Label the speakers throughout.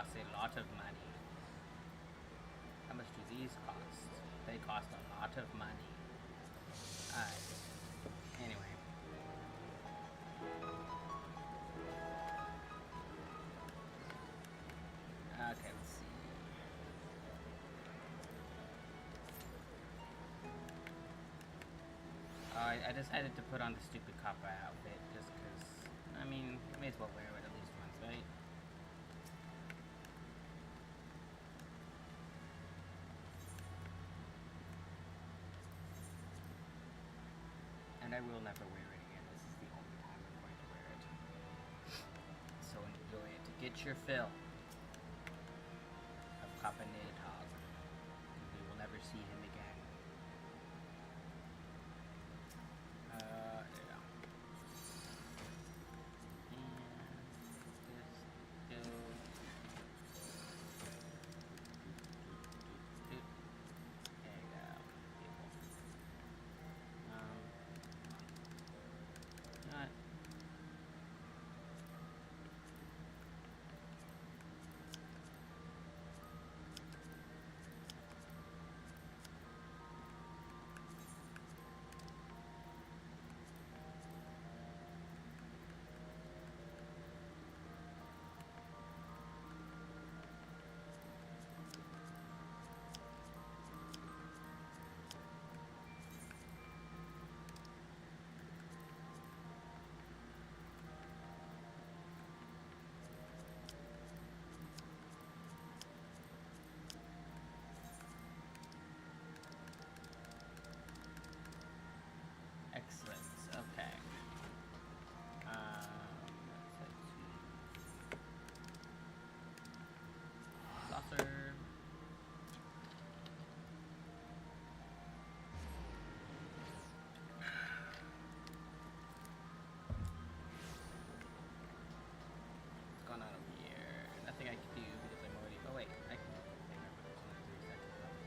Speaker 1: cost a lot of money. How much do these cost? They cost a lot of money. Alright. Anyway. Okay, let's see. I decided to put on the stupid copper outfit just because, I mean, I may as well wear it at least once, right? And I will never wear it again. This is the only time I'm going to wear it. So enjoy it. Get your fill of Copper Nidhogg. We will never see him again. Yeah. And just go. There you go. Not. Excellent. Okay. Saucer. What's going on over here? Nothing I can do because I'm already. Oh wait, I can. Remember there's only 3 seconds left.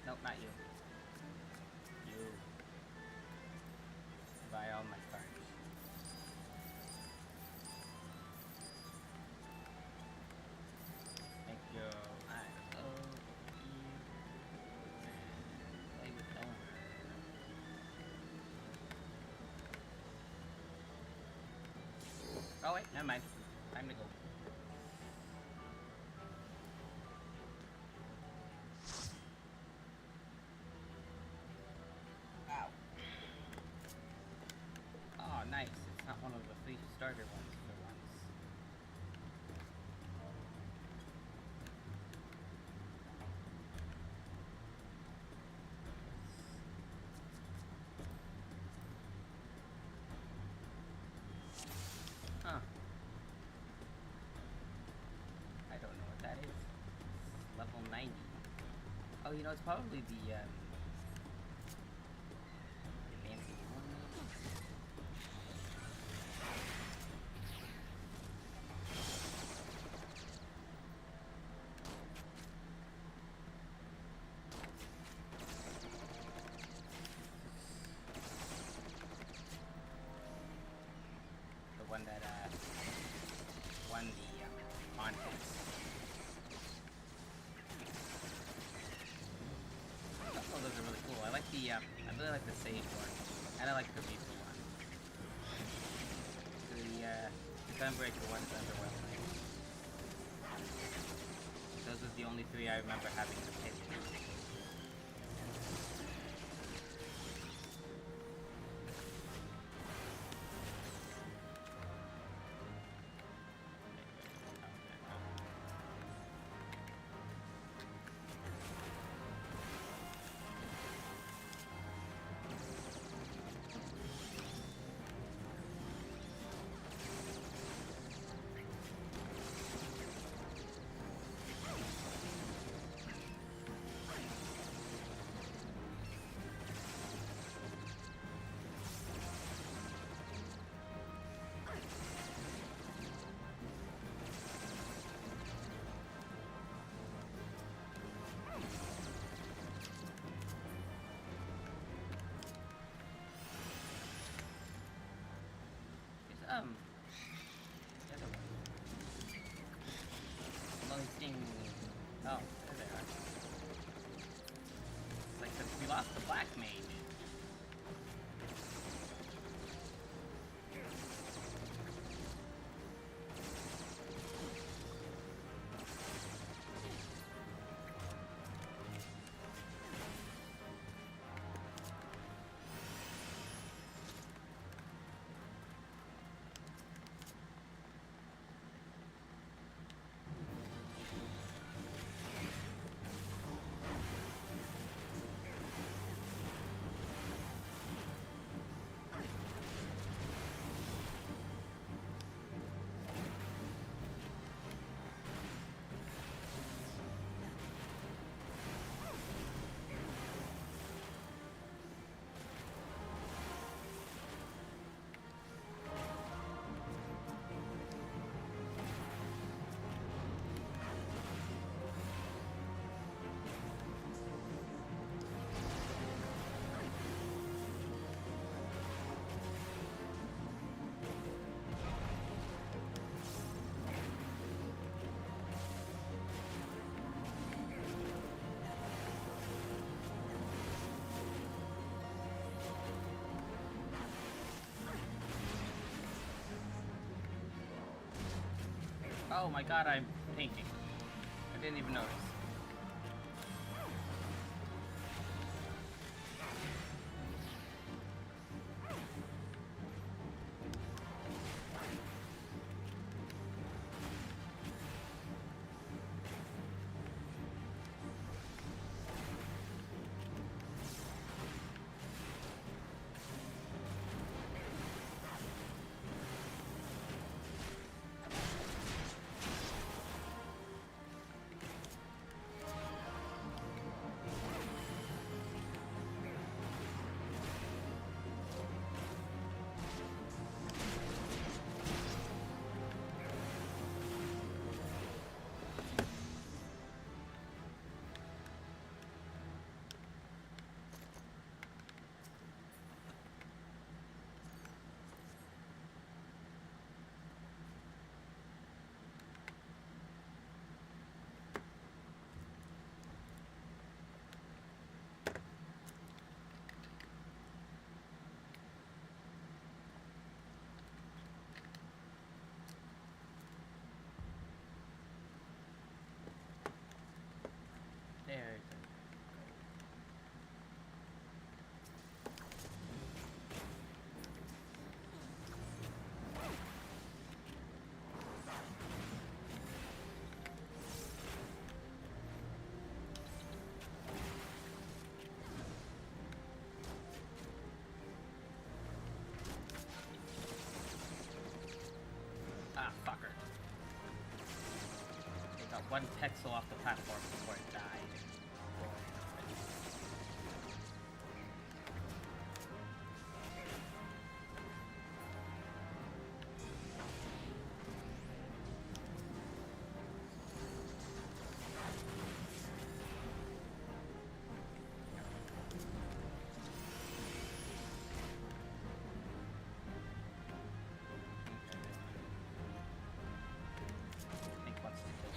Speaker 1: Nope, not you. You. Buy all my cards. Thank you. Alright, so play with Owner. Oh wait, never mind. Time to go. Nice. It's not one of the 3 starter ones for once. Huh. I don't know what that is. It's level 90. Oh, you know, it's probably the fancy one. One that won the contest. Oh, those are really cool. I like the I really like the Sage one, and I like the Reaper one. The Gunbreaker one is underwhelming. Those are the only 3 I remember having to pick. Oh my god, I'm painting. I didn't even notice. There it is. Ah, fucker. It got one pixel off the platform before it died. I think once the kill.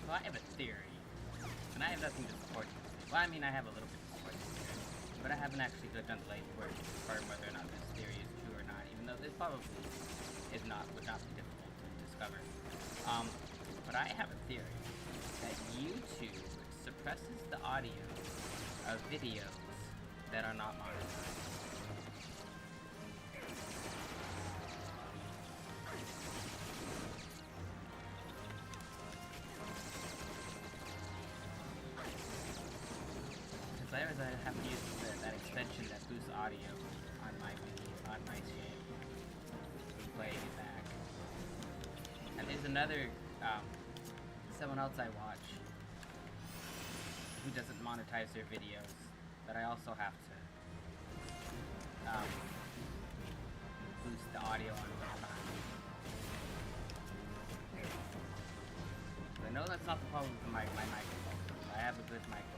Speaker 1: So I have a theory, and I have nothing to support this theory. Well, I mean, I have a little bit to support this theory, but I haven't actually done the legwork to confirm whether or not this theory is true or not, even though this probably would not be difficult to discover. But I have a theory that YouTube suppresses the audio of videos that are not monetized. I have to use that extension that boosts audio on my shit. Play it back. And there's another someone else I watch who doesn't monetize their videos that I also have to boost the audio on all the time. I know that's not the problem with my microphone. I have a good microphone.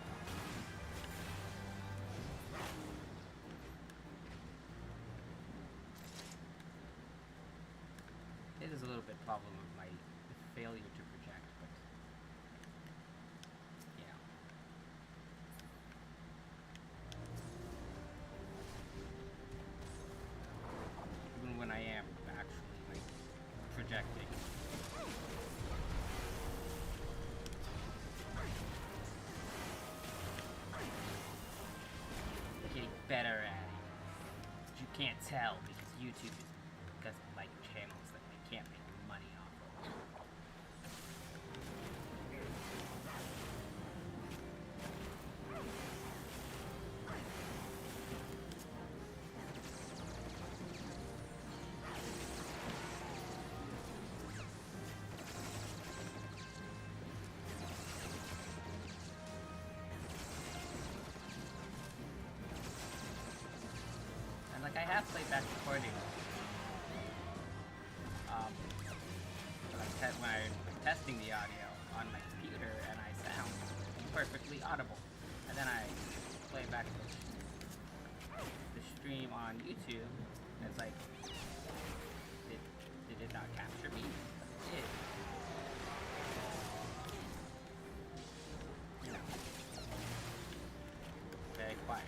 Speaker 1: It is a little bit problem with my failure to project, but yeah. Even when I am actually like projecting. Getting better at it. But you can't tell because YouTube doesn't like channels that they can't make money off of. And like I have played back recordings. When I'm testing the audio on my computer and I sound perfectly audible. And then I play back the stream on YouTube and it's like, did it not capture me? It did. You know. Very quiet.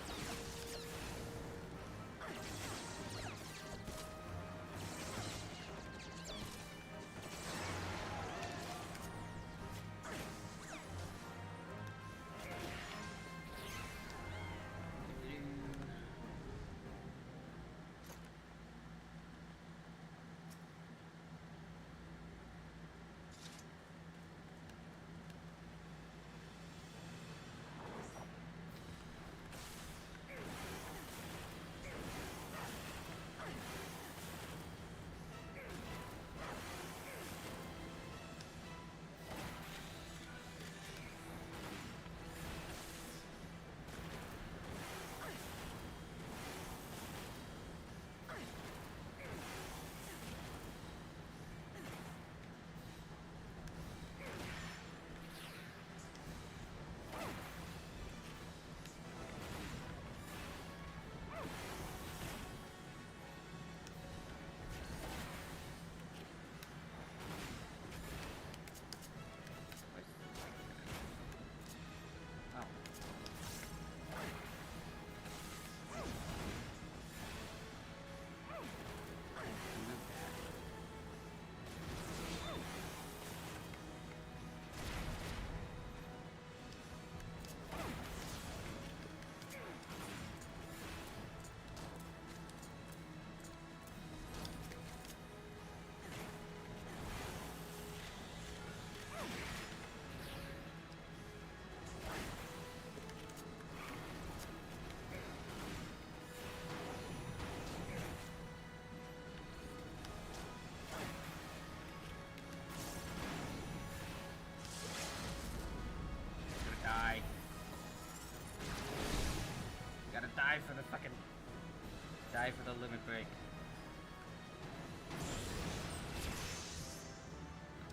Speaker 1: Die for the limit break.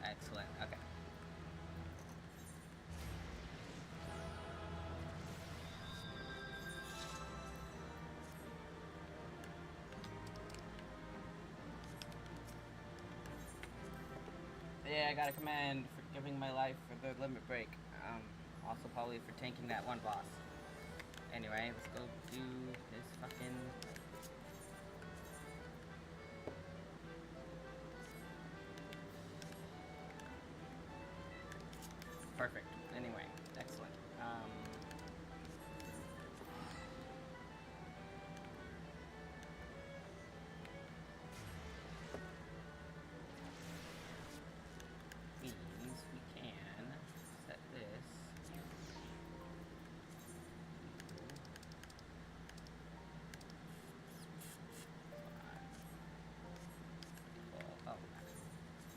Speaker 1: Excellent, okay. Yeah, I got a command for giving my life for the limit break. Also probably for tanking that one boss. Anyway, let's go do this fucking... Perfect. Anyway, excellent. Means we can set this. Oh,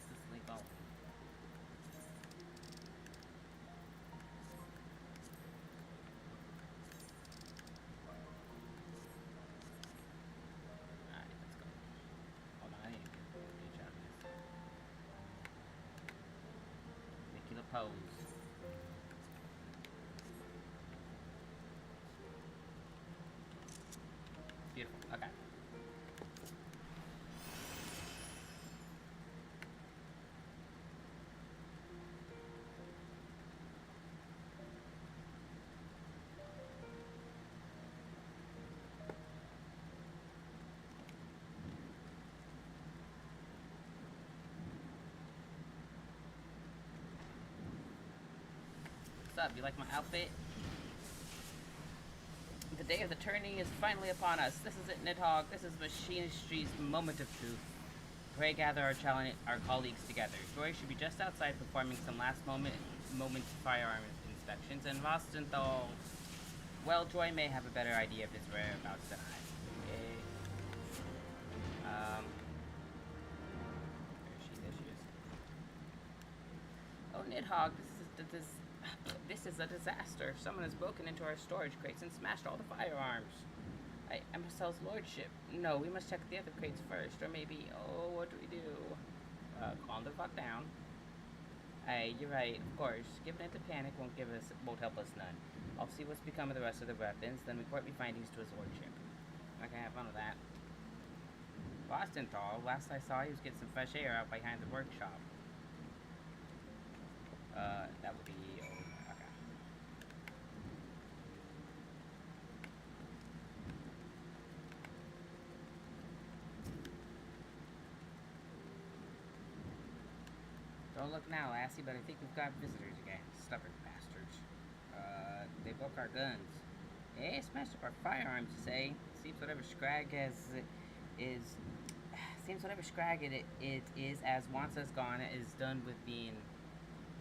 Speaker 1: just leave all. Alright, let's go. Hold on, I need to get out of this. Make it a pose. Beautiful. Okay. What's up? You like my outfit? The day of the tourney is finally upon us. This is it, Nidhogg. This is Machinistry's moment of truth. Pray gather our colleagues together. Joy should be just outside performing some last moment firearm inspections, and Vostenthal, well, Joy may have a better idea of his whereabouts than I. Okay. Where is she? There she is. Oh, Nidhogg, this is a disaster. Someone has broken into our storage crates and smashed all the firearms. Marcel's lordship. No, we must check the other crates first, or maybe, oh, what do we do? Calm the fuck down. Hey, you're right, of course. Giving into panic won't help us none. I'll see what's become of the rest of the weapons, then report my findings to his lordship. I can have fun with that. Vostenthal, last I saw he was getting some fresh air out behind the workshop. That would be... Oh, okay. Don't look now, Lassie, but I think we've got visitors again. Stubborn bastards. They broke our guns. Eh, smashed up our firearms, you say? Seems whatever scrag it is as once has gone is done with being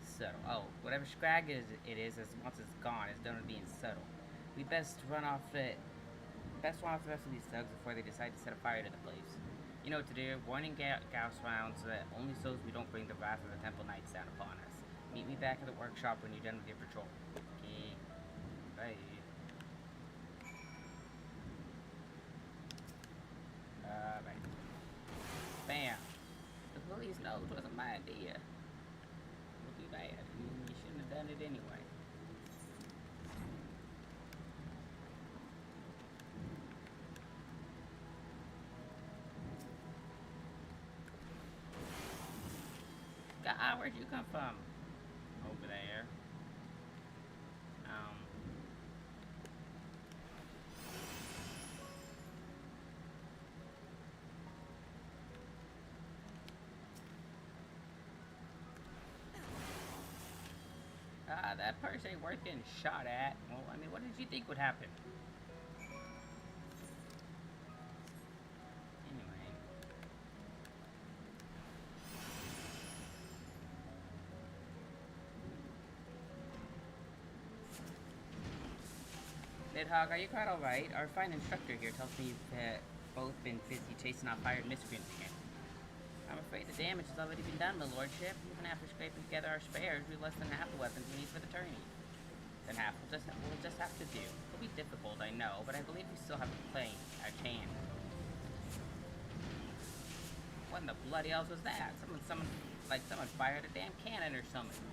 Speaker 1: subtle. Oh, whatever scrag it is as once it's gone is done with being subtle. We best run off the rest of these thugs before they decide to set a fire to the place. You know what to do. Warning Gauss rounds only so we don't bring the wrath of the Temple Knights down upon us. Meet me back at the workshop when you're done with your patrol. Okay. Bye. Right. Bam. The police know it wasn't my idea. It'll be bad. You shouldn't have done it anyway. God, where'd you come from? Over there. That purse ain't worth getting shot at. Well, I mean, what did you think would happen? Anyway. Nidhogg, are you quite alright? Our fine instructor here tells me you've both been busy chasing off hired miscreants again. I'm afraid the damage has already been done, my lordship. Even after scraping together our spares, we've less than half the weapons we need for the tourney. Then half we'll just have to do. It'll be difficult, I know, but I believe we still have to play our hand. What in the bloody hell was that? Someone fired a damn cannon or something.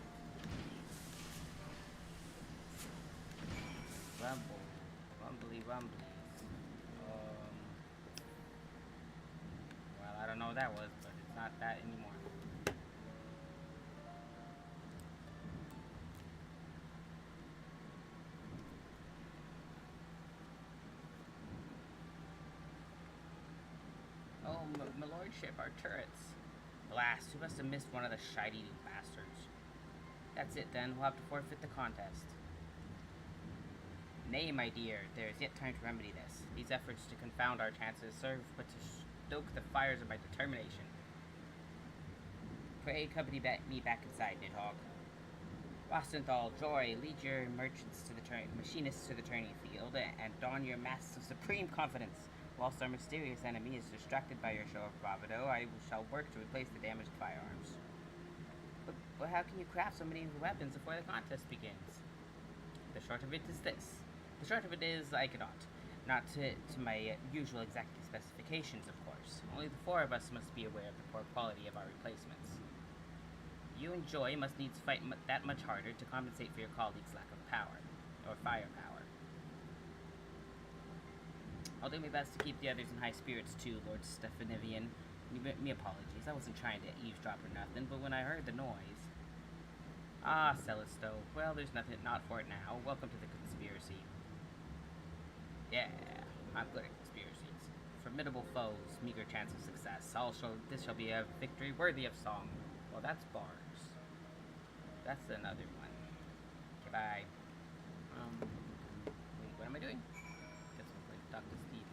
Speaker 1: Rumble. Rumbly rumblies. Well, I don't know what that was, but it's not that anymore. my lordship, our turrets. Blast, we must have missed one of the shite-eating bastards. That's it then, we'll have to forfeit the contest. Nay, my dear, there is yet time to remedy this. These efforts to confound our chances serve but to stoke the fires of my determination. Pray accompany me back inside, Nidhogg. Rostenthal, Joy, lead your machinists to the training field, and don your masks of supreme confidence. Whilst our mysterious enemy is distracted by your show of bravado, I shall work to replace the damaged firearms. But how can you craft so many weapons before the contest begins? The short of it is this. The short of it is I cannot. Not to my usual exact specifications, of course. Only the four of us must be aware of the poor quality of our replacements. You and Joy must needs fight that much harder to compensate for your colleagues' lack of power, or firepower. I'll do my best to keep the others in high spirits too, Lord Stephanivian. Me apologies, I wasn't trying to eavesdrop or nothing, but when I heard the noise... Ah, Celisto. Well, there's not for it now. Welcome to the conspiracy. Yeah, I'm good at conspiracies. Formidable foes, meager chance of success. This shall be a victory worthy of song. Well, that's bars. That's another one. Okay, bye. Wait, what am I doing? Guess I'm going to talk to Steve.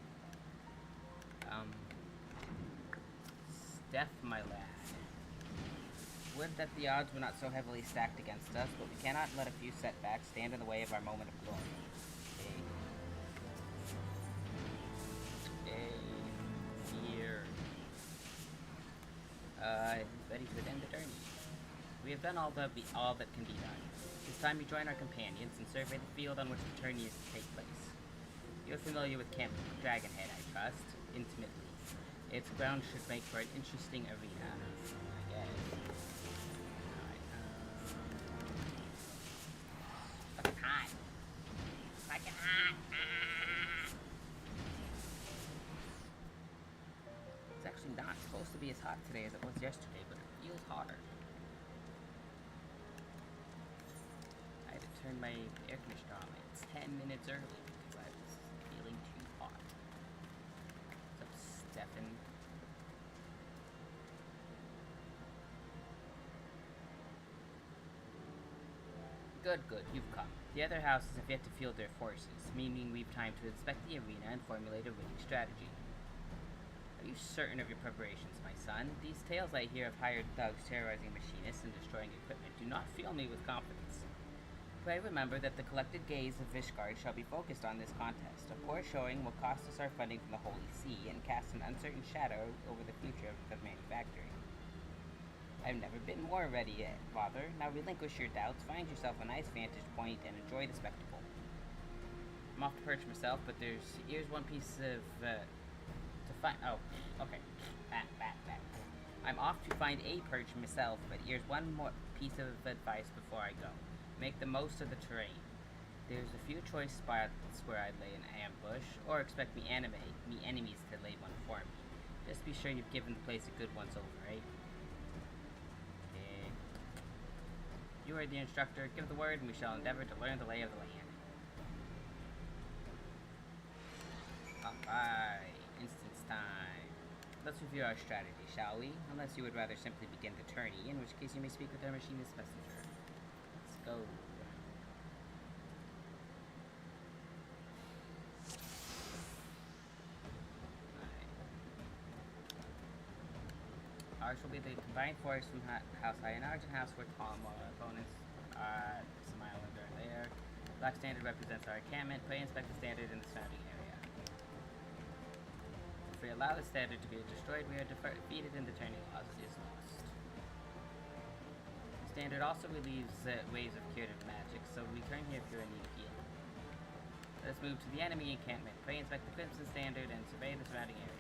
Speaker 1: Steph, my lad. Would that the odds were not so heavily stacked against us, but we cannot let a few setbacks stand in the way of our moment of glory. Ready to end the journey. We have done all that can be done. It's time we join our companions and survey the field on which the tourney is to take place. You're familiar with Camp Dragonhead, I trust, intimately. Its ground should make for an interesting arena, I guess. Fucking hot. Fucking hot. It's actually not supposed to be as hot today as it was yesterday, but it feels hotter. I had to turn my air conditioner on. It's 10 minutes early because I was feeling too hot. What's up, Stefan? Good, you've come. The other houses have yet to field their forces, meaning we've time to inspect the arena and formulate a winning strategy. Are you certain of your preparations, my son? These tales I hear of hired thugs terrorizing machinists and destroying equipment do not fill me with confidence. Pray remember that the collected gaze of Vishgard shall be focused on this contest. A poor showing will cost us our funding from the Holy See and cast an uncertain shadow over the future of the manufacturing. I've never been more ready yet, father. Now relinquish your doubts, find yourself a nice vantage point, and enjoy the spectacle. I'm off to perch myself, but here's one piece of, oh, okay. Back. I'm off to find a perch myself, but here's one more piece of advice before I go. Make the most of the terrain. There's a few choice spots where I'd lay an ambush, or expect me enemies to lay one for me. Just be sure you've given the place a good once over, right? Okay. You are the instructor. Give the word, and we shall endeavor to learn the lay of the land. Alright. Instance time. Let's review our strategy, shall we? Unless you would rather simply begin the tourney, in which case you may speak with our machinist messenger. Let's go. Ours will be the combined force from House Hyanarge and House Worth Palm, while our opponents are some islander there. Black Standard represents our encampment. Play inspect the standard in the surrounding area. If we allow the standard to be destroyed, we are defeated and the tourney loss is lost. The standard also relieves waves of curative magic, so return here if you're in need of healing. Let us move to the enemy encampment. Play inspect the Crimson Standard and survey the surrounding area.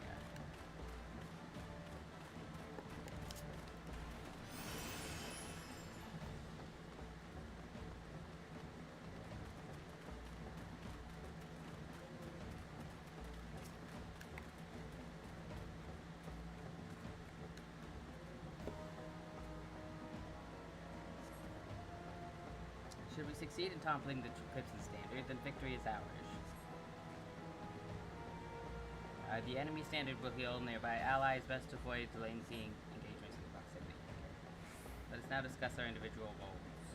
Speaker 1: Should we succeed in toppling the Crimson Standard, then victory is ours. The enemy standard will heal nearby allies. Best to avoid latency engagements in proximity. Let us now discuss our individual roles.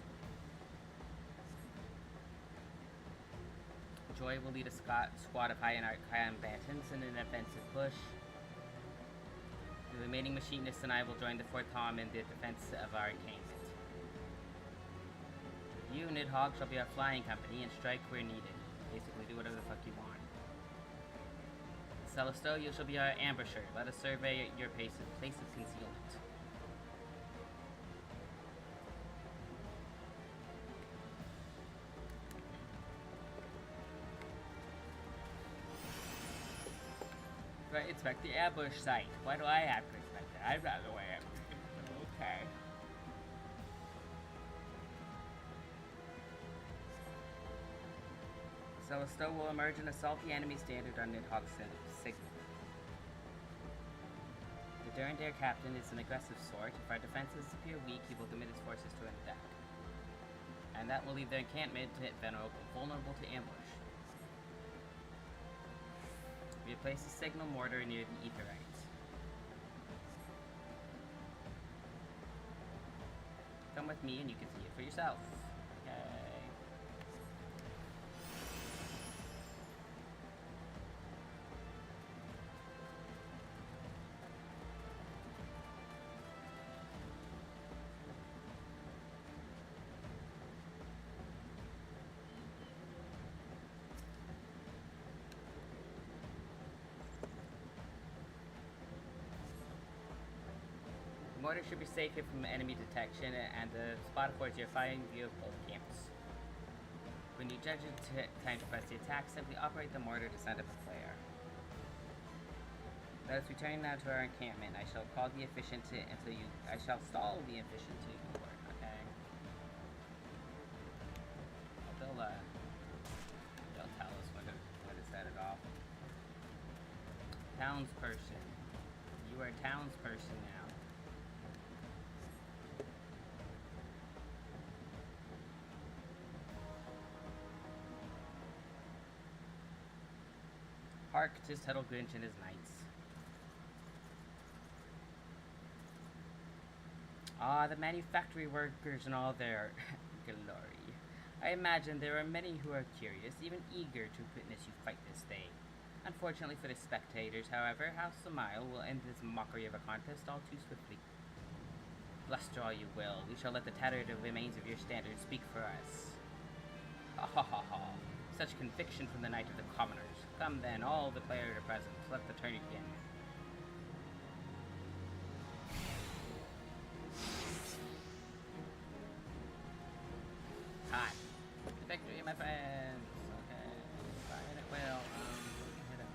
Speaker 1: Joy will lead a squad of high-end combatants in an offensive push. The remaining machinists and I will join the 4th column in the defense of our encampment. You, Nidhogg, shall be our flying company and strike where needed. Basically, do whatever the fuck you want. Celestial, you shall be our ambusher. Let us survey your place of concealment. Right, inspect the ambush site. Why do I have to inspect it? I'd rather wear it. Okay. Celestial will emerge and assault the enemy standard on Nidhogg's signal. The Durandare captain is an aggressive sort. If our defenses appear weak, he will commit his forces to an attack. And that will leave their encampment vulnerable to ambush. We have placed a signal mortar near the Aetherites. Come with me and you can see it for yourself. Okay. The mortar should be safe from enemy detection, and the spot affords you a firing view of both camps. When you judge it time to press the attack, simply operate the mortar to send up a flare. Let us return now to our encampment. I shall stall the efficiency until you work, okay? They'll tell us when to set it off. Townsperson. You are a townsperson now. Hark, 'tis Tuttle Grinch and his knights. Ah, the manufactory workers and all their glory. I imagine there are many who are curious, even eager to witness you fight this day. Unfortunately for the spectators, however, House Samile will end this mockery of a contest all too swiftly. Bluster all you will, we shall let the tattered remains of your standard speak for us. Ha ha ha ha. Such conviction from the Knight of the Commoners. Come then, all the players are present. Let the turn begin. Hi. Victory, my friends. Okay. Firing it well. Hit him.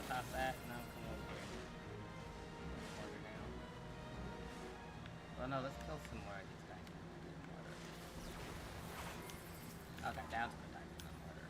Speaker 1: Past that, now come over here. Order down. Well, no, let's kill some more of these guys. Okay, that's good time for them order.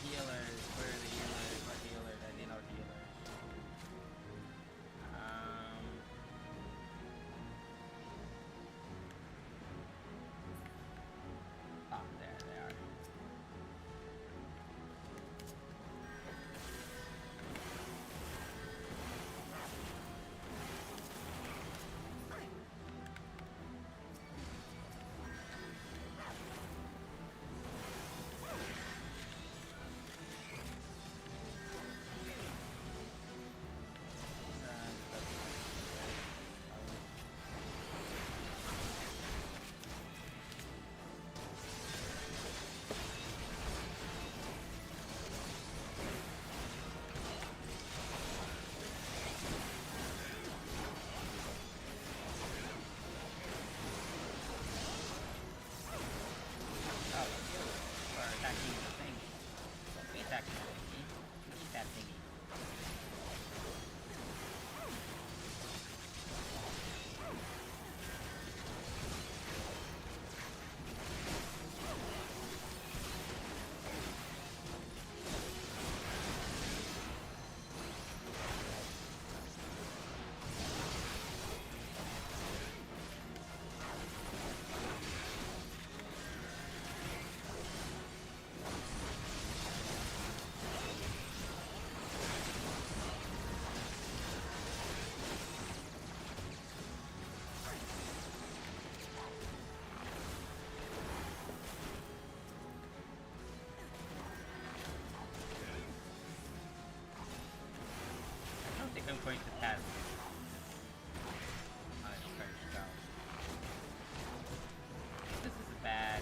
Speaker 1: Healers, where are the healers? What healers? I need no healers. back here, thingy. Eat that thingy. I'm going to pass on its first go. This is bad.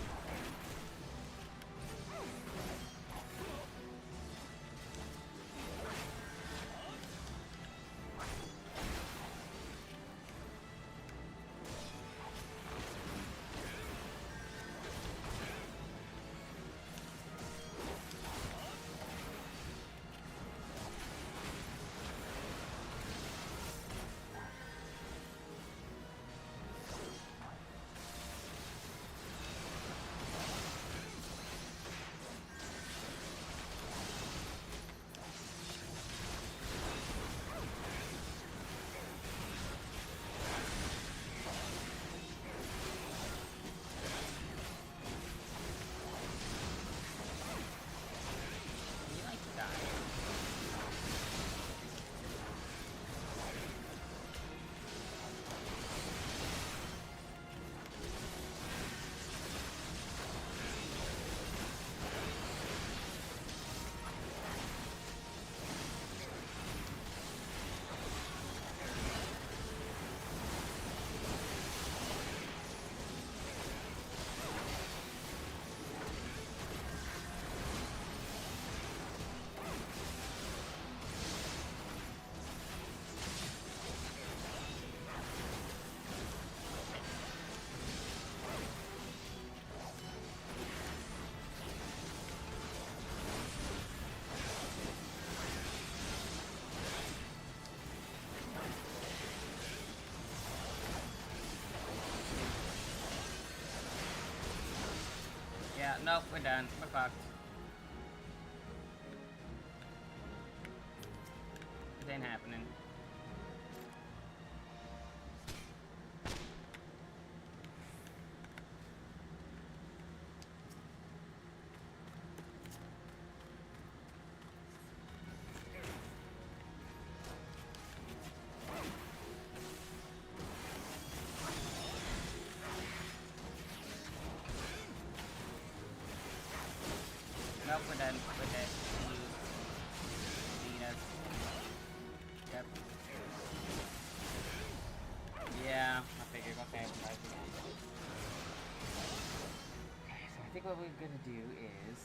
Speaker 1: Yeah, nope, we're done. We're fucked. This ain't happening. Nope, we're done. We're dead. Lead us. Yep. Yeah, I figured. Okay, we're back again. Okay, so I think what we're gonna do is...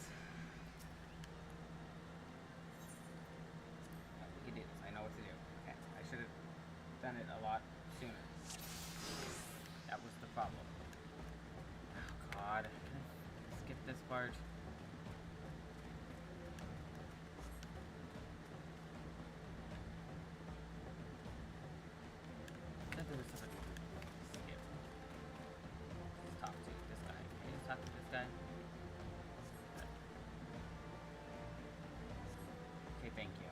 Speaker 1: Oh, we can do this. I know what to do. Okay, I should have done it a lot sooner. That was the problem. Oh god. Can I skip this part? There was something skip. Let's talk to this guy. Can you just talk to this guy? Okay, thank you.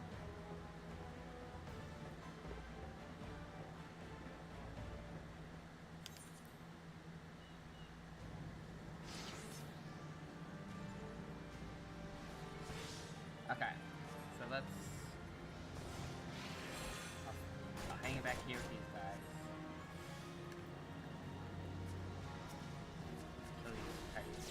Speaker 1: Okay, so let's... I'll hang it back here with these guys. Kill these Titans.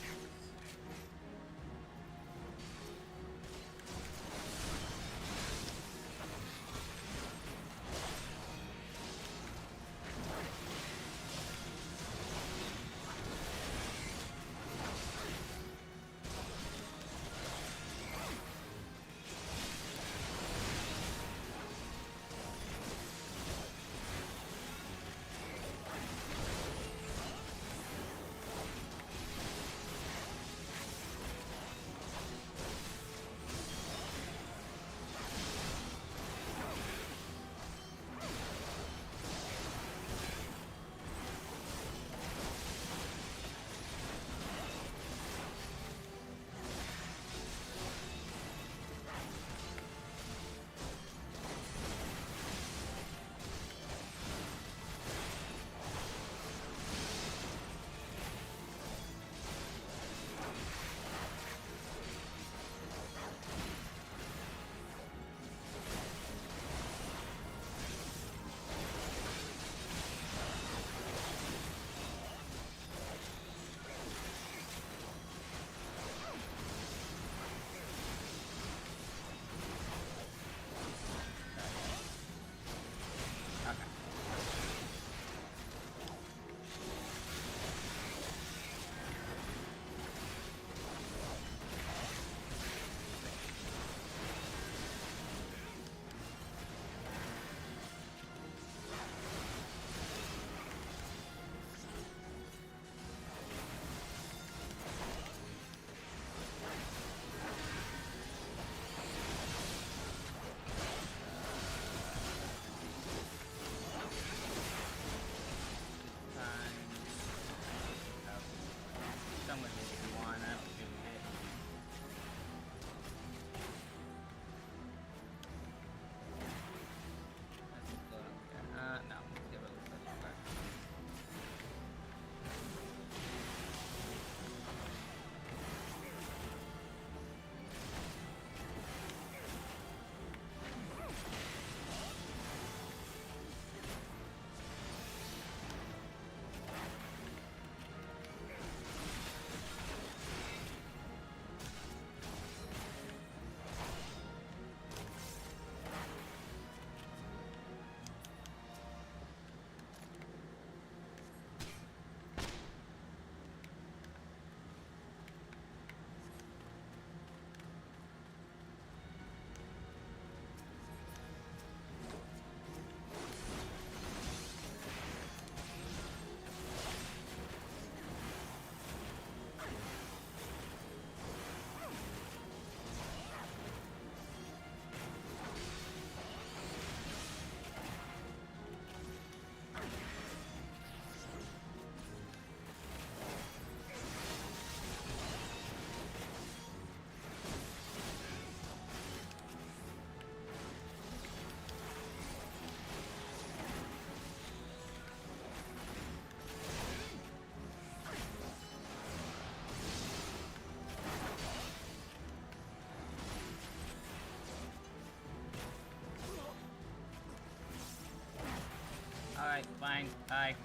Speaker 1: fine. Bye.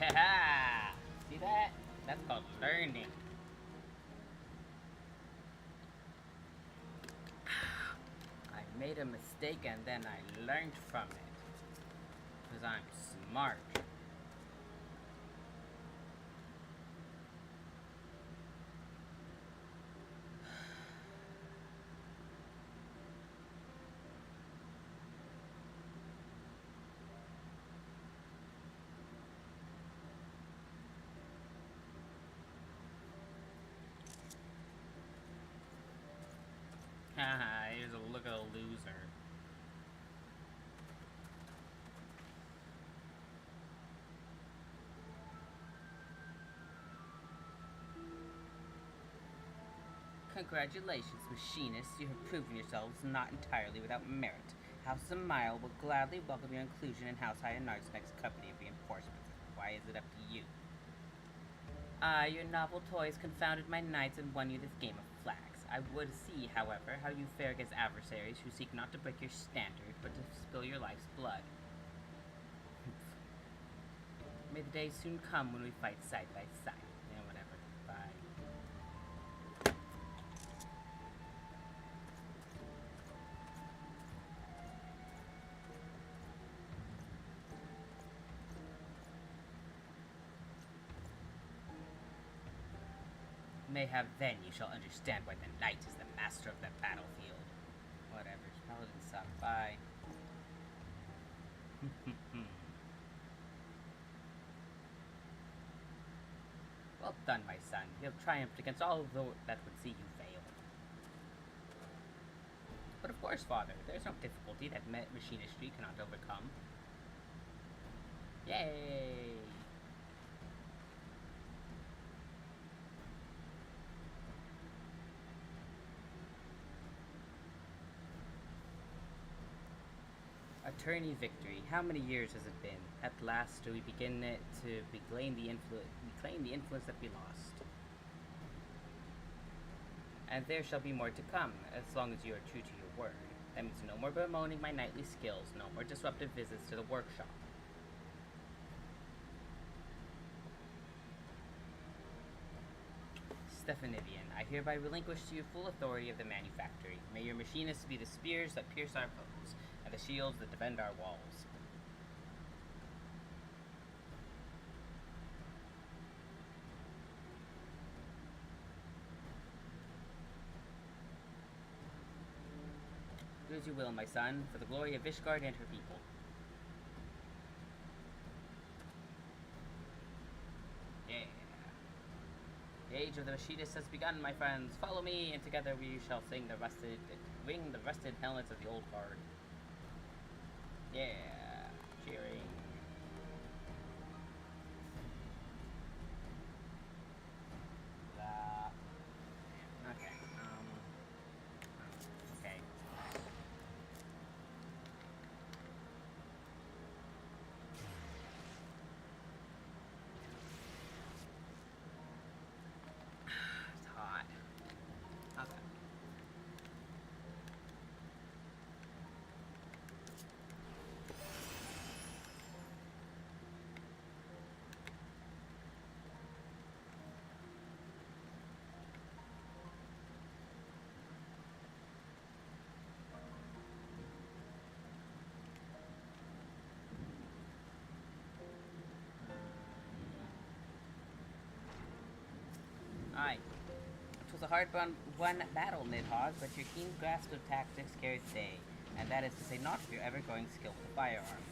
Speaker 1: Yeah! See that? That's called learning. I made a mistake and then I learned from it. Because I'm smart. Haha, here's a look at a loser. Congratulations, machinists. You have proven yourselves not entirely without merit. House of Mile will gladly welcome your inclusion in House Hyanar's next company of reinforcements. Why is it up to you? Your novel toys confounded my knights and won you this game of flags. I would see, however, how you fare against adversaries who seek not to break your standard, but to spill your life's blood. May the day soon come when we fight side by side. Yeah, whatever. Bye. Mayhap then you shall understand why the knight is the master of the battlefield. Whatever, paladin suck. Bye. Well done, my son. You have triumphed against all that would see you fail. But of course, father, there is no difficulty that machinistry cannot overcome. Yay! Attorney victory. How many years has it been? At last do we begin to reclaim the influence that we lost. And there shall be more to come, as long as you are true to your word. That means no more bemoaning my knightly skills, no more disruptive visits to the workshop. Stephanidian, I hereby relinquish to you full authority of the manufactory. May your machinists be the spears that pierce our foes, and the shields that defend our walls. Do as you will, my son, for the glory of Vishgard and her people. Yeah. The age of the machinists has begun, my friends. Follow me, and together we shall ring the rusted helmets of the old guard. Yeah, cheering. Okay. Okay. It's hot. Okay. Aye. It was a hard-won battle, Nidhogg, but your keen grasp of tactics carried the day, and that is to say not of your ever-growing skill with a firearm.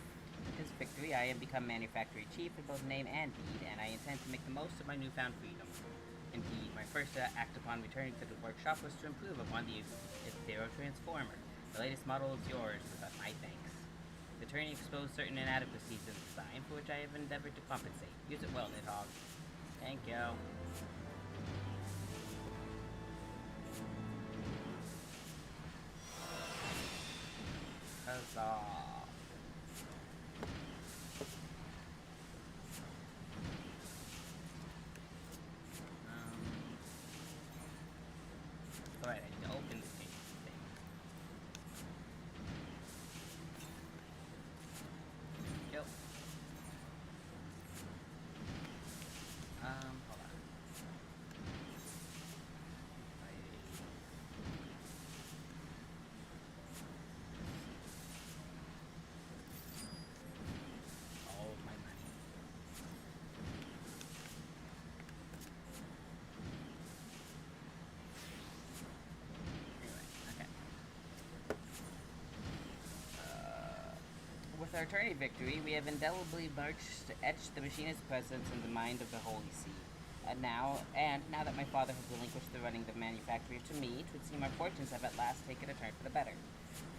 Speaker 1: With this victory, I have become manufactory chief in both name and deed, and I intend to make the most of my newfound freedom. Indeed, my first act upon returning to the workshop was to improve upon the Ethereal Transformer. The latest model is yours, without my thanks. The attorney exposed certain inadequacies in the design, for which I have endeavored to compensate. Use it well, Nidhogg. Thank you. Huzzah. Alright, I need to open this thing. Yep. Hold on. All my money. Anyway, okay. With our tourney victory, we have indelibly etched the machinist's presence in the mind of the Holy See. Now that my father has relinquished the running of the manufactory to me, it would seem our fortunes have at last taken a turn for the better.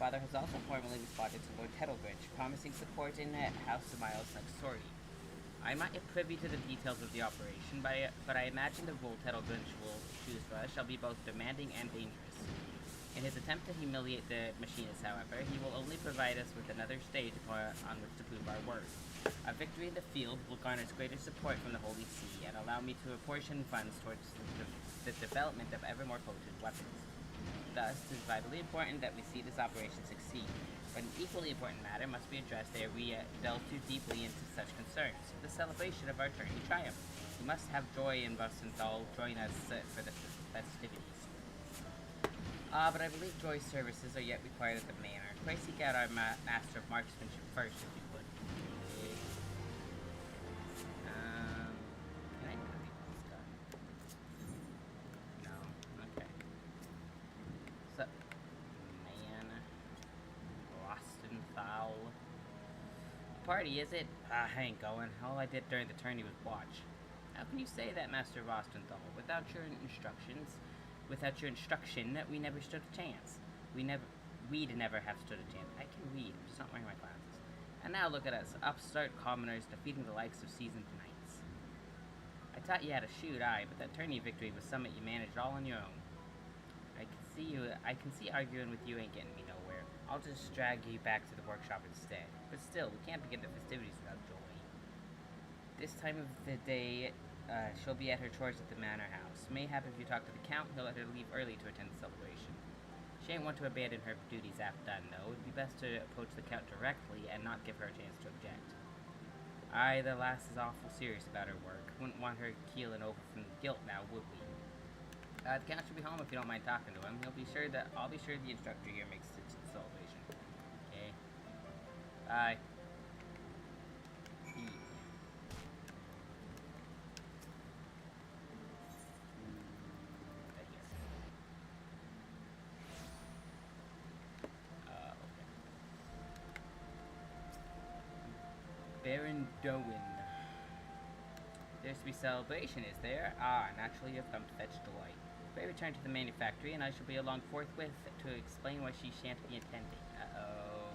Speaker 1: Father has also formally responded to Lord Tettlegrinch, promising support in House of Miles' next sortie. I'm not yet privy to the details of the operation, but I imagine the role Tettlegrinch will choose for us shall be both demanding and dangerous. In his attempt to humiliate the machinist, however, he will only provide us with another stage on which to prove our worth. A victory in the field will garner greater support from the Holy See and allow me to apportion funds towards the development of ever more potent weapons. Thus, it is vitally important that we see this operation succeed. But an equally important matter must be addressed ere we delve too deeply into such concerns: the celebration of our tourney triumph. We must have Joy and Bustenthal join us for the festivities. But I believe Joy's services are yet required at the manor. Pray seek out our master of marksmanship first, if you would. Okay. Can I not get this done? No. Okay. So, man. Rostenthal. Party, is it? I ain't going. All I did during the tourney was watch. How can you say that, Master Rostenthal? Without your instruction, we never stood a chance. We'd never have stood a chance. I can read, I'm just not wearing my glasses. And now look at us, upstart commoners defeating the likes of seasoned knights. I taught you how to shoot, aye, but that tourney victory was something you managed all on your own. I can see arguing with you ain't getting me nowhere. I'll just drag you back to the workshop instead. But still, we can't begin the festivities without Joy. This time of the day, she'll be at her chores at the manor house. Mayhap if you talk to the Count, he'll let her leave early to attend the celebration. She ain't want to abandon her duties after done, though. It'd be best to approach the Count directly and not give her a chance to object. Aye, the lass is awful serious about her work. Wouldn't want her keeling over from guilt now, would we? The Count should be home if you don't mind talking to him. I'll be sure the instructor here makes it to the celebration. Okay. Bye. Baron Dowen. There's to be celebration, is there? Ah, naturally you've come to fetch Joy. Pray return to the manufactory, and I shall be along forthwith to explain why she shan't be attending. Uh-oh.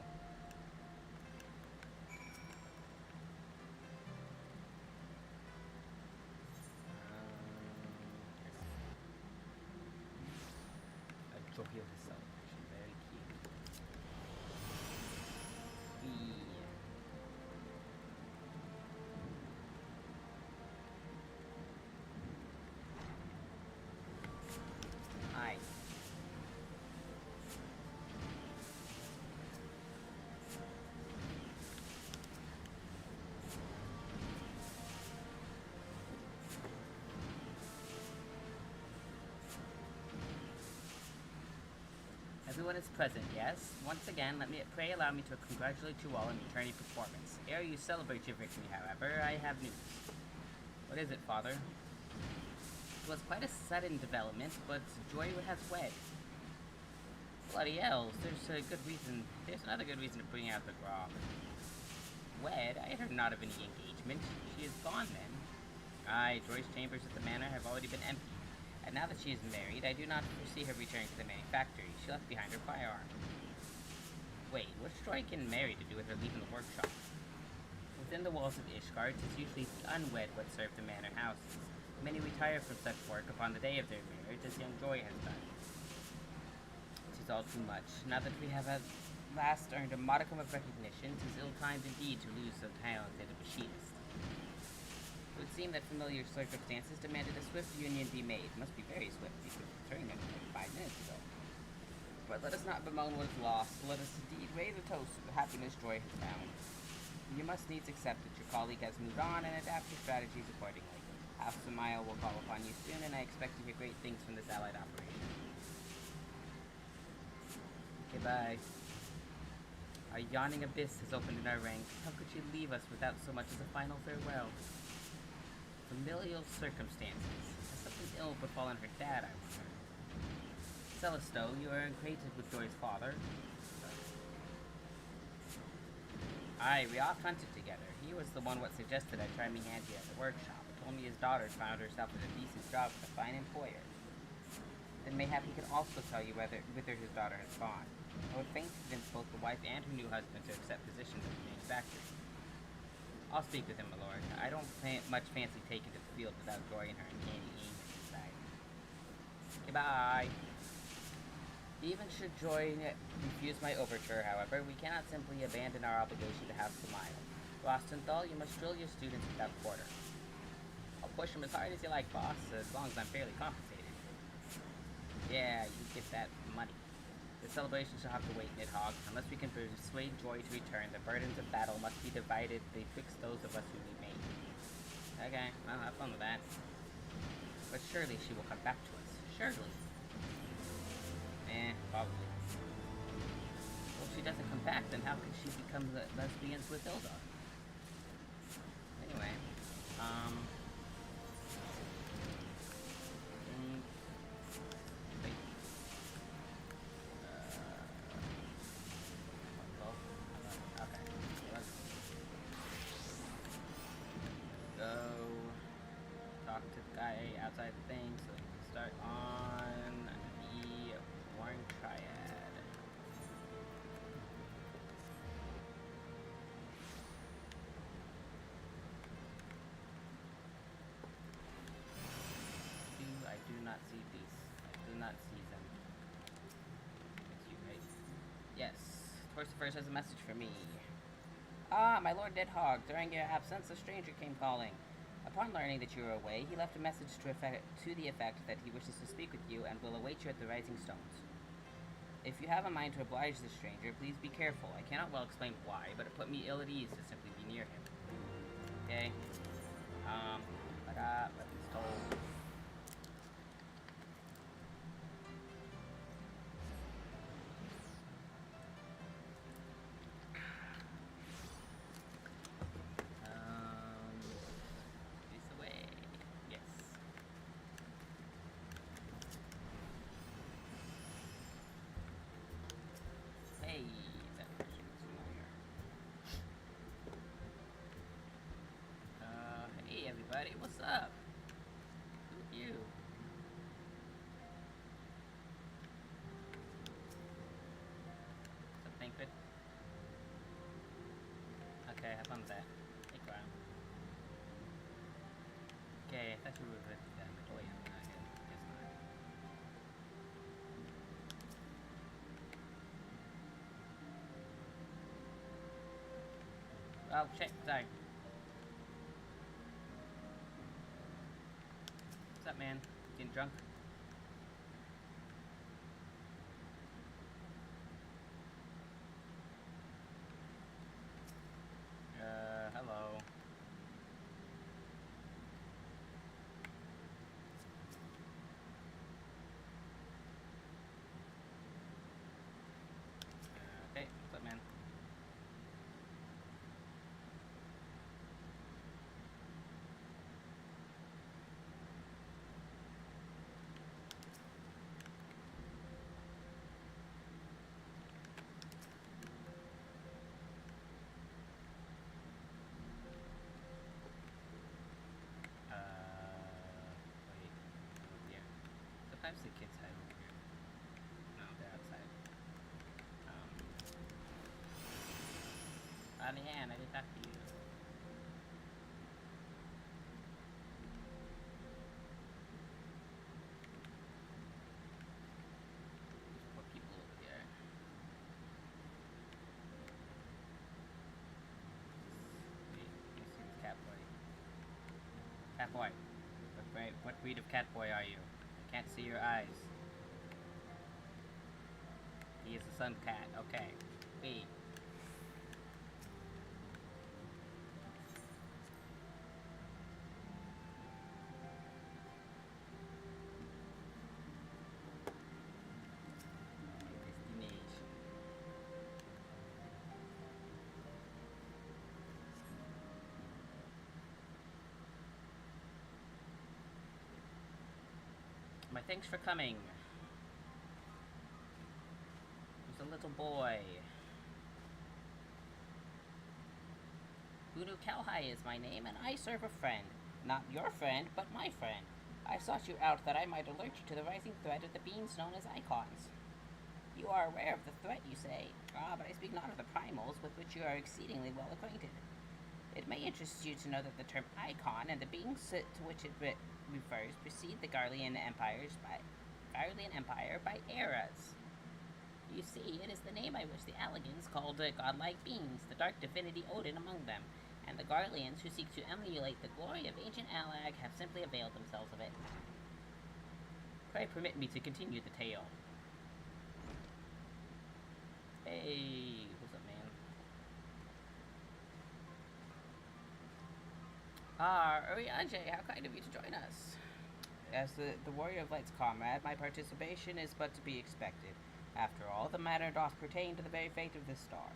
Speaker 1: A joyous celebration, very cute. Hi. Everyone is present, yes? Once again, pray allow me to congratulate you all on your tourney performance. Ere you celebrate your victory, however, I have news. What is it, Father? It was quite a sudden development, but Joy has wed. Bloody elves, there's another good reason to bring out the grog. Wed? I had heard not of any engagement. She is gone then. Aye, Joy's chambers at the manor have already been emptied, and now that she is married, I do not foresee her returning to the manufactory. She left behind her firearm. Wait, what's Joy getting married to do with her leaving the workshop? Within the walls of Ishgard, it is usually the unwed what serve the manor houses. Many retire from such work upon the day of their marriage, as young Joy has done. It is all too much. Now that we have at last earned a modicum of recognition, 'tis ill-timed indeed to lose so talented a machinist. It would seem that familiar circumstances demanded a swift union be made. It must be very swift, because returning it like 5 minutes ago. But let us not bemoan what is lost. Let us indeed raise a toast to the happiness Joy has found. You must needs accept that your colleague has moved on and adapt your strategies accordingly. House Samael will call upon you soon, and I expect to hear great things from this allied operation. Okay, bye. Our yawning abyss has opened in our ranks. How could she leave us without so much as a final farewell? Familial circumstances. Has something ill befallen her dad, I wonder? Celisto, you are acquainted with Joy's father. Aye, we oft hunted together. He was the one what suggested I try me handy at the workshop. Told me his daughter found herself at a decent job with a fine employer. Then mayhap he can also tell you whither his daughter has gone. I would fain convince both the wife and her new husband to accept positions at the manufactory. I'll speak with him, my lord. I don't much fancy taking to the field without Joy and her uncanny aim inside. Goodbye. Even should Joy refuse my overture, however, we cannot simply abandon our obligation to have Smile. Rostenthal, you must drill your students without quarter. I'll push them as hard as you like, boss, as long as I'm fairly compensated. Yeah, you get that money. The celebration shall have to wait, Nidhogg. Unless we can persuade Joy to return, the burdens of battle must be divided betwixt those of us who remain. Okay, well, have fun with that. But surely she will come back to us. Surely. Probably. Well, if she doesn't come back, then how could she become lesbians with Ildar? Anyway, wait. Okay, let's go talk to the guy outside the thing so we can start on the Warring Triad. I do not see these. I do not see them. It's you, right? Yes. Torsten first has a message for me. Ah, my Lord Nidhogg, during your absence, a stranger came calling. Upon learning that you were away, he left a message to the effect that he wishes to speak with you and will await you at the Rising Stones. If you have a mind to oblige the stranger, please be careful. I cannot well explain why, but it put me ill at ease to simply be near him. Okay? Weapons told. Hey everybody, what's up? Who are you? What's up, Tancred? Okay, have fun with that. Hey, Crown. Okay, I thought you were with Matoya. I guess not. Oh, shit, sorry. What's up, man? Getting drunk? Hello. Okay, what's up, man? on the hand. I didn't talk to you. There's more people over here. Wait, let me see this cat boy. Cat boy. What breed of cat boy are you? I can't see your eyes. He is a sun cat. Okay. Wait. My thanks for coming. There's a little boy. Unu Kalhai is my name, and I serve a friend. Not your friend, but my friend. I sought you out that I might alert you to the rising threat of the beings known as icons. You are aware of the threat, you say. Ah, but I speak not of the primals, with which you are exceedingly well acquainted. It may interest you to know that the term icon and the beings to which it refers precede the Garlean Empire by eras. You see, it is the name by which the Alligans called godlike beings, the dark divinity Odin among them, and the Garleans who seek to emulate the glory of ancient Allag have simply availed themselves of it. Pray permit me to continue the tale. Hey, what's up, man? Urianger, how kind of you to join us. As the Warrior of Light's comrade, my participation is but to be expected. After all, the matter doth pertain to the very fate of this star.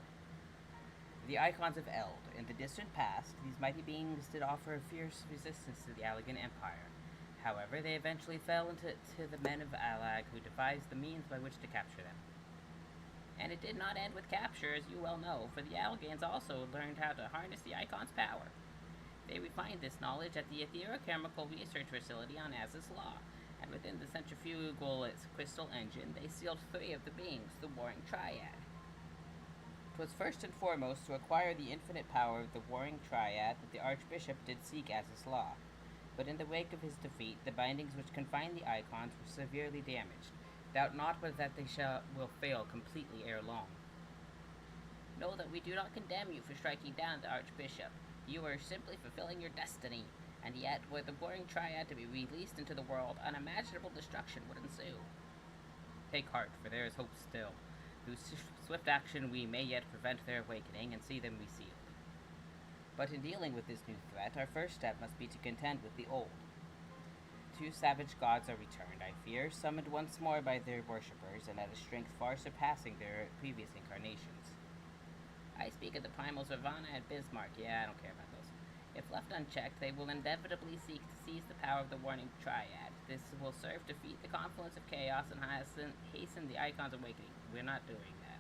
Speaker 1: The icons of Eld. In the distant past, these mighty beings did offer a fierce resistance to the Allagan Empire. However, they eventually fell into the men of Allag, who devised the means by which to capture them. And it did not end with capture, as you well know, for the Allagans also learned how to harness the icons' power. They refined this knowledge at the Etherochemical Research Facility on Az's Law, and within the centrifugal crystal engine, they sealed 3 of the beings, the Warring Triad. 'Twas first and foremost to acquire the infinite power of the Warring Triad that the Archbishop did seek Az's Law, but in the wake of his defeat, the bindings which confined the icons were severely damaged. Doubt not but that they will fail completely ere long. Know that we do not condemn you for striking down the Archbishop. You are simply fulfilling your destiny, and yet, were the Warring Triad to be released into the world, unimaginable destruction would ensue. Take heart, for there is hope still. Through swift action we may yet prevent their awakening and see them resealed. But in dealing with this new threat, our first step must be to contend with the old. 2 savage gods are returned, I fear, summoned once more by their worshippers, and at a strength far surpassing their previous incarnations. I speak of the primals Ravana and Bismarck. Yeah, I don't care about those. If left unchecked, they will inevitably seek to seize the power of the Warring Triad. This will serve to defeat the confluence of chaos and hasten the Icon's awakening. We're not doing that.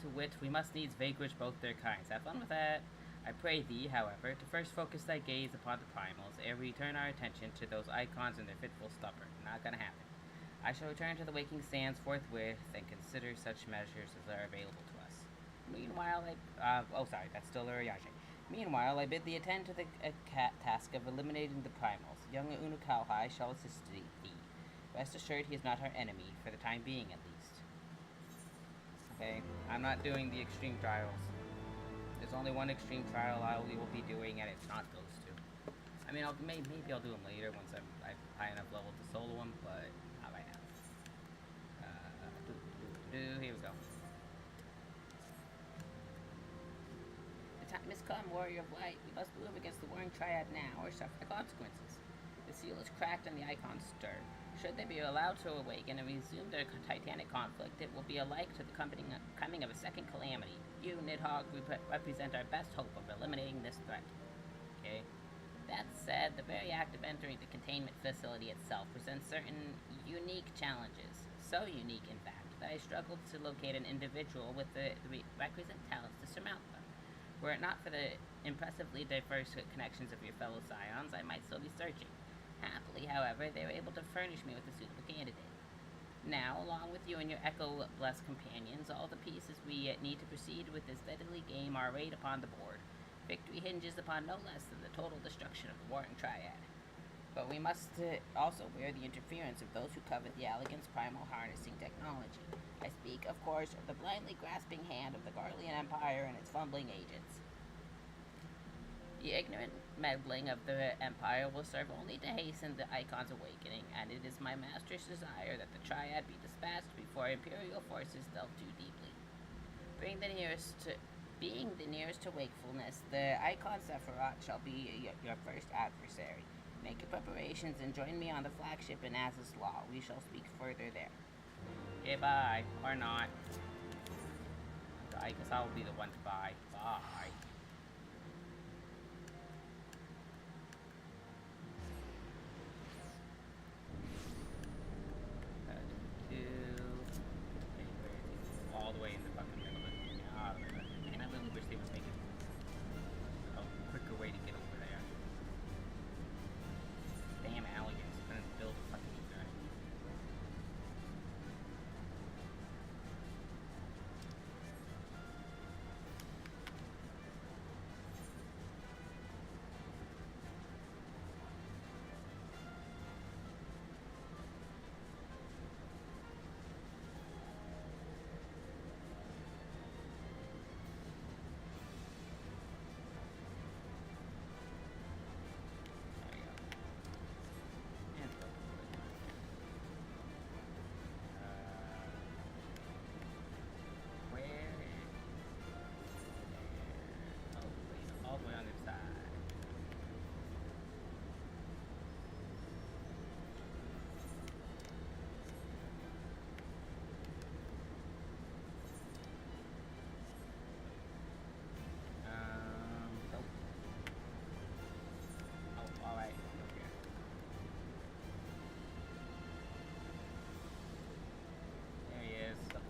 Speaker 1: To wit, we must needs vanquish both their kinds. Have fun with that. I pray thee, however, to first focus thy gaze upon the primals, ere we turn our attention to those icons and their fitful stubborn. Not gonna happen. I shall return to the waking sands forthwith and consider such measures as are available to us. Meanwhile, that's still Urianger. Meanwhile, I bid thee attend to the task of eliminating the primals. Young Unu Kalhai shall assist thee. Rest assured he is not our enemy, for the time being at least. Okay, I'm not doing the extreme trials. There's only one extreme trial I will be doing, and it's not those 2. I mean, maybe I'll do them later once I'm high enough level to solo them, but not right now. Here we go. The time has come, Warrior of Light. We must move against the Warring Triad now, or suffer the consequences. The seal is cracked and the icons stir. Should they be allowed to awaken and resume their titanic conflict, it will be alike to the coming of a second calamity. You, Nidhogg, represent our best hope of eliminating this threat. Okay? That said, the very act of entering the containment facility itself presents certain unique challenges. So unique, in fact, that I struggled to locate an individual with the requisite talents to surmount them. Were it not for the impressively diverse connections of your fellow scions, I might still be searching. Happily, however, they were able to furnish me with a suitable candidate. Now, along with you and your echo-blessed companions, all the pieces we need to proceed with this deadly game are arrayed upon the board. Victory hinges upon no less than the total destruction of the Warring Triad. But we must also wear the interference of those who covet the Allegan's primal harnessing technology. I speak, of course, of the blindly grasping hand of the Garlean Empire and its fumbling agents. The ignorant meddling of the Empire will serve only to hasten the Icon's awakening, and it is my master's desire that the Triad be dispatched before Imperial forces delve too deeply. Being the nearest to wakefulness, the Icon Sephiroth shall be your first adversary. Make your preparations and join me on the flagship in Az's Law. We shall speak further there. Okay, bye. Or not. I guess I will be the one to buy. Bye. All the way in the fucking middle of it. Man, I really wish they would make it a quicker way to get over there. Damn alligators couldn't build a fucking guy.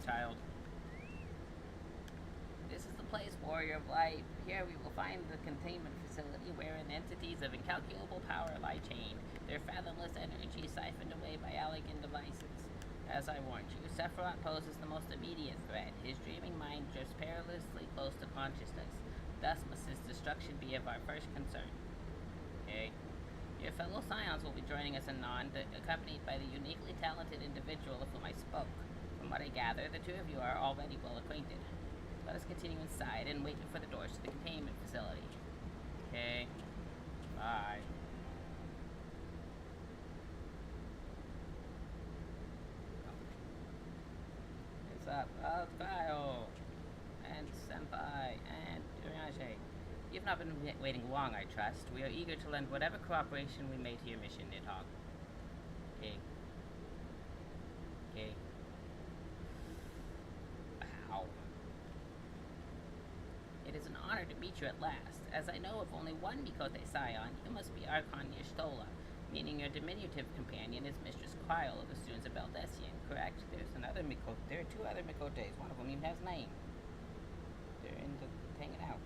Speaker 1: Child. This is the place, warrior of light. Here we will find the containment facility wherein entities of incalculable power lie chained, their fathomless energy siphoned away by Allegan devices. As I warned you, Sephiroth poses the most immediate threat. His dreaming mind drifts perilously close to consciousness. Thus must his destruction be of our first concern. Okay. Your fellow Scions will be joining us anon, accompanied by the uniquely talented individual of whom I spoke. From what I gather, the two of you are already well acquainted. Let us continue inside and wait for the doors to the containment facility. Okay. Bye. What's up? Kyle! And Senpai! And Uriage. You've not been waiting long, I trust. We are eager to lend whatever cooperation we may to your mission, Nidhogg. Okay. Okay. It is an honor to meet you at last. As I know of only one Mikote Scion, you must be Archon Y'shtola, meaning your diminutive companion is Mistress Quile of the students of Eldessian, correct? There are two other Mikotes, one of them even has a name. They're hanging out.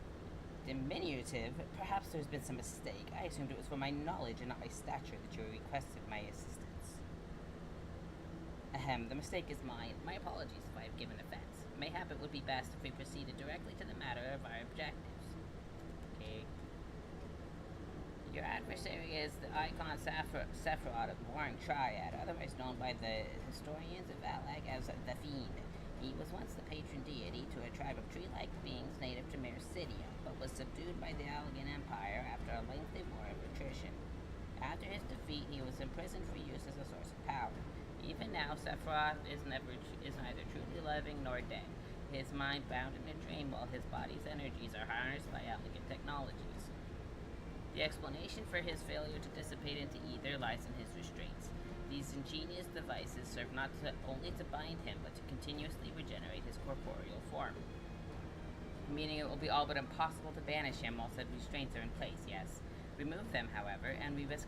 Speaker 1: Diminutive? Perhaps there's been some mistake. I assumed it was for my knowledge and not my stature that you requested my assistance. Ahem, the mistake is mine. My apologies if I have given offense. Mayhap it would be best if we proceeded directly to the matter of our objectives. Okay. Your adversary is the Icon Sephiroth of the Warring Triad, otherwise known by the historians of Allag as the Fiend. He was once the patron deity to a tribe of tree-like beings native to Mercidia, but was subdued by the Allegan Empire after a lengthy war of attrition. After his defeat, he was imprisoned for use as a source of power. Even now, Sephiroth is neither truly living nor dead, his mind bound in a dream while his body's energies are harnessed by Allegan technologies. The explanation for his failure to dissipate into either lies in his restraints. These ingenious devices serve not only to bind him, but to continuously regenerate his corporeal form. Meaning it will be all but impossible to banish him while said restraints are in place, yes. Remove them, however, and we risk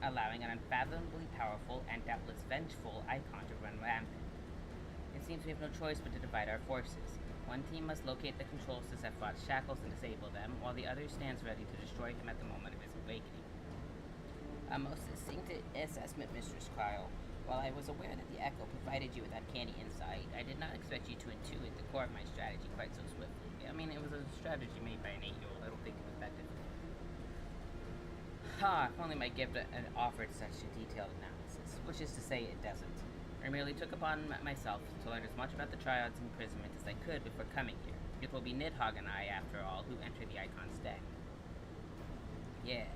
Speaker 1: allowing an unfathomably powerful and doubtless vengeful Icon to run rampant. It seems we have no choice but to divide our forces. One team must locate the controls to Sephiroth's shackles and disable them, while the other stands ready to destroy him at the moment of his awakening. A most distinct assessment, Mistress Quile. While I was aware that the Echo provided you with uncanny insight, I did not expect you to intuit the core of my strategy quite so swiftly. I mean, it was a strategy made by an 8-year-old. I don't think it was that difficult. Ha! If only my gift had offered such a detailed analysis, which is to say it doesn't. I merely took upon myself to learn as much about the Triad's imprisonment as I could before coming here. It will be Nidhogg and I, after all, who enter the Icon's deck. Yeah.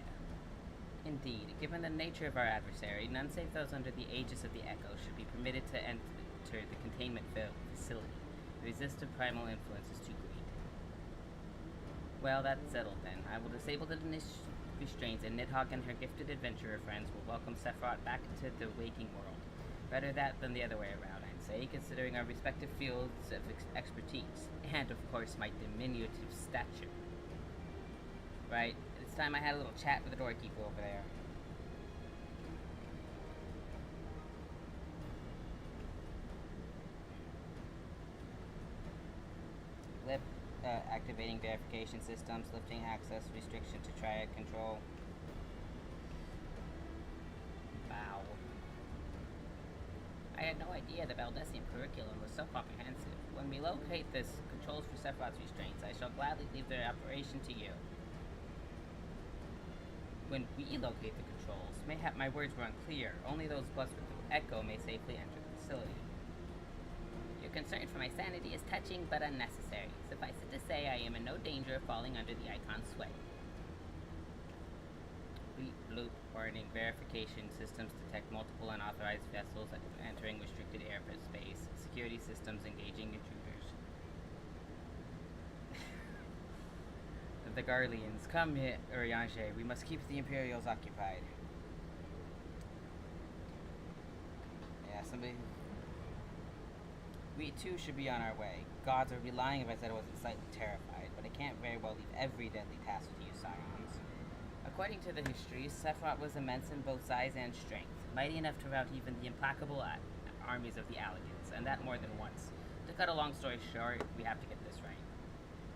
Speaker 1: Indeed, given the nature of our adversary, none save those under the aegis of the Echo should be permitted to enter the containment facility. The resistive primal influence is too great. Well, that's settled then. I will disable the restraints, and Nidhogg and her gifted adventurer friends will welcome Sephiroth back into the waking world. Better that than the other way around, I'd say, considering our respective fields of expertise, and of course my diminutive stature. Right, it's time I had a little chat with the doorkeeper over there. Activating verification systems, lifting access restriction to triad control. Wow. I had no idea the Valdesian curriculum was so comprehensive. When we locate the controls for Sephiroth's restraints, I shall gladly leave their operation to you. When we locate the controls, mayhap my words were unclear. Only those blessed with the Echo may safely enter the facility. Your concern for my sanity is touching but unnecessary. Suffice it to say, I am in no danger of falling under the Icon's sway. Bleep bloop. Warning. Verification systems detect multiple unauthorized vessels entering restricted airspace. Security systems engaging intruders. The Guardians, come here, Urianger. We must keep the Imperials occupied. Yeah, somebody... We too should be on our way. Gods, I would be lying if I said I wasn't slightly terrified, but I can't very well leave every deadly task to you, Scions. According to the histories, Sephiroth was immense in both size and strength, mighty enough to rout even the implacable armies of the Alligans, and that more than once. To cut a long story short, we have to get this right.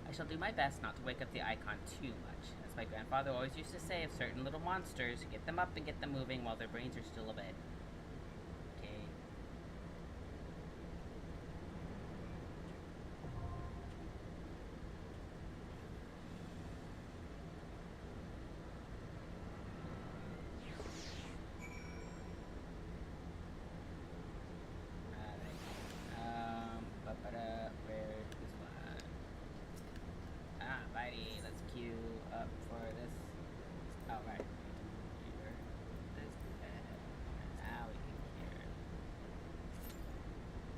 Speaker 1: I shall do my best not to wake up the Icon too much. As my grandfather always used to say of certain little monsters, get them up and get them moving while their brains are still abed. Okay.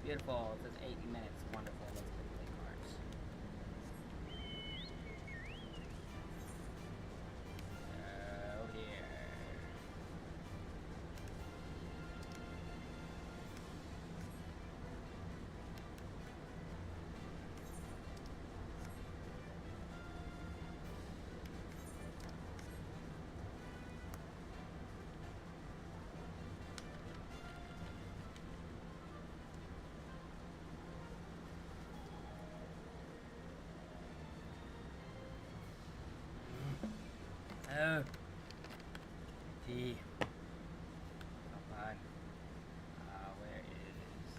Speaker 1: Beautiful. It says 80 minutes. Wonderful. Let's play cards. Oh dear. Oh. T. Come on. Where is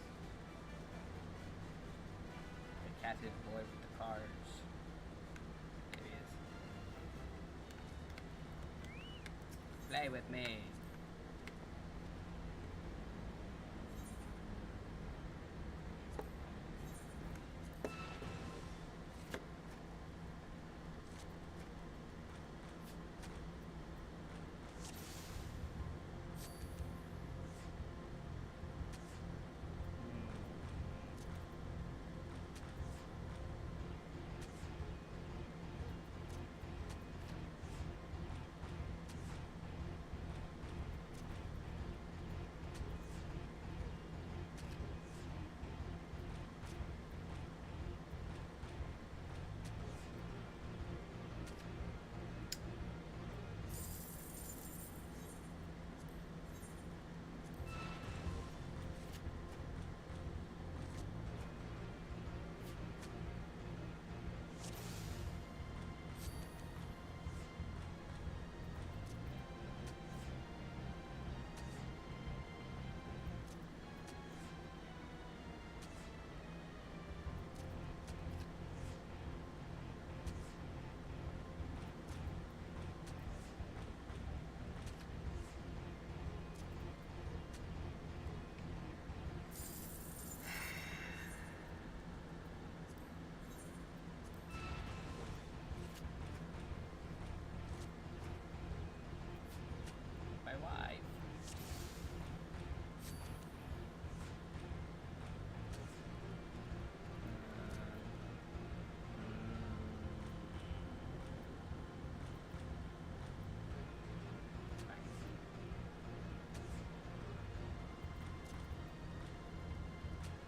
Speaker 1: the catted boy with the cards? There he is. Play with me.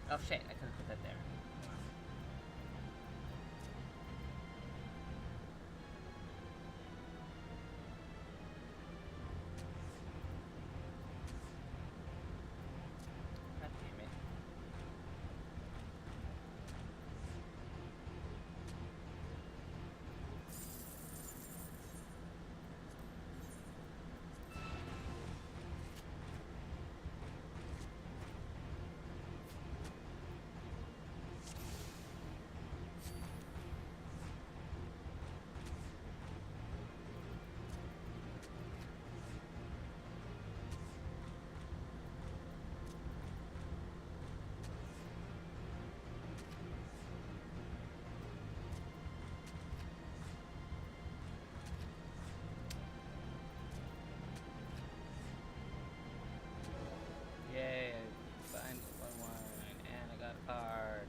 Speaker 1: Oh shit, I could've put that there. God damn it. Yay, I signed 1-1, and I got a card.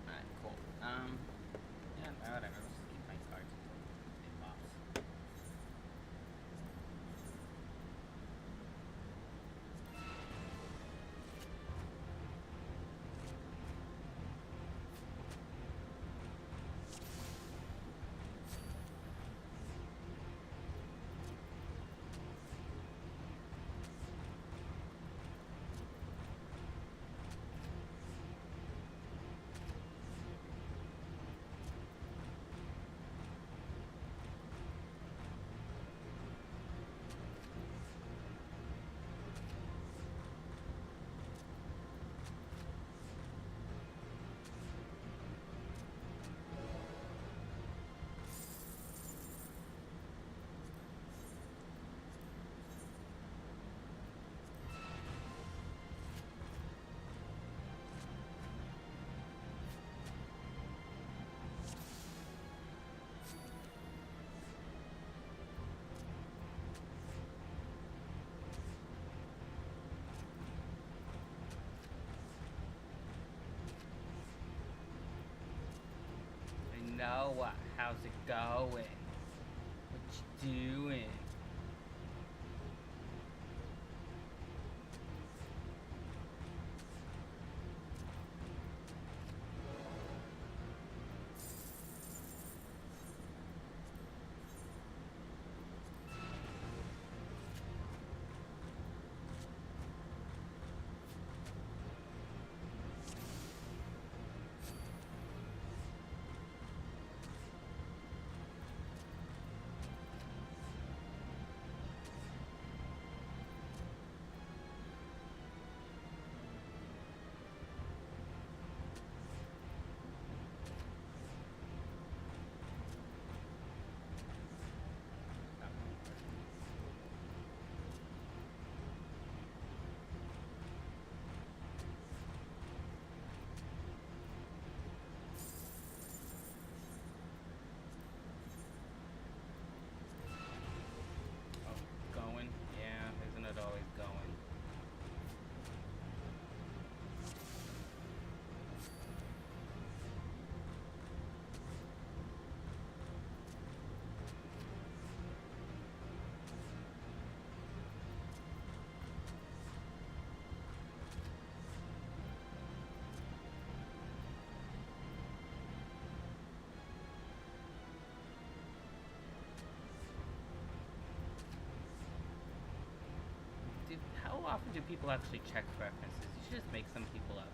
Speaker 1: Alright, cool. Yeah, whatever, let's just keep playing cards until it pops. Noah, how's it going? What you doing? Going? Yeah, isn't it always going? How often do people actually check references? You should just make some people up.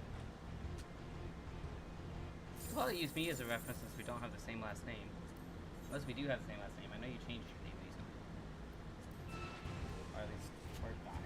Speaker 1: You probably use me as a reference since we don't have the same last name. Unless we do have the same last name. I know you changed your name recently. Or at least worked on it.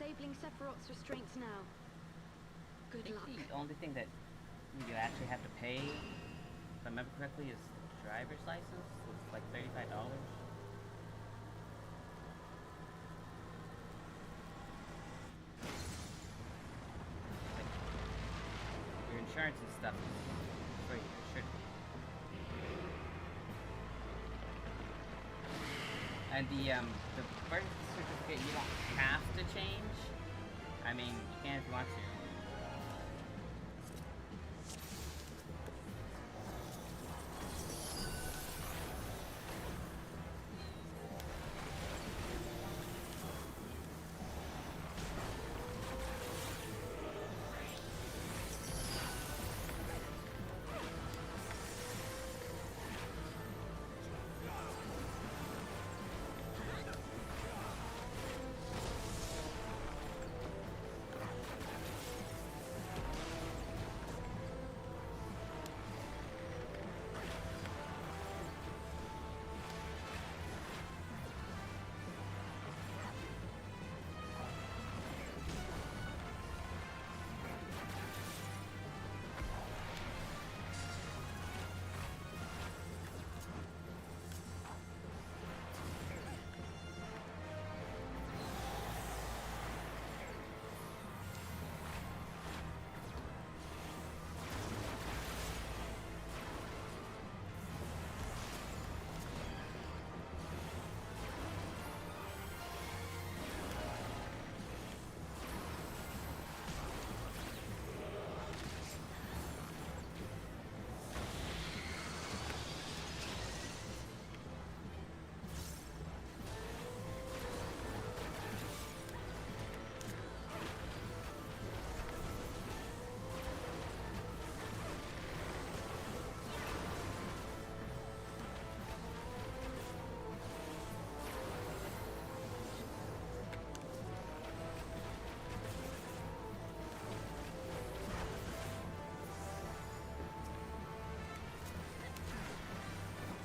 Speaker 2: disabling Sephiroth's restraints now. Good
Speaker 1: I
Speaker 2: luck.
Speaker 1: think the only thing that you actually have to pay, if I remember correctly, is the driver's license. It's like $35. Like, your insurance and stuff is free, or should be. And the birth certificate you don't have to change. I mean, you can if you want to.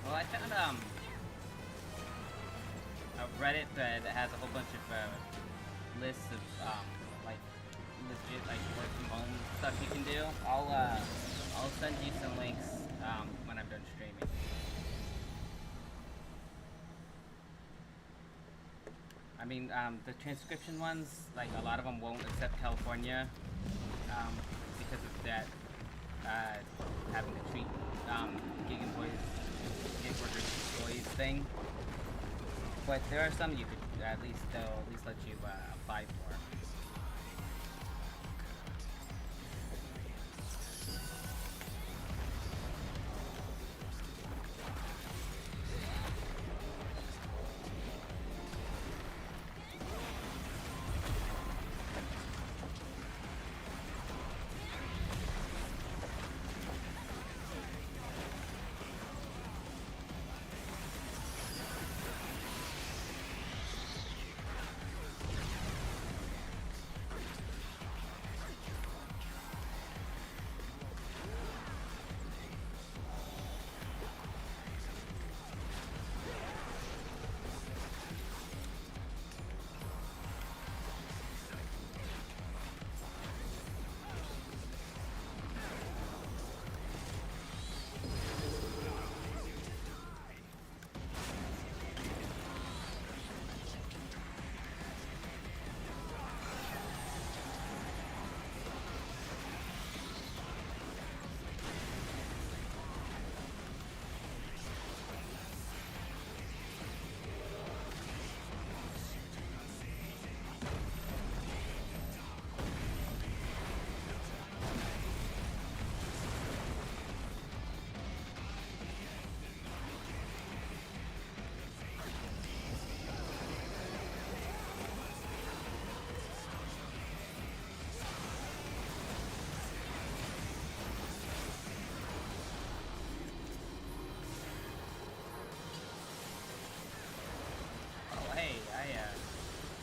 Speaker 1: Well, I found a Reddit thread that has a whole bunch of lists of like legit like work from home stuff you can do. I'll send you some links when I'm done streaming. I mean, the transcription ones, like a lot of them won't accept California because of that having to treat gig workers employees thing. But there are some you could they'll at least let you apply for.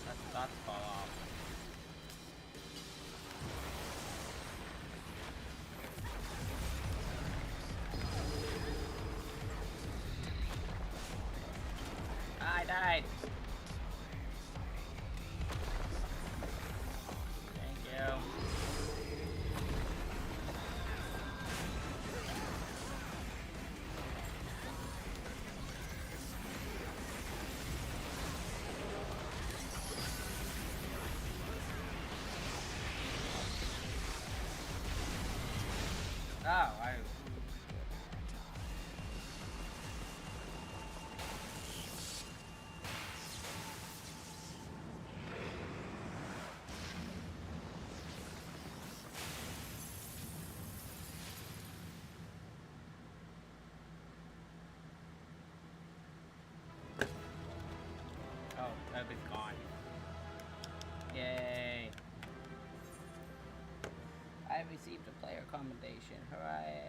Speaker 1: Let the dots fall off. I died. Oh, that bit's gone. Yay. I received a player commendation. Hooray.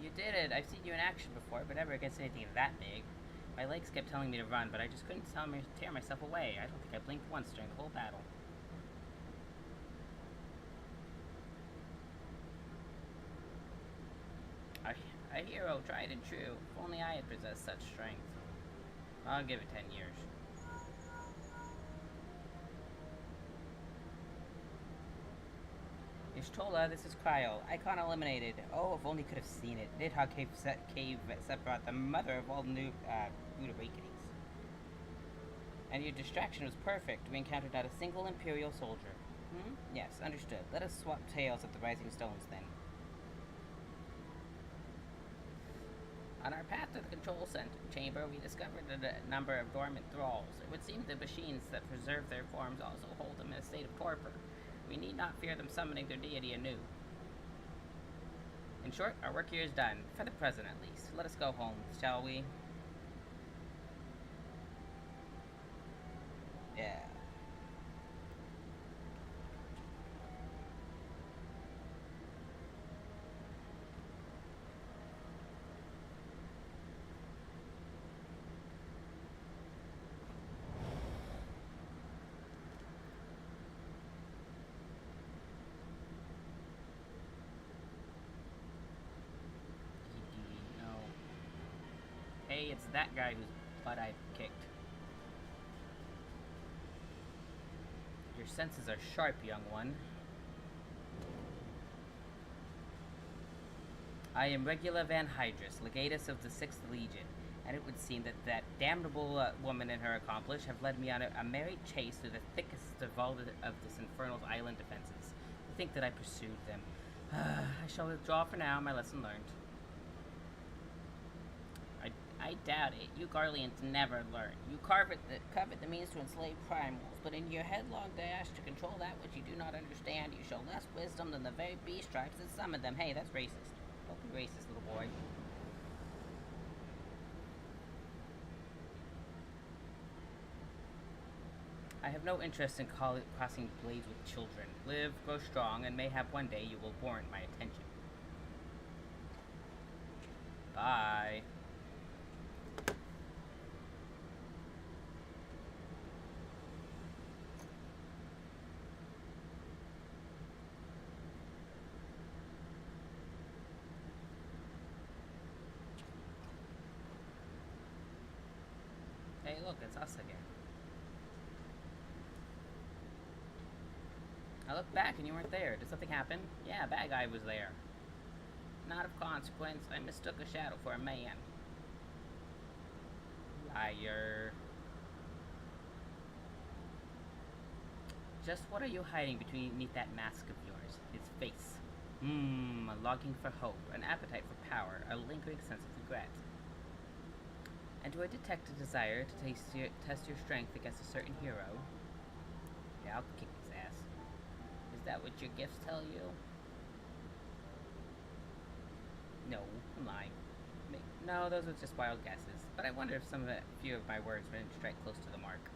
Speaker 1: You did it! I've seen you in action before, but never against anything that big. My legs kept telling me to run, but I just couldn't tear myself away. I don't think I blinked once during the whole battle. A hero, tried and true. If only I had possessed such strength. I'll give it 10 years. Ishtola, this is Cryo. Icon eliminated. Oh, if only could have seen it. Nidhogg Cave Sephiroth, the mother of all new rude awakenings. And your distraction was perfect. We encountered not a single Imperial soldier. Yes, understood. Let us swap tails at the Rising Stones, then. On our path to the control chamber, we discovered a number of dormant thralls. It would seem the machines that preserve their forms also hold them in a state of torpor. We need not fear them summoning their deity anew. In short, our work here is done, for the present at least. Let us go home, shall we? Yeah. Hey, it's that guy whose butt I've kicked. Your senses are sharp, young one. I am Regula Van Hydrus, legatus of the 6th Legion, and it would seem that damnable woman and her accomplice have led me on a merry chase through the thickest of all of this infernal island defenses. To think that I pursued them. I shall withdraw for now, my lesson learned. I doubt it. You Garleans never learn. You covet the means to enslave primals, but in your headlong dash to control that which you do not understand, you show less wisdom than the very beast tribes that summoned them. Hey, that's racist. Don't be racist, little boy. I have no interest in crossing blades with children. Live, grow strong, and mayhap one day you will warrant my attention. Bye. Hey, look, it's us again. I looked back and you weren't there. Did something happen? Yeah, bad guy was there. Not of consequence. I mistook a shadow for a man. Liar. Just what are you hiding beneath that mask of yours? His face. A longing for hope, an appetite for power, a lingering sense of regret. And do I detect a desire to test your strength against a certain hero? Yeah, I'll kick his ass. Is that what your gifts tell you? No, I'm lying. No, those are just wild guesses. But I wonder if a few of my words didn't strike close to the mark.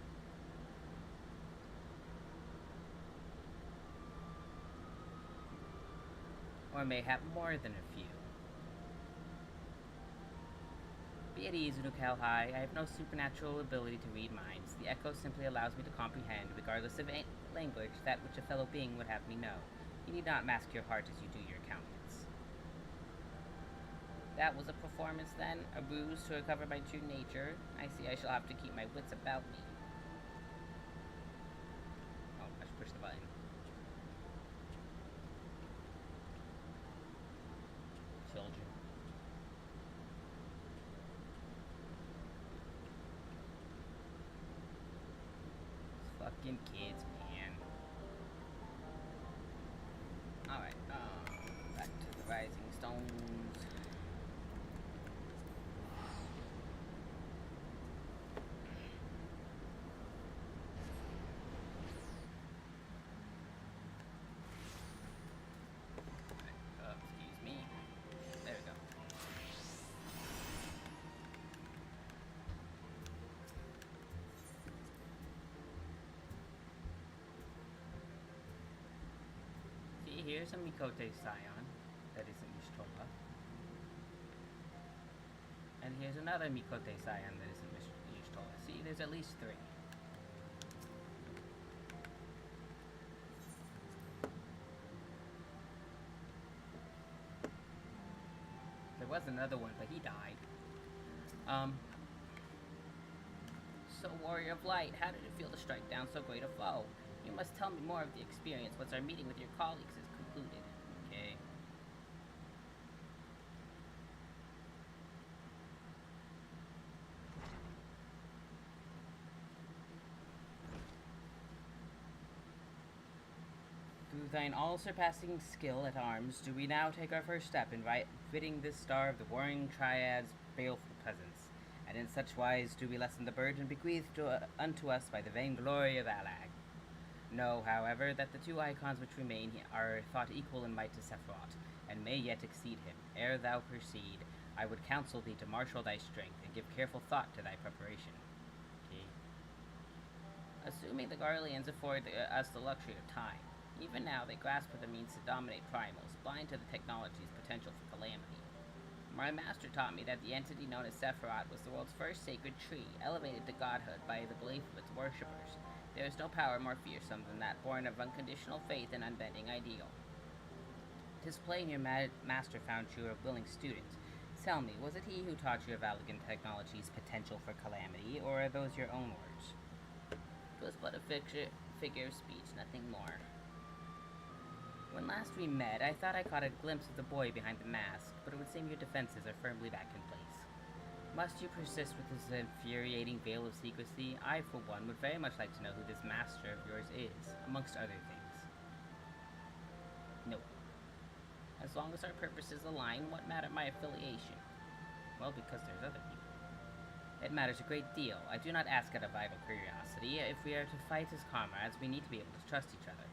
Speaker 1: Or mayhap more than a few. Be at ease, Unukal High. I have no supernatural ability to read minds. The echo simply allows me to comprehend, regardless of language, that which a fellow being would have me know. You need not mask your heart as you do your countenance. That was a performance, then? A ruse to recover my true nature? I see I shall have to keep my wits about me. push the button. Children. Fucking kids, man. Alright, back to the Rising Stones. Excuse me. There we go. See, here's a Mikote Scion that isn't Y'shtola. And here's another Mikote Scion that isn't Y'shtola. See, there's at least 3. There was another one, but he died. So Warrior of Light, how did it feel to strike down so great a foe? You must tell me more of the experience once our meeting with your colleagues is concluded. Okay. Through thine all-surpassing skill at arms, do we now take our first step in fitting this star of the warring triad's baleful presence, and in such wise do we lessen the burden bequeathed unto us by the vainglory of Alag. Know, however, that the 2 icons which remain are thought equal in might to Sephiroth, and may yet exceed him. Ere thou proceed, I would counsel thee to marshal thy strength, and give careful thought to thy preparation. Okay. Assuming the Garleans afford us the luxury of time, even now they grasp for the means to dominate primals, blind to the technology's potential for calamity. My master taught me that the entity known as Sephiroth was the world's first sacred tree, elevated to godhood by the belief of its worshippers. There is no power more fearsome than that born of unconditional faith and unbending ideal. 'Tis plain your master found you a willing student. Tell me, was it he who taught you of Allagan Technology's potential for calamity, or are those your own words? 'Twas but a figure of speech, nothing more. When last we met, I thought I caught a glimpse of the boy behind the mask, but it would seem your defenses are firmly back in place. Must you persist with this infuriating veil of secrecy? I, for one, would very much like to know who this master of yours is, amongst other things. No. As long as our purposes align, what matter my affiliation? Well, because there's other people. It matters a great deal. I do not ask out of idle curiosity. If we are to fight as comrades, we need to be able to trust each other.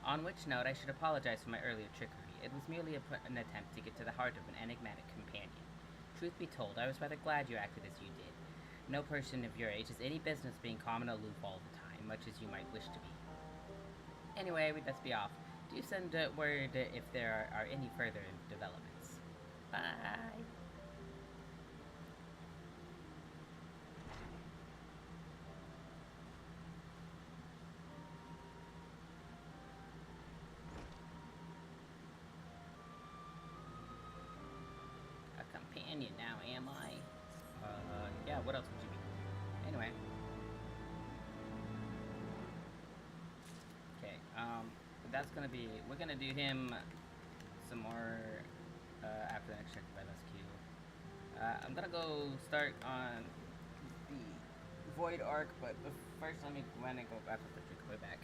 Speaker 1: On which note, I should apologize for my earlier trickery. It was merely an attempt to get to the heart of an enigmatic companion. Truth be told, I was rather glad you acted as you did. No person of your age has any business being calm and aloof all the time, much as you might wish to be. Anyway, we'd best be off. Do send word if there are any further developments. Bye! Companion now, am I? Yeah, what else would you be? Anyway. Okay, that's gonna be, we're gonna do him some more, after the next check by Lesq. I'm gonna go start on the Void Arc, but first let me go back with the drink way back.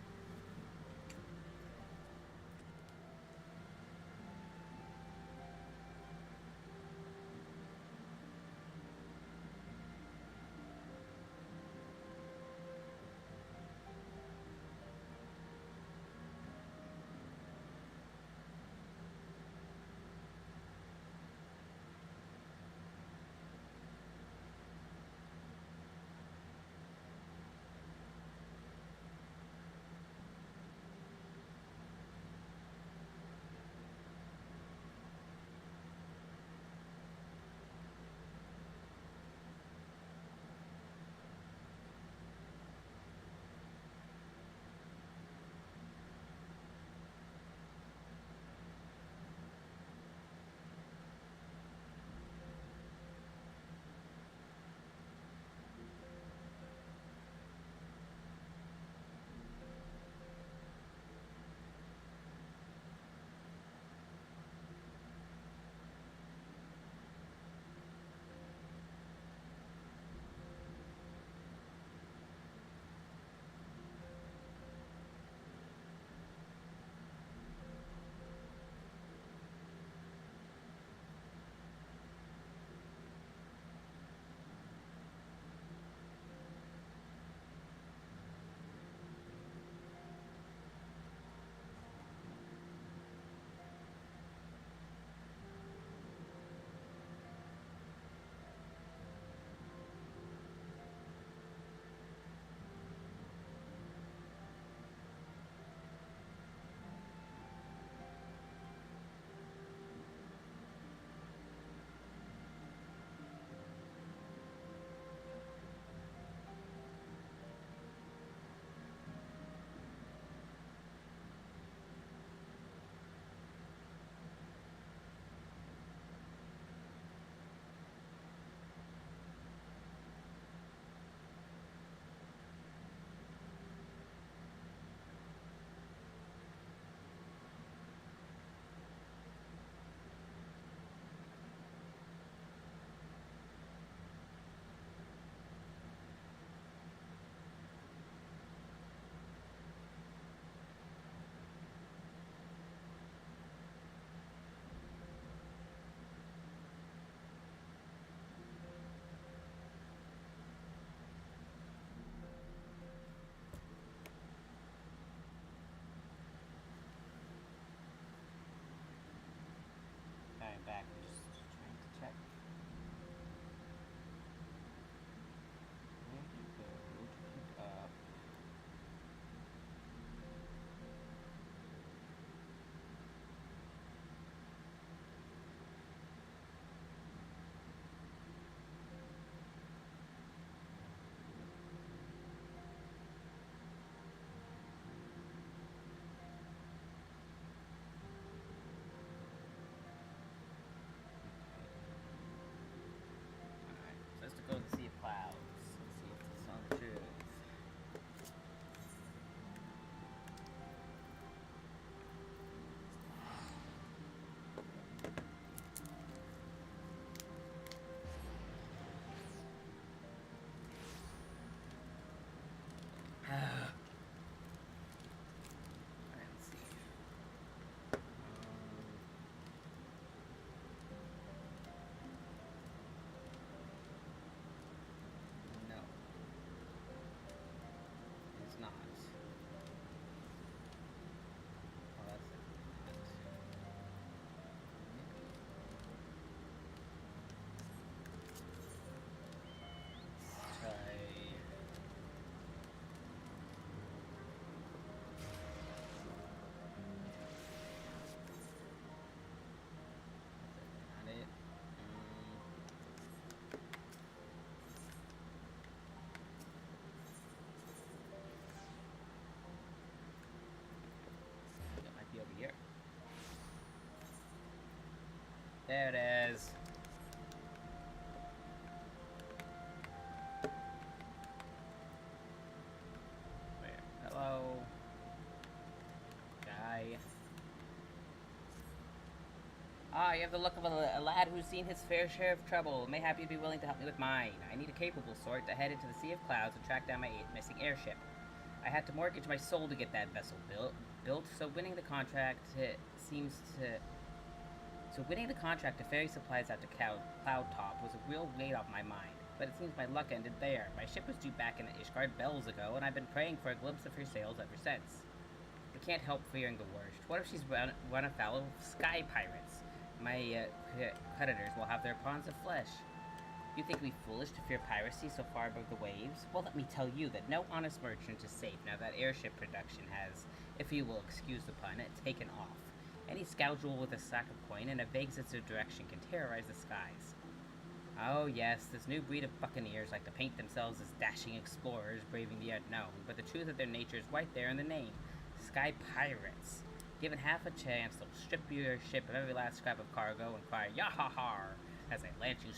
Speaker 1: There it is. Where? Hello? Guy. Ah, you have the look of a lad who's seen his fair share of trouble. Mayhap you'd be willing to help me with mine. I need a capable sort to head into the Sea of Clouds and track down my missing airship. I had to mortgage my soul to get that vessel built, so winning the contract to ferry supplies out to Cloud Top was a real weight off my mind. But it seems my luck ended there. My ship was due back in Ishgard bells ago, and I've been praying for a glimpse of her sails ever since. I can't help fearing the worst. What if she's run afoul of sky pirates? My creditors will have their pawns of flesh. You think me foolish to fear piracy so far above the waves? Well, let me tell you that no honest merchant is safe now that airship production has, if you will excuse the pun, taken off. Any scoundrel with a sack of coin and a vague sense of direction can terrorize the skies. Oh yes, this new breed of buccaneers like to paint themselves as dashing explorers braving the unknown, but the truth of their nature is right there in the name. Sky pirates. Given half a chance, they'll strip your ship of every last scrap of cargo and cry "Yah-ha-har!" as they launch you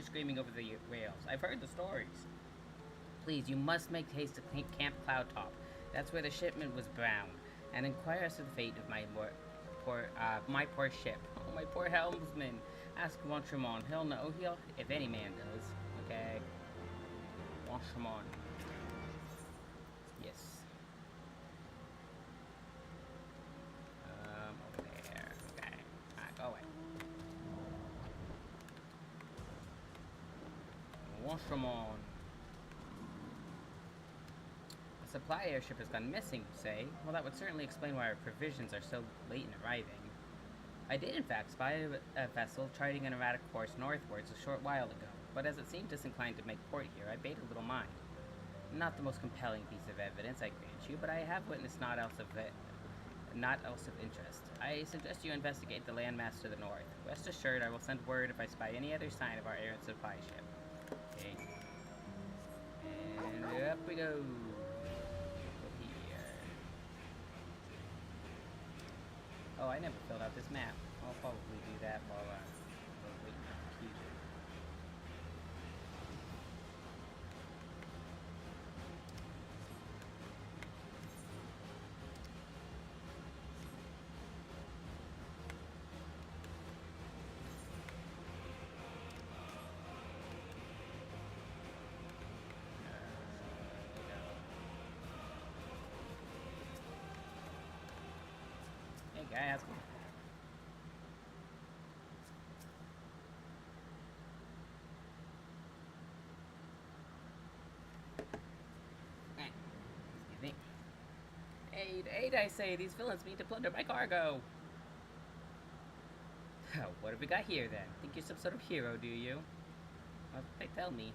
Speaker 1: screaming over the rails. I've heard the stories. Please, you must make haste to Camp Cloud Top. That's where the shipment was browned, and inquire as to the fate of my poor ship. Oh, my poor helmsman. Ask Ventremont. He'll know. If any man does. Okay. Ventremont. Yes. Over there. Okay. Alright, go away. Ventremont. A supply airship has gone missing, you say? Well, that would certainly explain why our provisions are so late in arriving. I did, in fact, spy a vessel charting an erratic course northwards a short while ago, but as it seemed disinclined to make port here, I paid a little mind. Not the most compelling piece of evidence, I grant you, but I have witnessed not else of interest. I suggest you investigate the landmass to the north. Rest assured, I will send word if I spy any other sign of our errant supply ship. Okay. And up we go. Oh, I never filled out this map. I'll probably do that while we're waiting for the computer. Hey guys. Excuse me. Aid, I say, these villains mean to plunder my cargo. Oh, what have we got here then? Think you're some sort of hero, do you? Well, they tell me.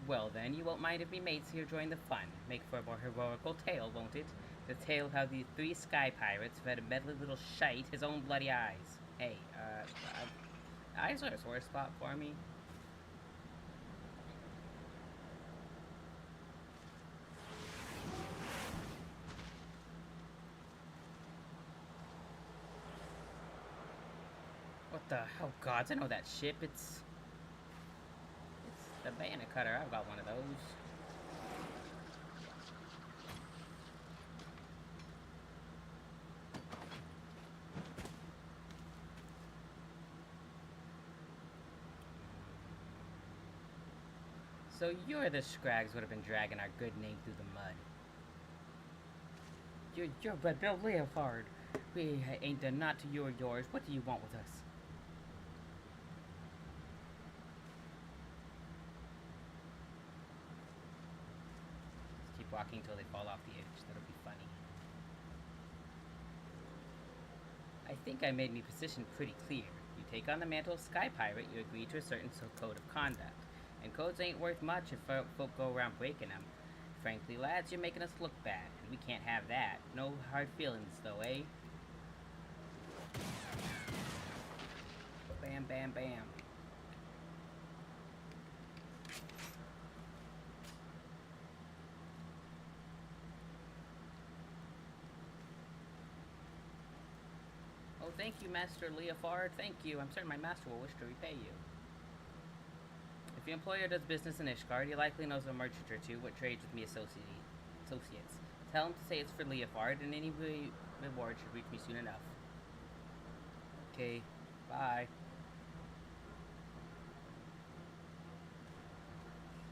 Speaker 1: Well then, you won't mind if me mates here join the fun. Make for a more heroical tale, won't it? The tale of how the 3 sky pirates fed a meddling little shite his own bloody eyes. Hey, eyes are a sore spot for me. What the hell, gods? I know that ship. It's the Banner Cutter. I've got one of those. So you're the scrags would have been dragging our good name through the mud. You're Red Bill Leopard. We ain't done naught to you or yours. What do you want with us? Just keep walking until they fall off the edge. That'll be funny. I think I made my position pretty clear. You take on the mantle of Sky Pirate, you agree to a certain code of conduct. And codes ain't worth much if folk go around breaking them. Frankly, lads, you're making us look bad, and we can't have that. No hard feelings, though, eh? Bam, bam, bam. thank you, Master Leofard. Thank you. I'm certain my master will wish to repay you. If your employer does business in Ishgard, he likely knows a merchant or two what trades with me associates. Tell him to say it's for Leofard, and any reward should reach me soon enough. Okay, bye.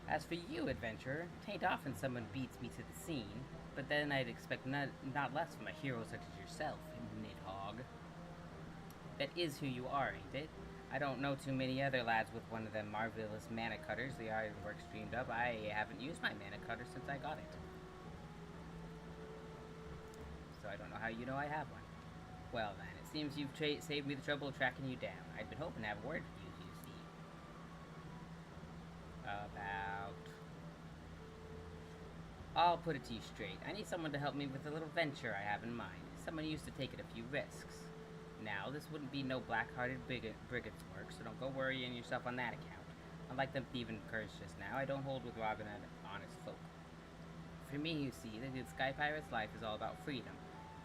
Speaker 1: As for you, adventurer, 'tain't often someone beats me to the scene, but then I'd expect not less from a hero such as yourself, Nidhogg. That is who you are, ain't it? I don't know too many other lads with one of them marvelous mana cutters the ironworks dreamed up. I haven't used my mana cutter since I got it. So I don't know how you know I have one. Well then, it seems you've saved me the trouble of tracking you down. I'd been hoping to have a word with you see. I'll put it to you straight. I need someone to help me with a little venture I have in mind. Someone who used to take it a few risks. Now, this wouldn't be no black-hearted brigand's work, so don't go worrying yourself on that account. Unlike them thieving curs just now, I don't hold with robbing honest folk. For me, you see, the good Sky Pirate's life is all about freedom.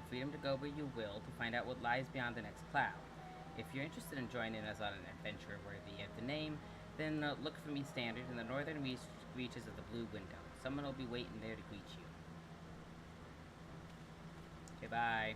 Speaker 1: Freedom to go where you will, to find out what lies beyond the next cloud. If you're interested in joining us on an adventure worthy of the name, then look for me standard in the northern reaches of the Blue Window. Someone will be waiting there to greet you. Okay, bye.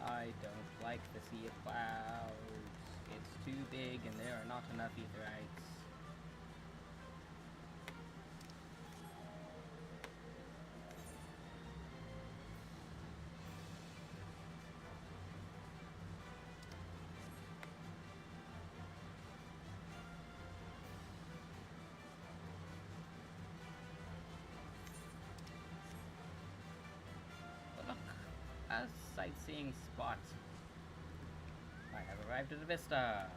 Speaker 1: I don't like the Sea of Clouds. It's too big and there are not enough Aetherites. A sightseeing spot. I have arrived at the Vista.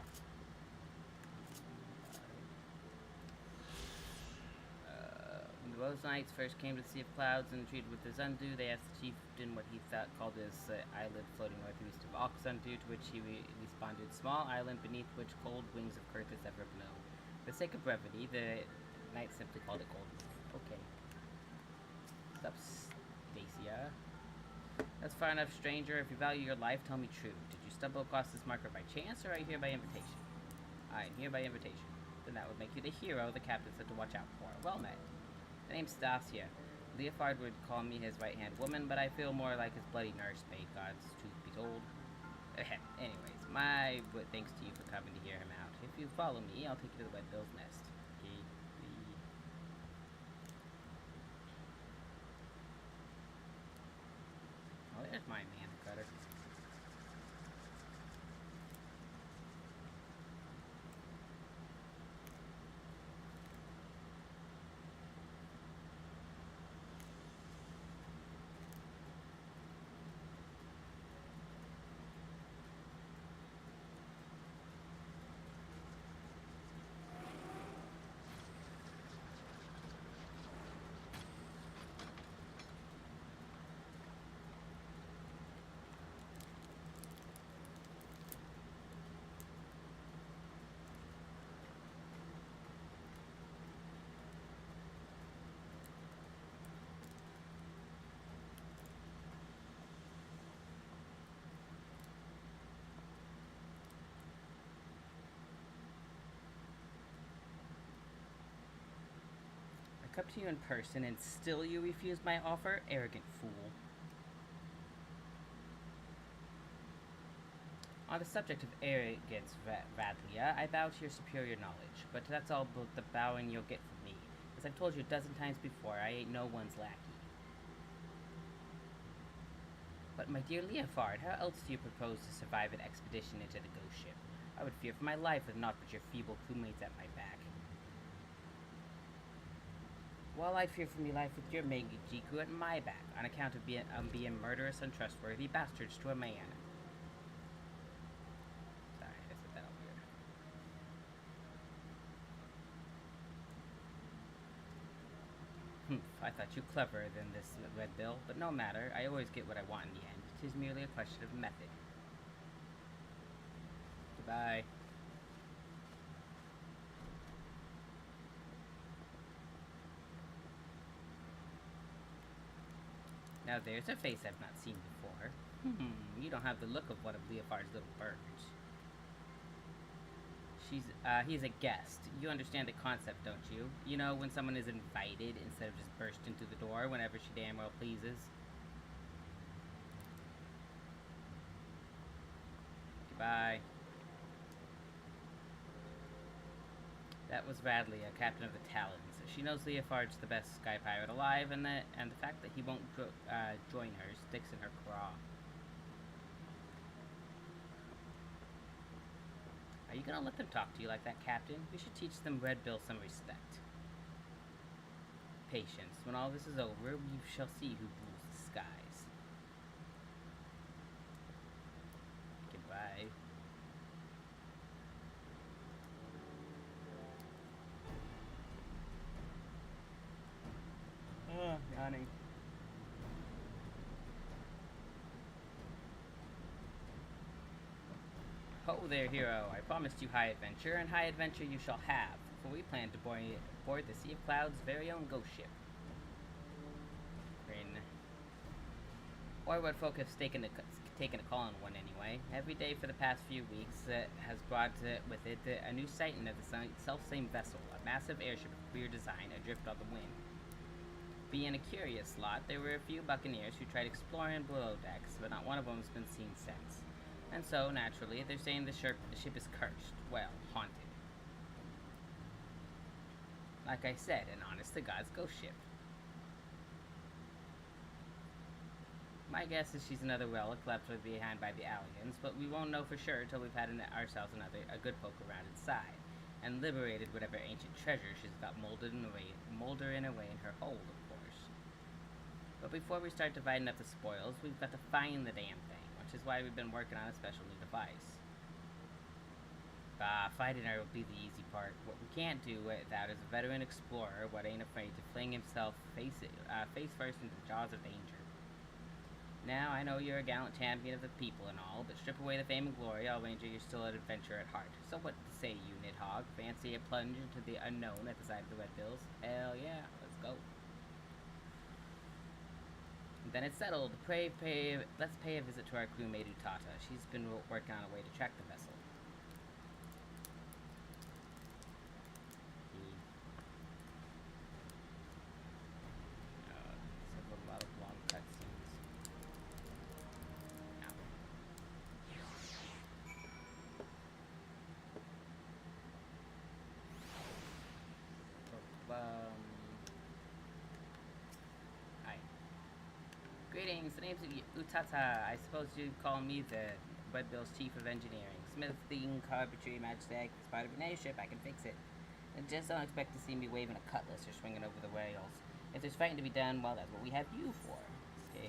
Speaker 1: When those knights first came to the Sea of Clouds and treated with his Undo, they asked the chieftain what he called his island floating northeast of Oxundu, to which he responded, "Small island beneath which cold wings of Curtis ever blow." For the sake of brevity, the knights simply called it Golden. Okay. What's up, Stacia? That's far enough, stranger. If you value your life, tell me true. Did you stumble across this marker by chance, or are you here by invitation? I am here by invitation. Then that would make you the hero the captain said to watch out for. Well met. The name's Stacia. Leofard would call me his right-hand woman, but I feel more like his bloody nursemaid, God's truth be told. Anyways, my thanks to you for coming to hear him out. If you follow me, I'll take you to the Red Bill's nest. Okay. Oh, there's my man cutter. Up to you in person, and still you refuse my offer? Arrogant fool. On the subject of arrogance, Radlia, I bow to your superior knowledge, but that's all the bowing you'll get from me. As I've told you a dozen times before, I ain't no one's lackey. But my dear Leofard, how else do you propose to survive an expedition into the ghost ship? I would fear for my life with naught but your feeble crewmates at my back. Well, I'd fear for me life with your maid Jiku at my back, on account of being murderous, untrustworthy bastards to a man. Sorry, I said that all weird. I thought you cleverer than this, Red Bill, but no matter. I always get what I want in the end. 'Tis merely a question of method. Goodbye. Now there's a face I've not seen before. You don't have the look of one of Leofard's little birds. He's a guest. You understand the concept, don't you? You know, when someone is invited instead of just burst into the door whenever she damn well pleases. Goodbye. That was Radley, a captain of the Talons. She knows Leofard's the best sky pirate alive, and the fact that he won't join her sticks in her craw. Are you gonna let them talk to you like that, Captain? You should teach them Red Bill some respect. Patience. When all this is over, we shall see who rules the skies. Goodbye. Oh, yawning. Ho there, hero. I promised you high adventure, and high adventure you shall have, for we plan to board the Sea of Cloud's very own ghost ship. Grin. Or what folk have taken a call on one anyway. Every day for the past few weeks has brought with it a new sighting of the self-same vessel, a massive airship of queer design adrift on the wind. Being a curious lot, there were a few buccaneers who tried exploring below decks, but not one of them has been seen since. And so, naturally, they're saying the ship is cursed. Well, haunted. Like I said, an honest-to-God's ghost ship. My guess is she's another relic left behind by the aliens, but we won't know for sure till we've had ourselves a good poke around inside, and liberated whatever ancient treasure she's got moldering away in her hold, of course. But before we start dividing up the spoils, we've got to find the damn thing, which is why we've been working on a special new device. Fighting her will be the easy part. What we can't do without is a veteran explorer what ain't afraid to fling himself face first into the jaws of danger. Now, I know you're a gallant champion of the people and all, but strip away the fame and glory, I'll wager you're still an adventurer at heart. So what say you, Nidhogg? Fancy a plunge into the unknown at the side of the Red Bills? Hell yeah, let's go. Then it's settled. Let's pay a visit to our crewmate Utata. She's been working on a way to track the vessel. A lot of long cutscenes. Hi. Greetings, the name's Utata. I suppose you'd call me the Red Bill's Chief of Engineering. Smithing, carpentry, magic, it's part of an airship, I can fix it. And just don't expect to see me waving a cutlass or swinging over the rails. If there's fighting to be done, well, that's what we have you for. Okay.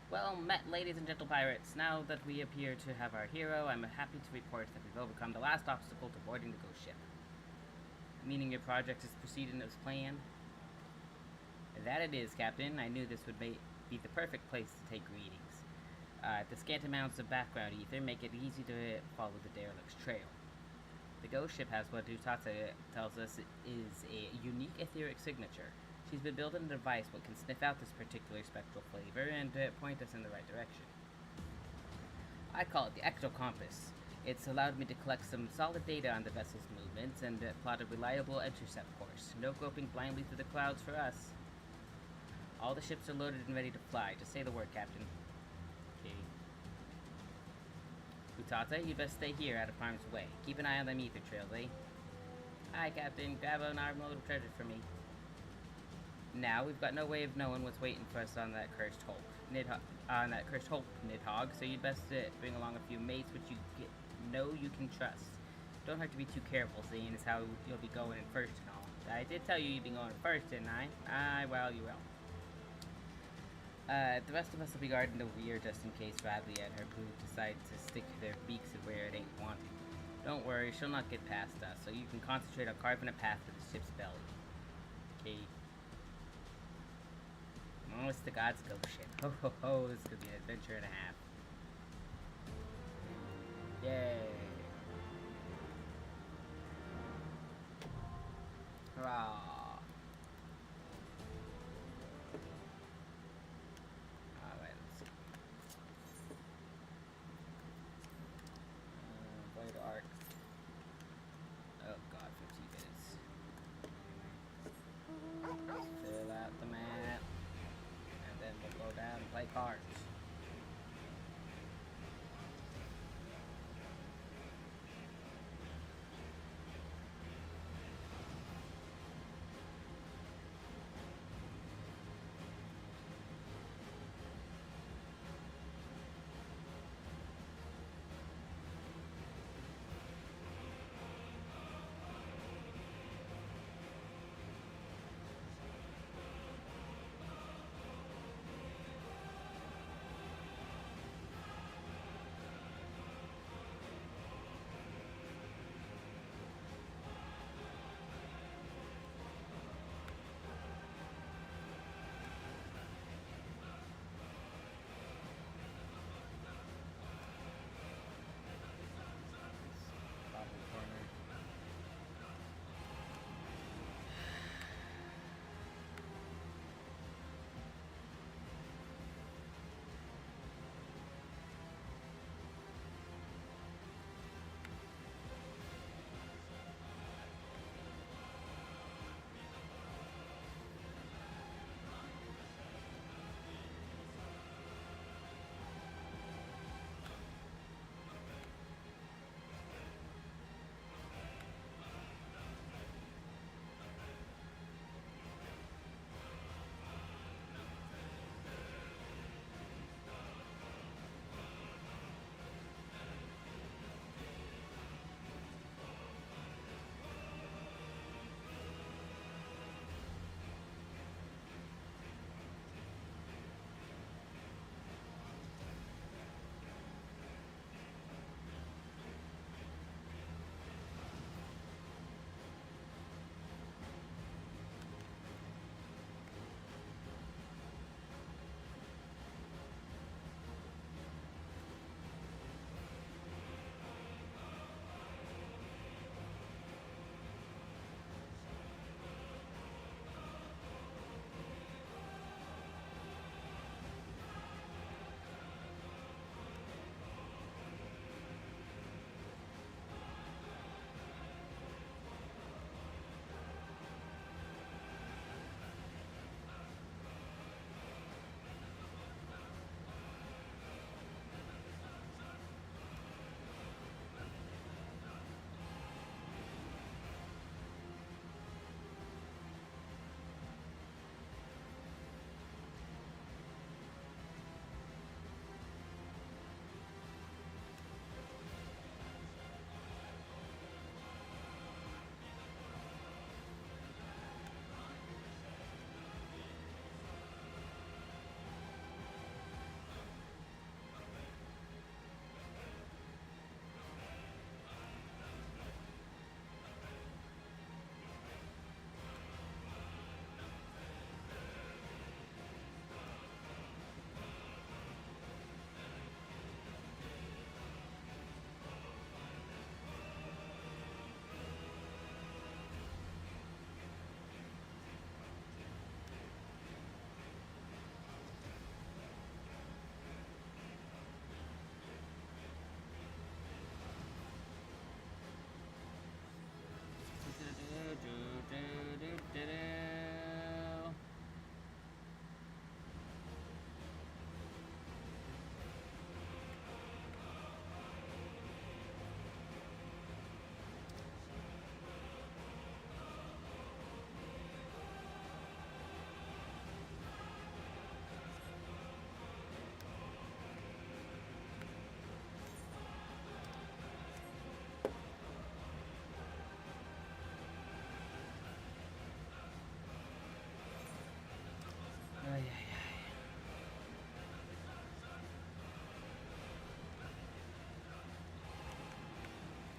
Speaker 1: Well met, ladies and gentle pirates. Now that we appear to have our hero, I'm happy to report that we've overcome the last obstacle to boarding the ghost ship. Meaning your project is proceeding as planned? That it is, Captain. I knew this would be the perfect place to take readings. The scant amounts of background ether make it easy to follow the derelict's trail. The ghost ship has what Utata tells us is a unique etheric signature. She's been building a device that can sniff out this particular spectral flavor and point us in the right direction. I call it the ectocompass. It's allowed me to collect some solid data on the vessel's movements and plot a reliable intercept course. No groping blindly through the clouds for us. All the ships are loaded and ready to fly. Just say the word, Captain. Okay. Utata, you'd best stay here out of harm's way. Keep an eye on them ether trails, eh? Aye, Captain. Grab an armload of treasure for me. Now we've got no way of knowing what's waiting for us on that cursed hulk, Nidhogg. So you'd best bring along a few mates which know you can trust. Don't have to be too careful, seeing as how you'll be going in first and all. I did tell you you'd be going first, didn't I? Aye, well, you will. The rest of us will be guarding the rear just in case Radley and her crew decide to stick their beaks in where it ain't wanted. Don't worry, she'll not get past us, so you can concentrate on carving a path to the ship's belly. Okay. Oh, it's the God's Goshen. Ho ho ho, this could be an adventure and a half. Yay. Hurrah. Alright, let's see. Void arc. Oh god, 15 minutes. Fill out the map. And then we'll go down and play cards.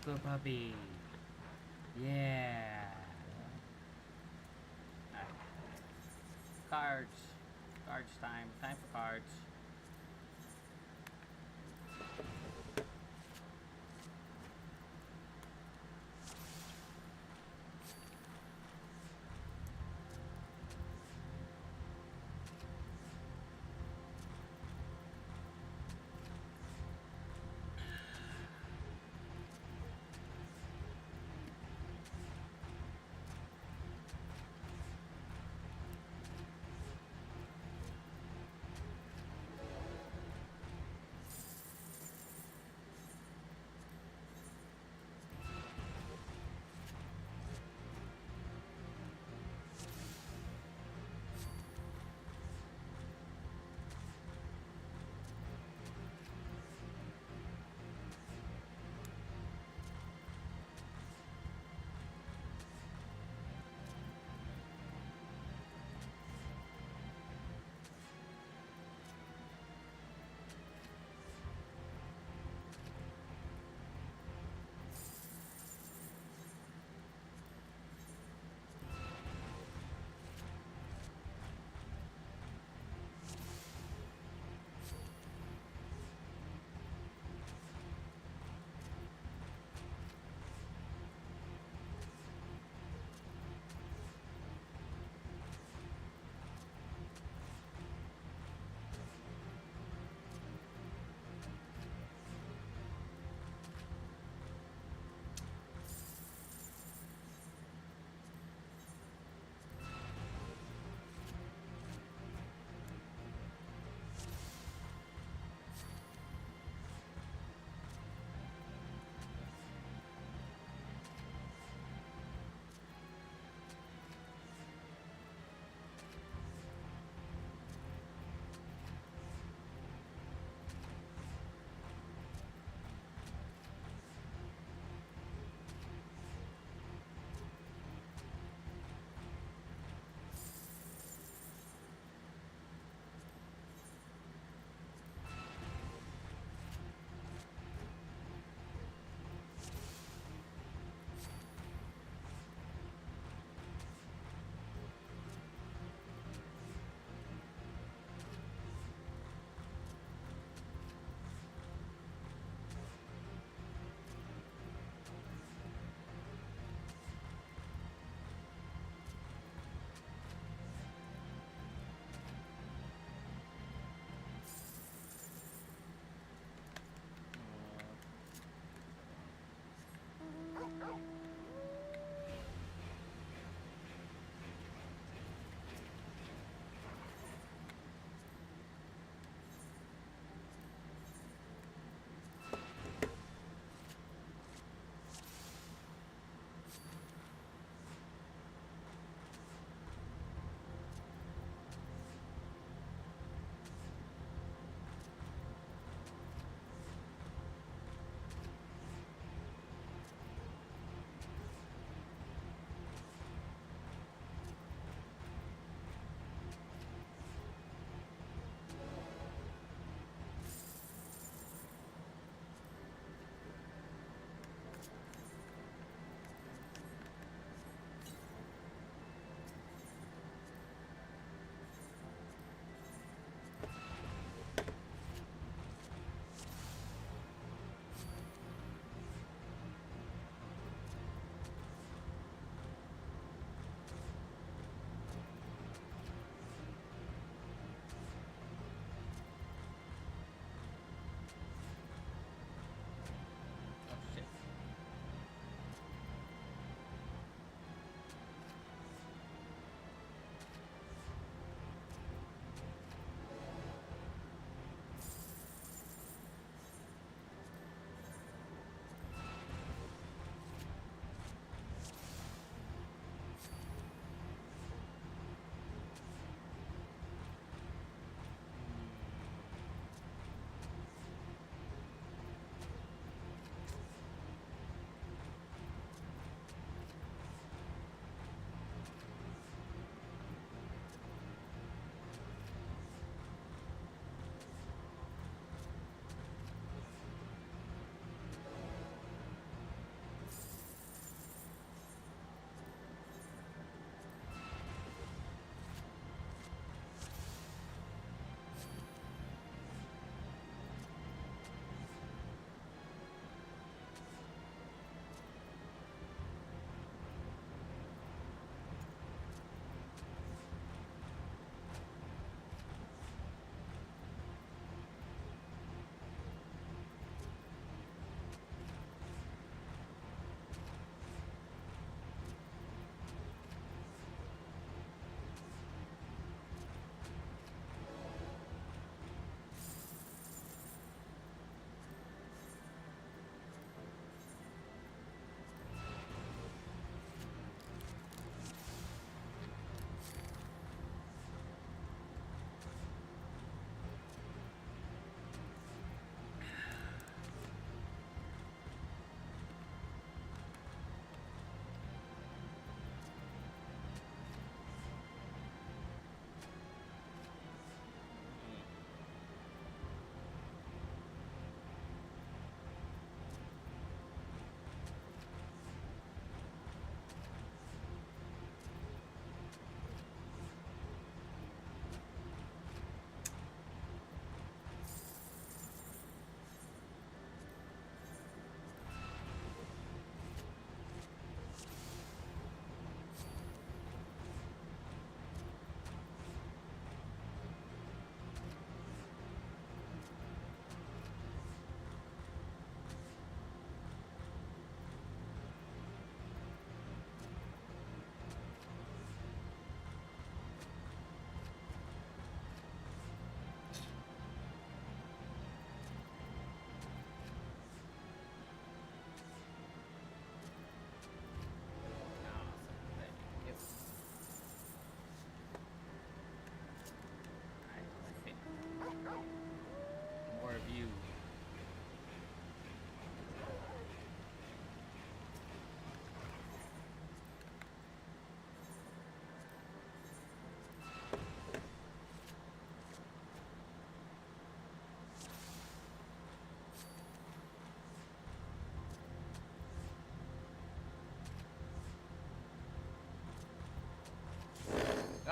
Speaker 1: Good puppy. Yeah. Alright. Cards. Cards time. Time for cards.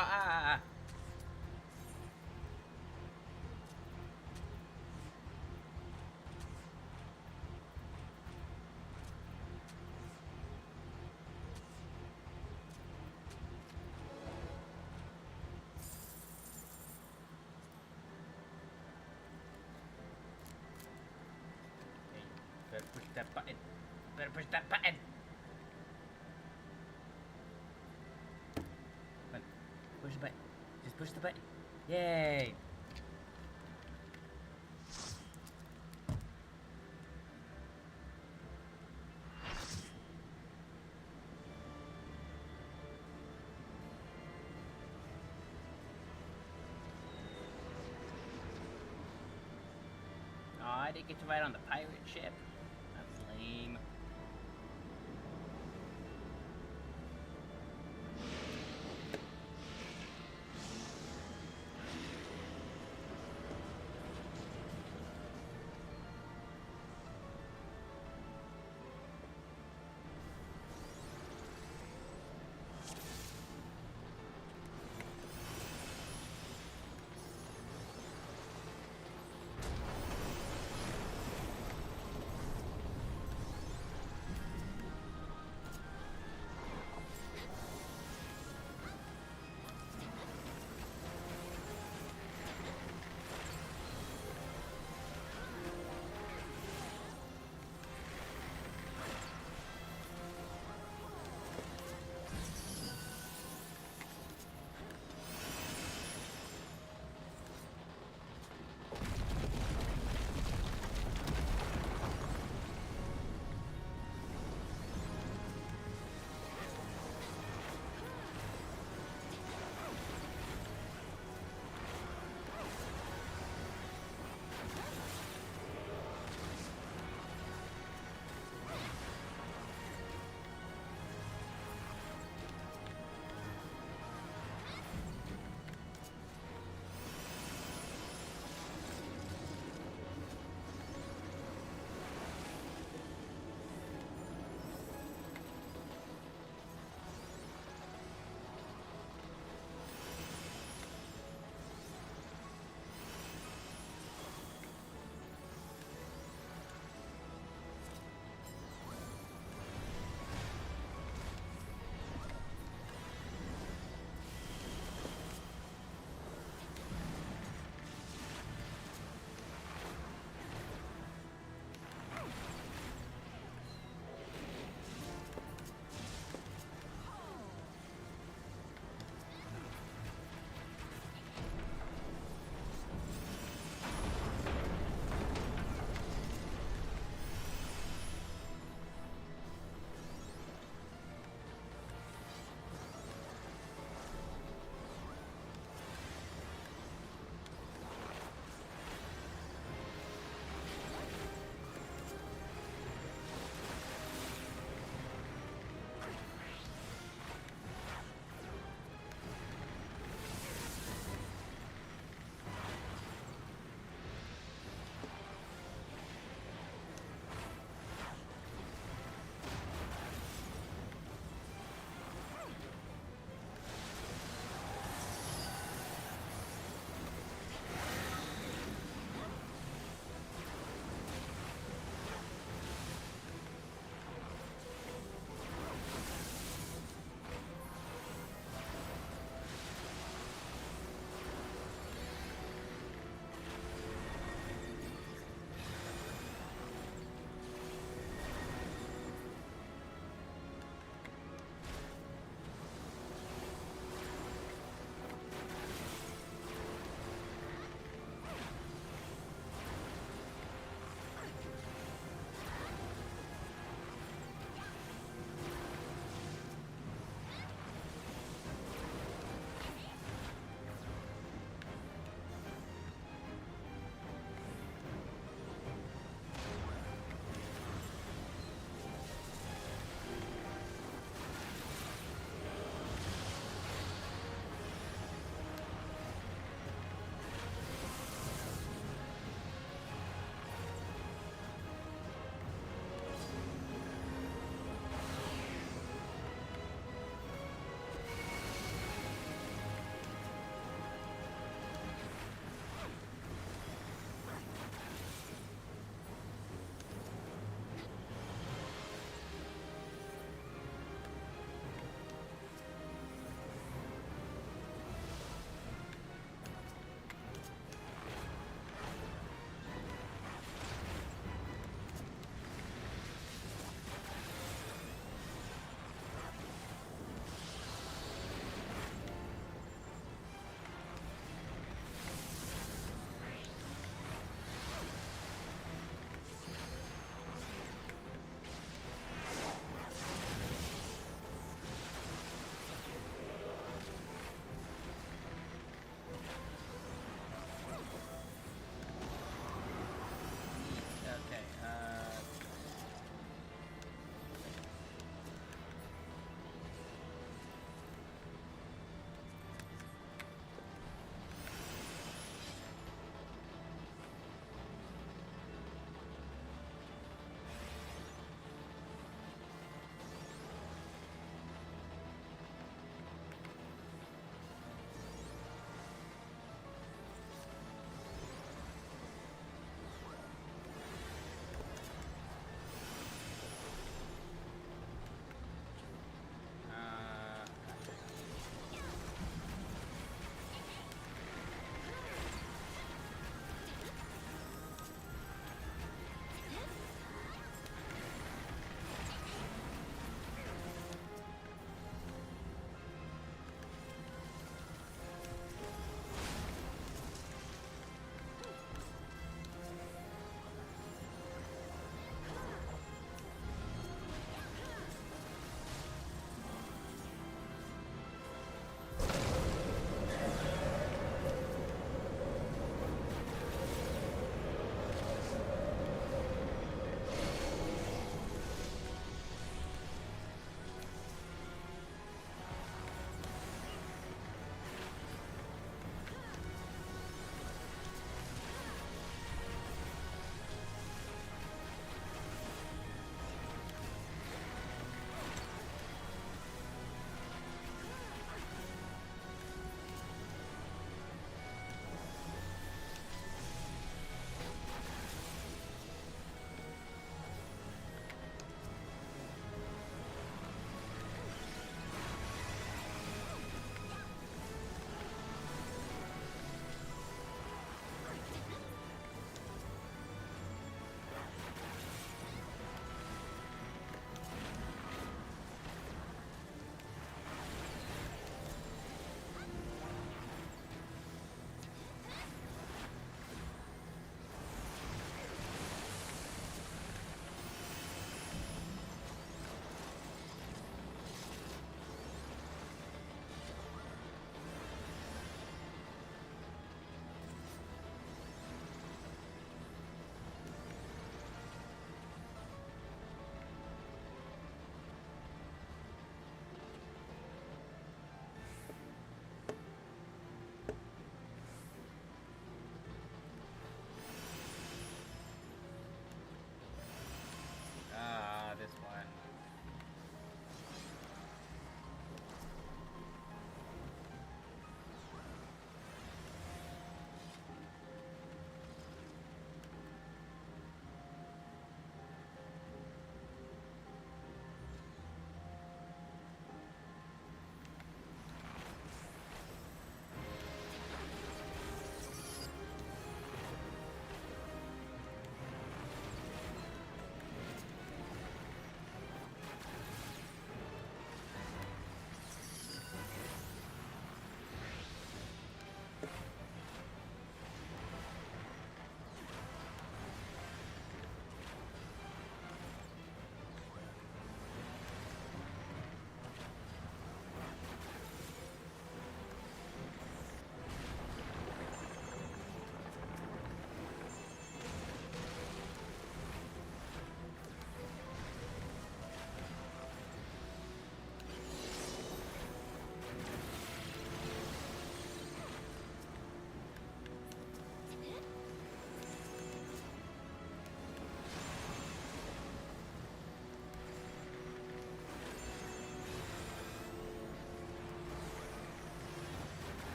Speaker 1: Ah! Hey, better push that button. Better push that button. Come on, push the button. Just push the button. Yay! Aw, I didn't get to ride on the pirate ship. That's lame.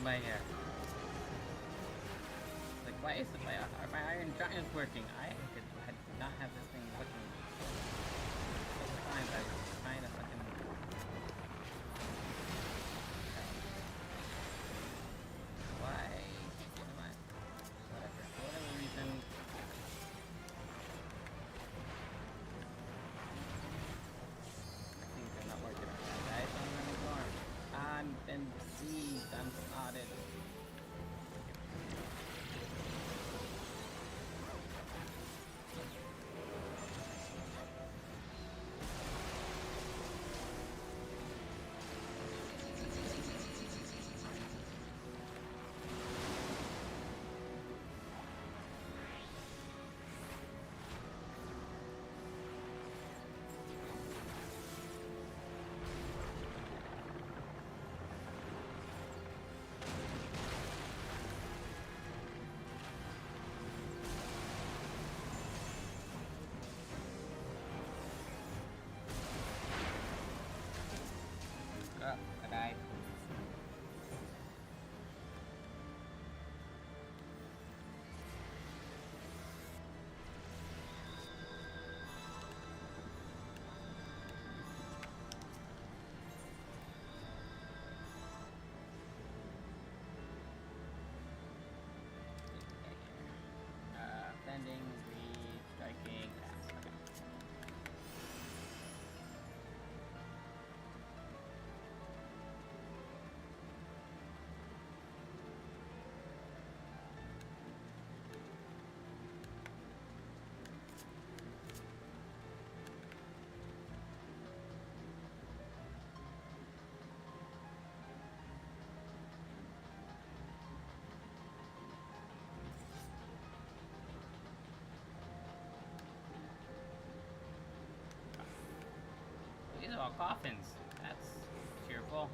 Speaker 1: my like, why is it my iron giant working? I could not have this thing working. Sometimes I was trying to fucking. Why? Come on. Whatever. For whatever reason. Things are not working out, guys. I'm on the farm. I'm been deceived. I'm spotted. I died. Bending, read, striking, pass. Okay. These are all coffins. That's cheerful.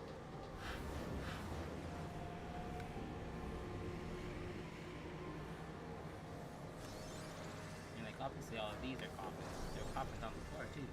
Speaker 1: And like obviously all of these are coffins. There are coffins on the floor too.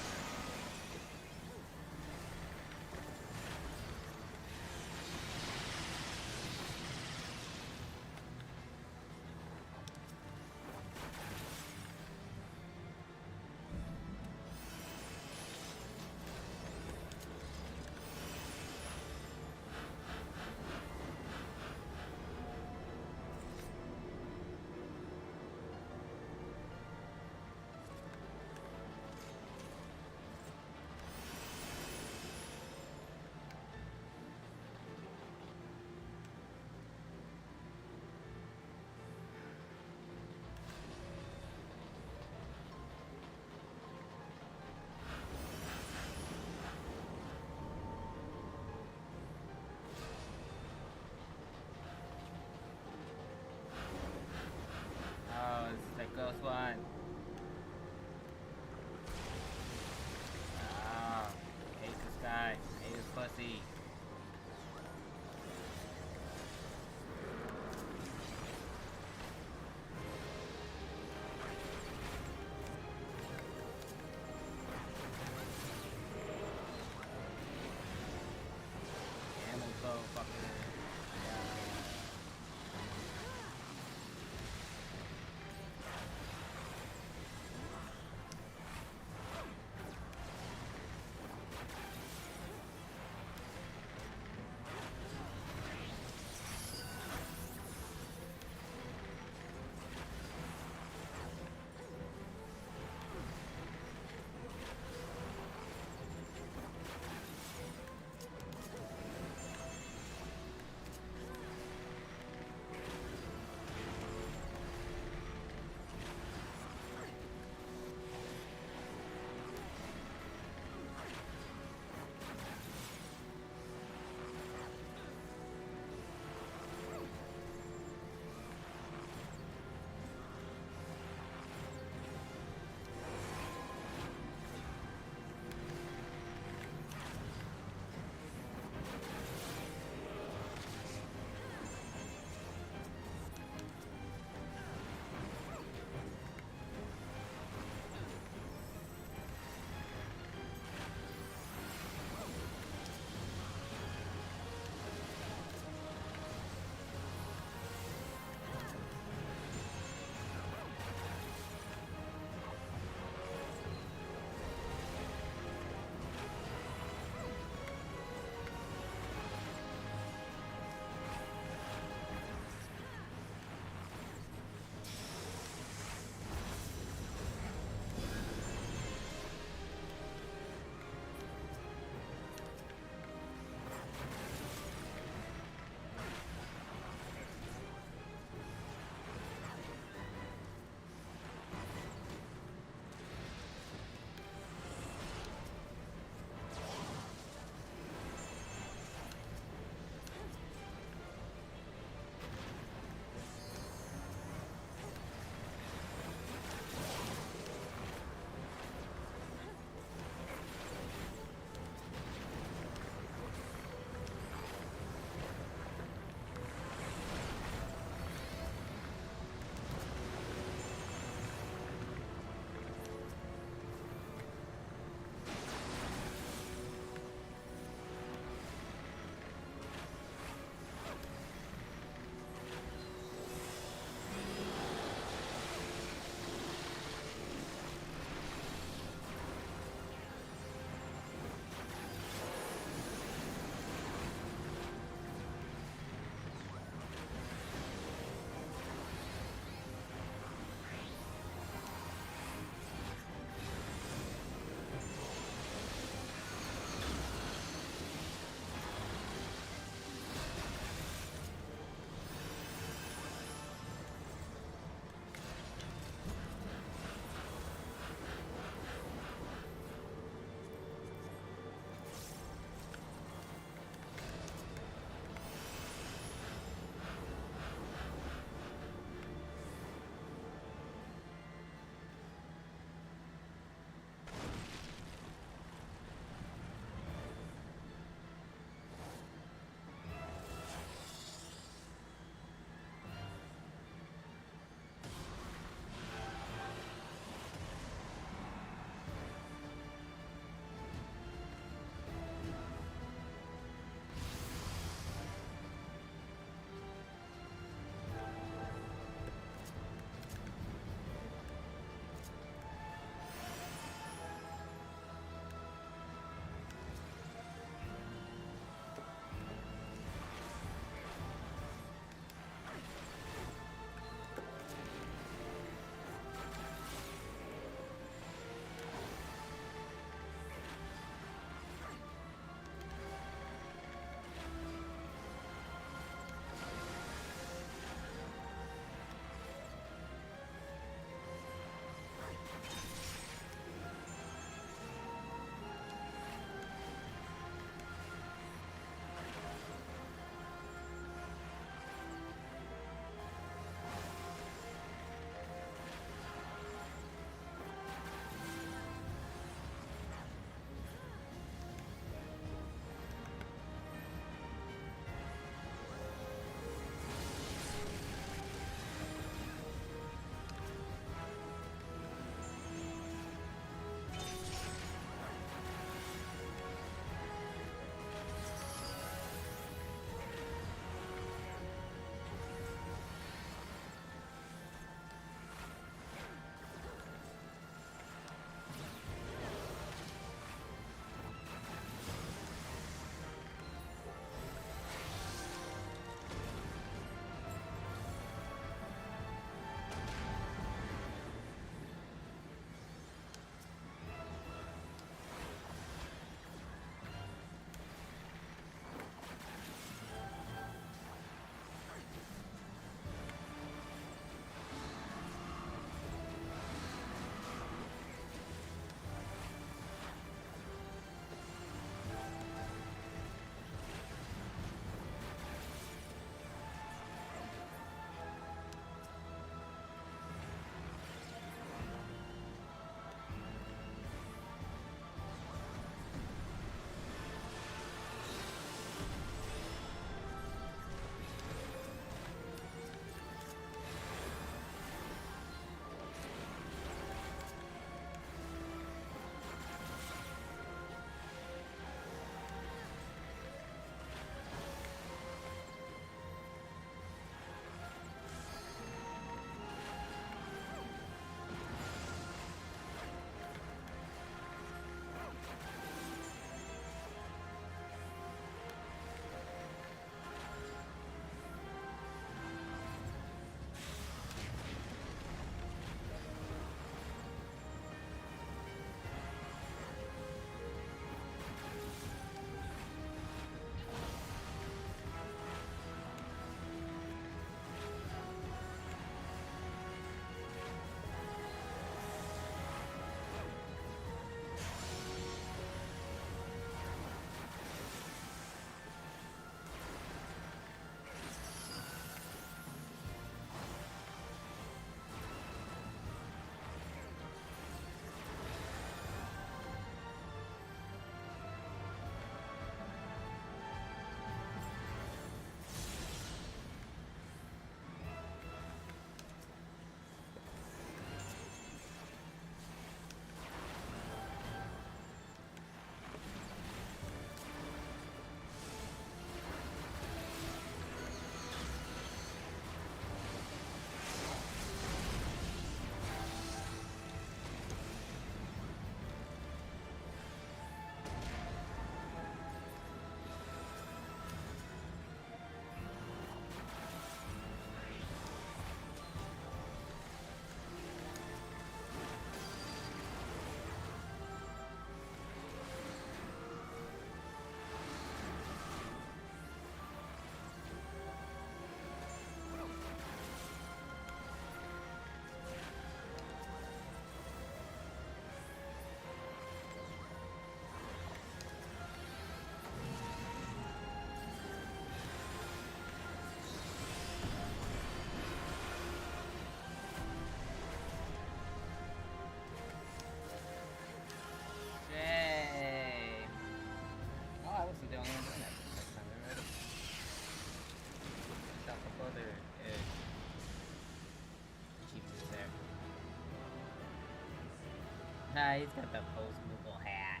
Speaker 1: Ah, he's got the post-Moogle hat.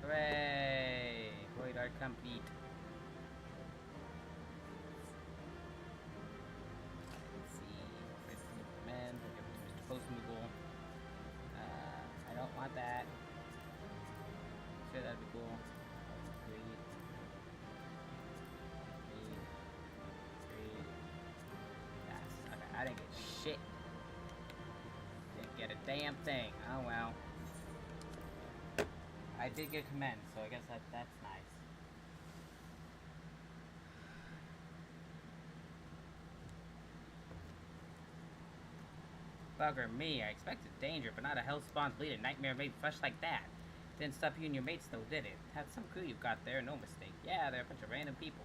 Speaker 1: Hooray! Void art complete. Let's see. Where's the man? We'll give it to Mr. Post-Moogle. I don't want that. Sure, that'd be cool. Three. Yes. Okay, I didn't get shit. Didn't get a damn thing. Oh well. I did get commend, so I guess that's nice. Bugger me, I expected danger, but not a hellspawn bleeding nightmare made fresh like that. Didn't stop you and your mates though, did it? Had some crew you've got there, no mistake. Yeah, they're a bunch of random people.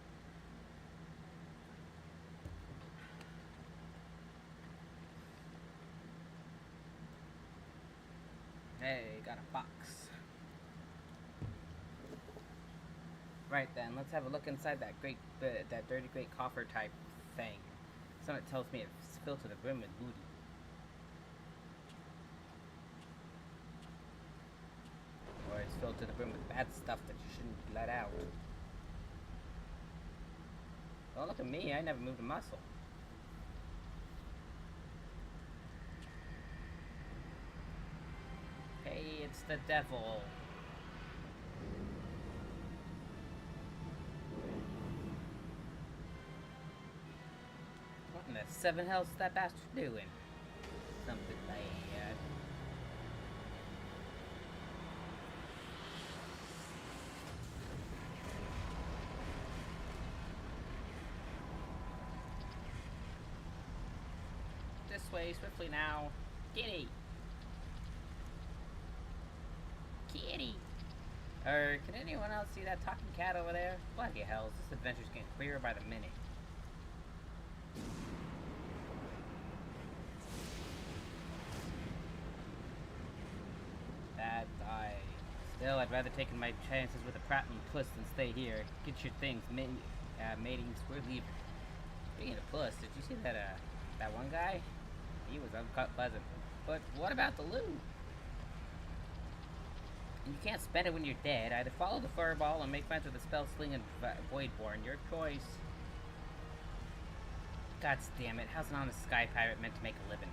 Speaker 1: Hey, got a box. Right then, let's have a look inside that that dirty great coffer type thing. Something tells me it's filled to the brim with booty. Or it's filled to the brim with bad stuff that you shouldn't let out. Well, look at me, I never moved a muscle. Hey, it's the devil. What in the seven hells is that bastard doing? Something bad. This way, swiftly now. Kitty! Kitty! Can anyone else see that talking cat over there? Bloody hells, this adventure's getting clearer by the minute. That still, I'd rather take my chances with a prattling puss than stay here. Get your things, matings, we're leaving. Speaking of puss, did you see that, that one guy? He was unpleasant. But what about the loot? You can't spend it when you're dead. Either follow the furball and make friends with the spell-slinging Voidborn. Your choice. God damn it. How's an honest sky pirate meant to make a living?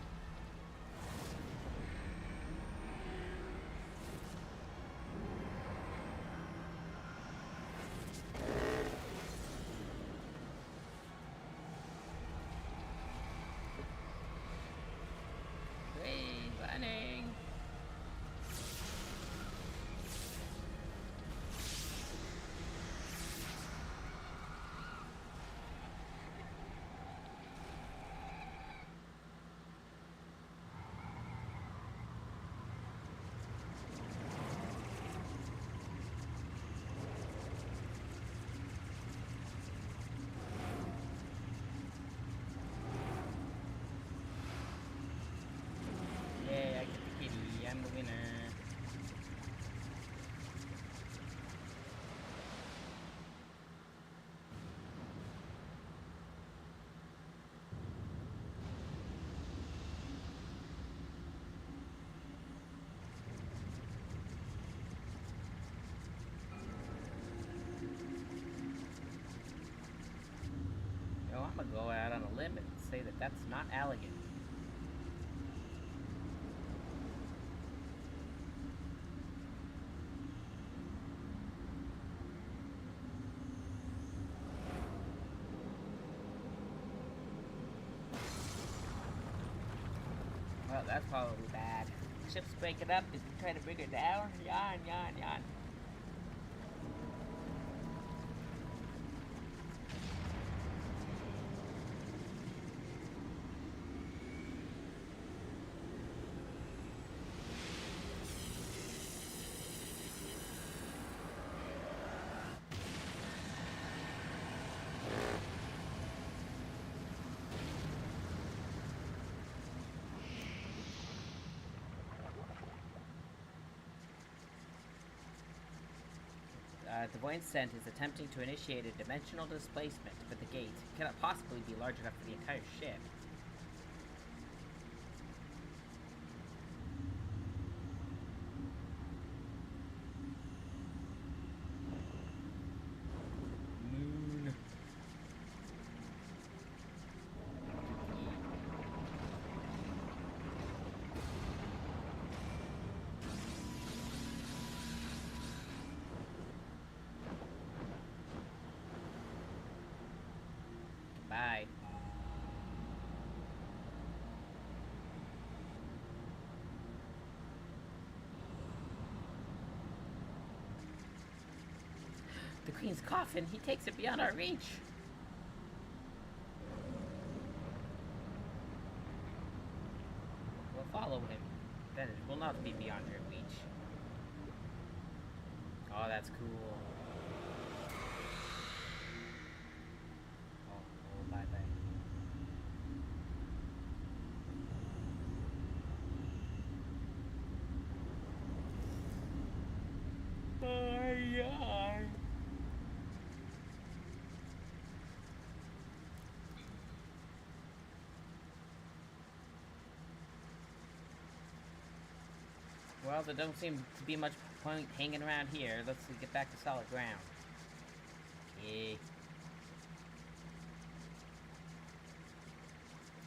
Speaker 1: I'm gonna go out on a limb and say that that's not elegant. Well, that's probably bad. Ship's breaking up. Is he trying to bring her down? Yawn, yawn, yawn. The Voidsent is attempting to initiate a dimensional displacement, but the gate cannot possibly be large enough for the entire ship. Bye. The Queen's coffin. He takes it beyond our reach. We'll follow him. Then it will not be beyond your reach. Oh, that's cool. Oh, bye-bye. Well, there don't seem to be much point hanging around here. Let's get back to solid ground. Okay.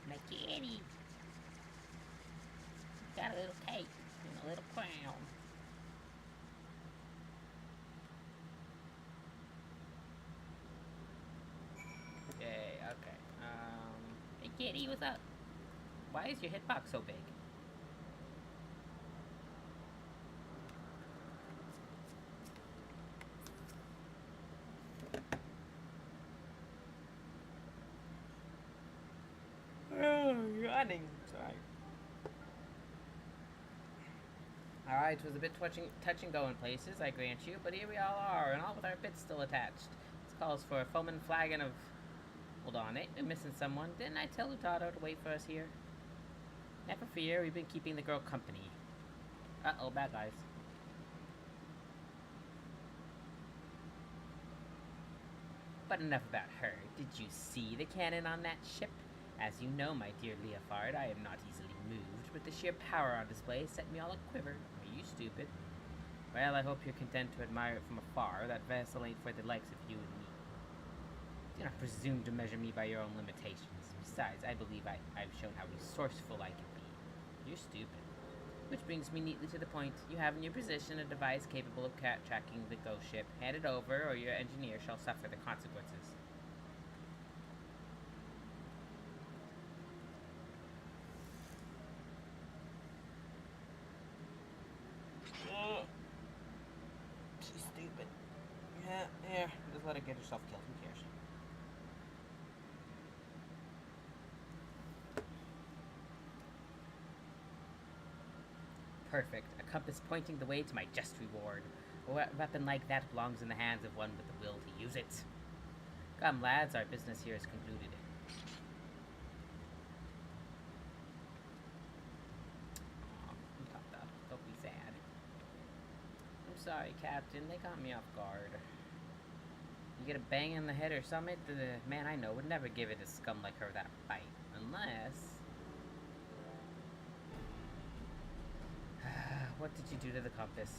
Speaker 1: My kitty. Got a little cape and a little crown. Okay. Hey kitty, what's up? Why is your hitbox so big? Running. Sorry. Alright, it was a bit touch and go in places, I grant you, but here we all are, and all with our bits still attached. This calls for a foaming flagon of... Hold on, ain't been missing someone. Didn't I tell Utado to wait for us here? Never fear, we've been keeping the girl company. Uh-oh, bad guys. But enough about her. Did you see the cannon on that ship? As you know, my dear Leofard, I am not easily moved, but the sheer power on display set me all a-quiver. Are you stupid? Well, I hope you're content to admire it from afar. That vessel ain't for the likes of you and me. Do not presume to measure me by your own limitations. Besides, I believe I've shown how resourceful I can be. You're stupid. Which brings me neatly to the point. You have in your possession a device capable of tracking the ghost ship. Hand it over, or your engineer shall suffer the consequences. She's stupid. Yeah, here. Just let her get herself killed. Who cares? Perfect. A compass pointing the way to my just reward. A weapon like that belongs in the hands of one with the will to use it. Come, lads, our business here is concluded. Don't be sad. I'm sorry, Captain. They got me off guard. You get a bang in the head or something? The man I know would never give it a scum like her that fight. Unless... What did you do to the compass?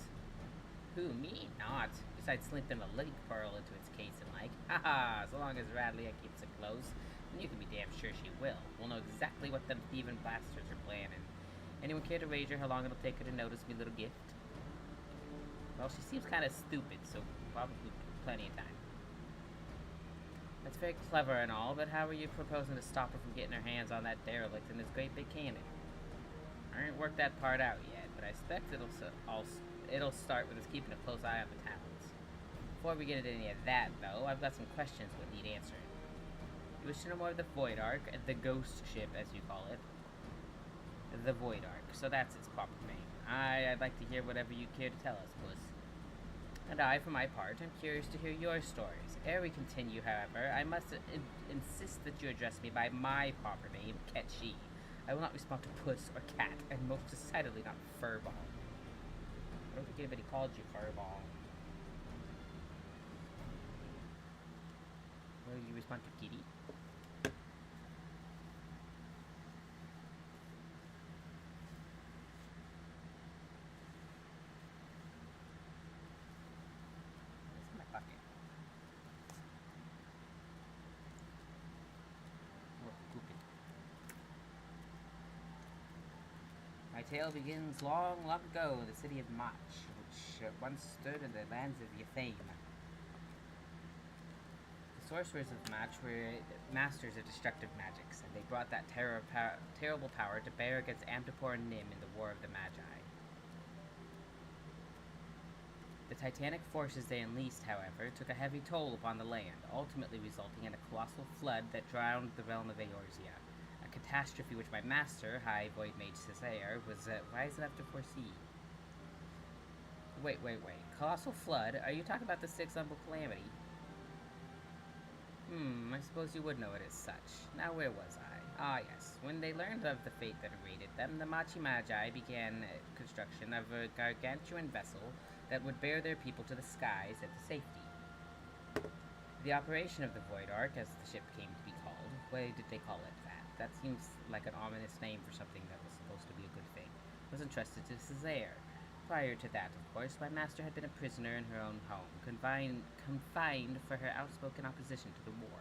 Speaker 1: Who, me? Not. Besides slipping a link pearl into its case and like, haha, so long as Radley keeps it close, then you can be damn sure she will. We'll know exactly what them thieving blasters are planning. Anyone care to wager how long it'll take her to notice me little gift? Well, she seems kind of stupid, so probably plenty of time. That's very clever and all, but how are you proposing to stop her from getting her hands on that derelict in this great big cannon? I ain't worked that part out yet, but I expect it'll start with us keeping a close eye on the towns. Before we get into any of that, though, I've got some questions that need answering. You wish to know more of the Void Ark, the ghost ship, as you call it. The Void Ark, so that's its proper name. I'd like to hear whatever you care to tell us, Puss. And I, for my part, am curious to hear your stories. Ere we continue, however, I must insist that you address me by my proper name, Ketchi. I will not respond to puss or cat, and most decidedly not furball. I don't think anybody called you furball. Will you respond to kitty? What's in my pocket? My tale begins long, long ago in the city of Mach, which once stood in the lands of Yathane. The sorcerers of the match were masters of destructive magics, and they brought that terrible power to bear against Amtapor and Nim in the War of the Magi. The titanic forces they unleashed, however, took a heavy toll upon the land, ultimately resulting in a colossal flood that drowned the realm of Eorzea, a catastrophe which my master, High Void Mage Cessair, was wise enough to foresee. Wait. Colossal flood? Are you talking about the Sixth Umble Calamity? I suppose you would know it as such. Now where was I? Ah, yes. When they learned of the fate that awaited them, the Machi Magi began construction of a gargantuan vessel that would bear their people to the skies and to safety. The operation of the Void Ark, as the ship came to be called, why did they call it that? That seems like an ominous name for something that was supposed to be a good thing. Was entrusted to Cessair. Prior to that, of course, my master had been a prisoner in her own home, confined for her outspoken opposition to the war.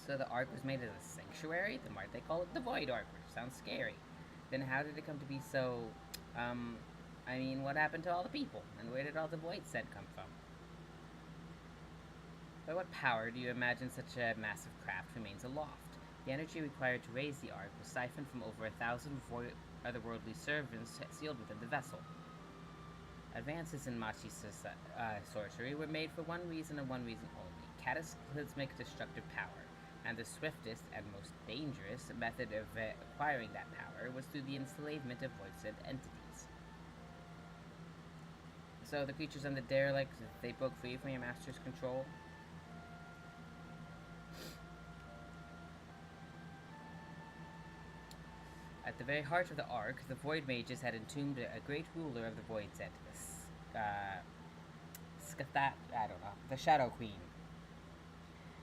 Speaker 1: So the Ark was made as a sanctuary? Then why'd they call it the Void Ark, which sounds scary? Then how did it come to be so, what happened to all the people? And where did all the void scent come from? By what power do you imagine such a massive craft remains aloft? The energy required to raise the Ark was siphoned from over 1,000 otherworldly servants sealed within the vessel. Advances in Machi sorcery were made for one reason and one reason only: cataclysmic destructive power, and the swiftest and most dangerous method of acquiring that power was through the enslavement of void-sent entities. So the creatures on the derelict, they broke free from your master's control? At the very heart of the Ark, the Void Mages had entombed a great ruler of the Void Set, the Shadow Queen.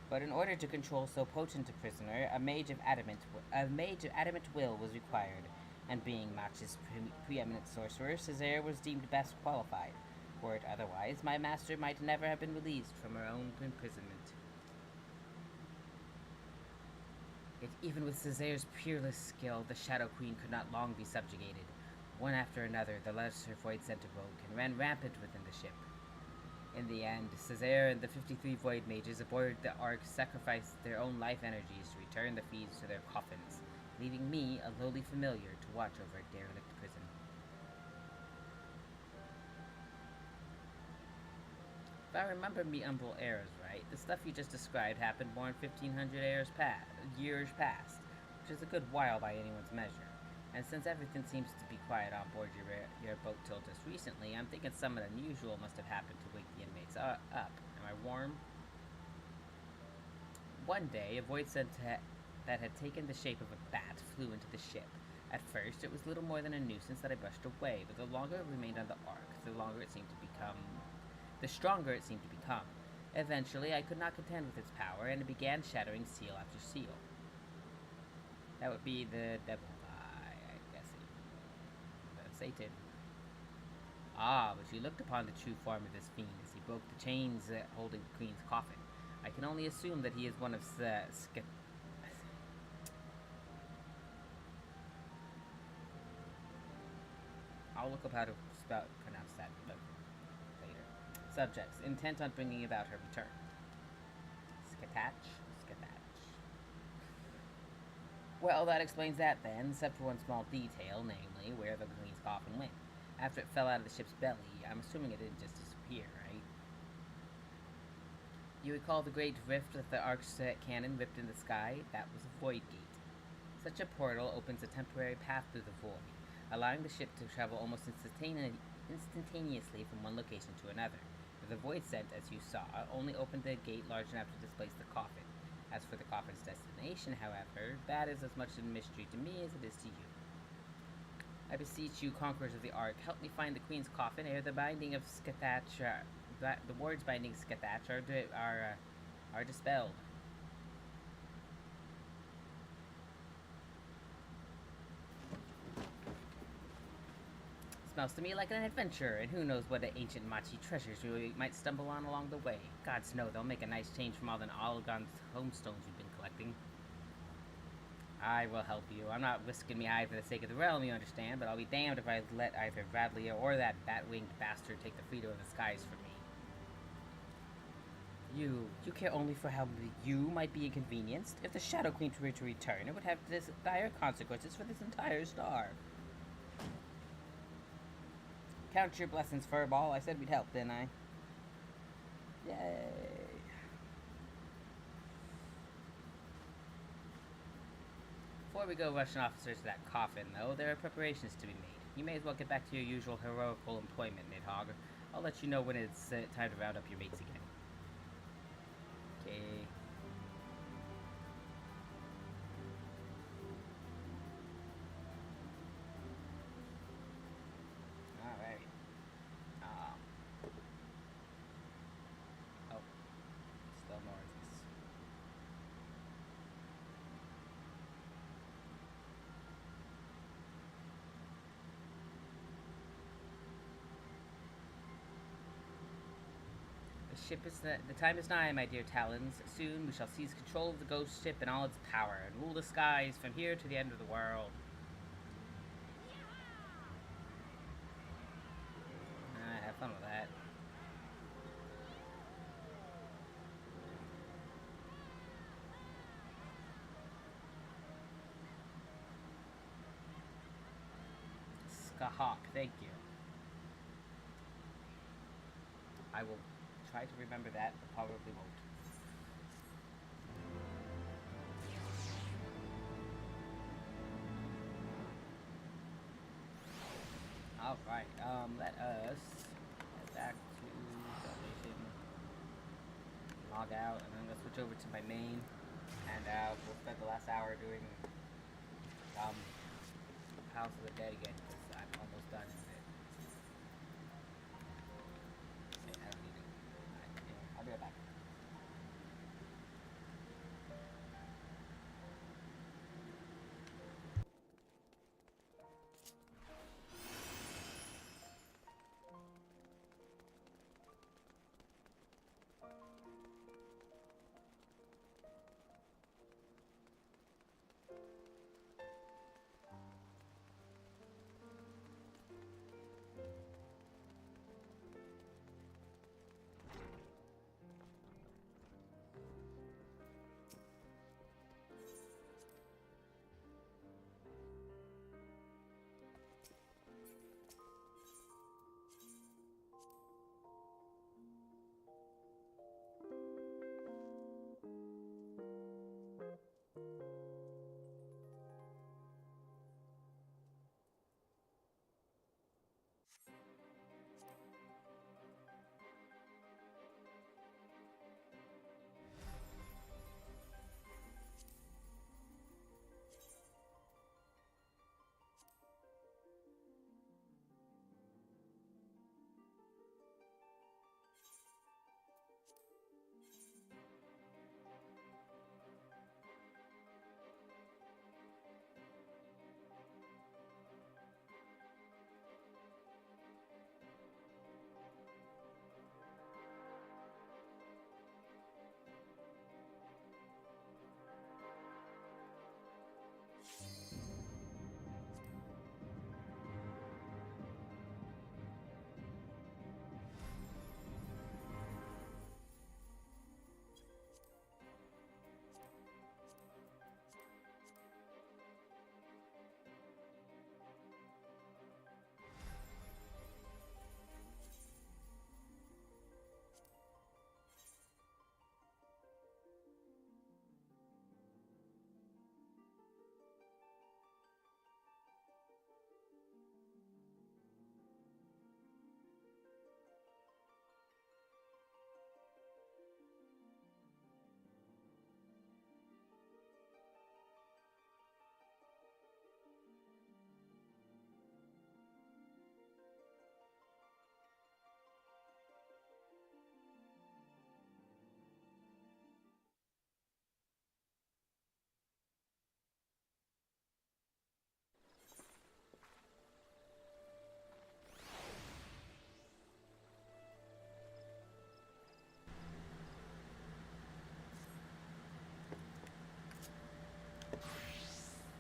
Speaker 1: But in order to control so potent a prisoner, a mage of adamant will was required, and being Machi's preeminent sorcerer, Cessair was deemed best qualified. Were it otherwise, my master might never have been released from her own imprisonment. Yet even with Cessair's peerless skill, the Shadow Queen could not long be subjugated. One after another, the lesser Void Scent awoke and ran rampant within the ship. In the end, Cessair and the 53 Void Mages aboard the Ark sacrificed their own life energies to return the feeds to their coffins, leaving me, a lowly familiar, to watch over a derelict prison. If I remember me Umbral eras right, the stuff you just described happened more than 1,500 years past, which is a good while by anyone's measure. And since everything seems to be quiet on board your boat till just recently, I'm thinking something unusual must have happened to wake the inmates up. Am I warm? One day, a void scent that had taken the shape of a bat flew into the ship. At first, it was little more than a nuisance that I brushed away, but the longer it remained on the Ark, the stronger it seemed to become. Eventually, I could not contend with its power, and it began shattering seal after seal. That would be the devil, I guess. Satan. Ah, but you looked upon the true form of this fiend as he broke the chains holding the Queen's coffin. I can only assume that he is one of the I'll look up how to pronounce that later. Subjects, intent on bringing about her return. Sketach. Well, that explains that then, except for one small detail, namely, where the Queen's coffin went. After it fell out of the ship's belly, I'm assuming it didn't just disappear, right? You recall the great rift that the Ark's cannon ripped in the sky? That was a void gate. Such a portal opens a temporary path through the void, allowing the ship to travel almost instantaneously from one location to another. The void scent, as you saw, only opened the gate large enough to displace the coffin. As for the coffin's destination, however, that is as much a mystery to me as it is to you. I beseech you, conquerors of the Ark, help me find the Queen's coffin ere the binding of the wards binding Sketach are dispelled. Smells to me like an adventure, and who knows what ancient Machi treasures we might stumble on along the way. Gods know they'll make a nice change from all the Algon's homestones we've been collecting. I will help you. I'm not risking me hide for the sake of the realm, you understand, but I'll be damned if I let either Radlia or that bat-winged bastard take the freedom of the skies from me. You care only for how you might be inconvenienced? If the Shadow Queen were to return, it would have dire consequences for this entire star. Count your blessings, Furball. I said we'd help, didn't I? Yay. Before we go rushing officers to that coffin, though, there are preparations to be made. You may as well get back to your usual heroical employment, Nidhogg. I'll let you know when it's time to round up your mates again. Okay. Alright. Oh. Still noises. The time is nigh, my dear Talons. Soon we shall seize control of the ghost ship and all its power, and rule the skies from here to the end of the world. Have fun with that. Skahawk, thank you. I will try to remember that, but probably won't. Alright, let us head back to Salvation, log out, and then let's switch over to my main, and we'll spend the last hour doing House of the Dead again, because I'm almost done with it. Okay, I don't need it. Yeah, I'll be right back.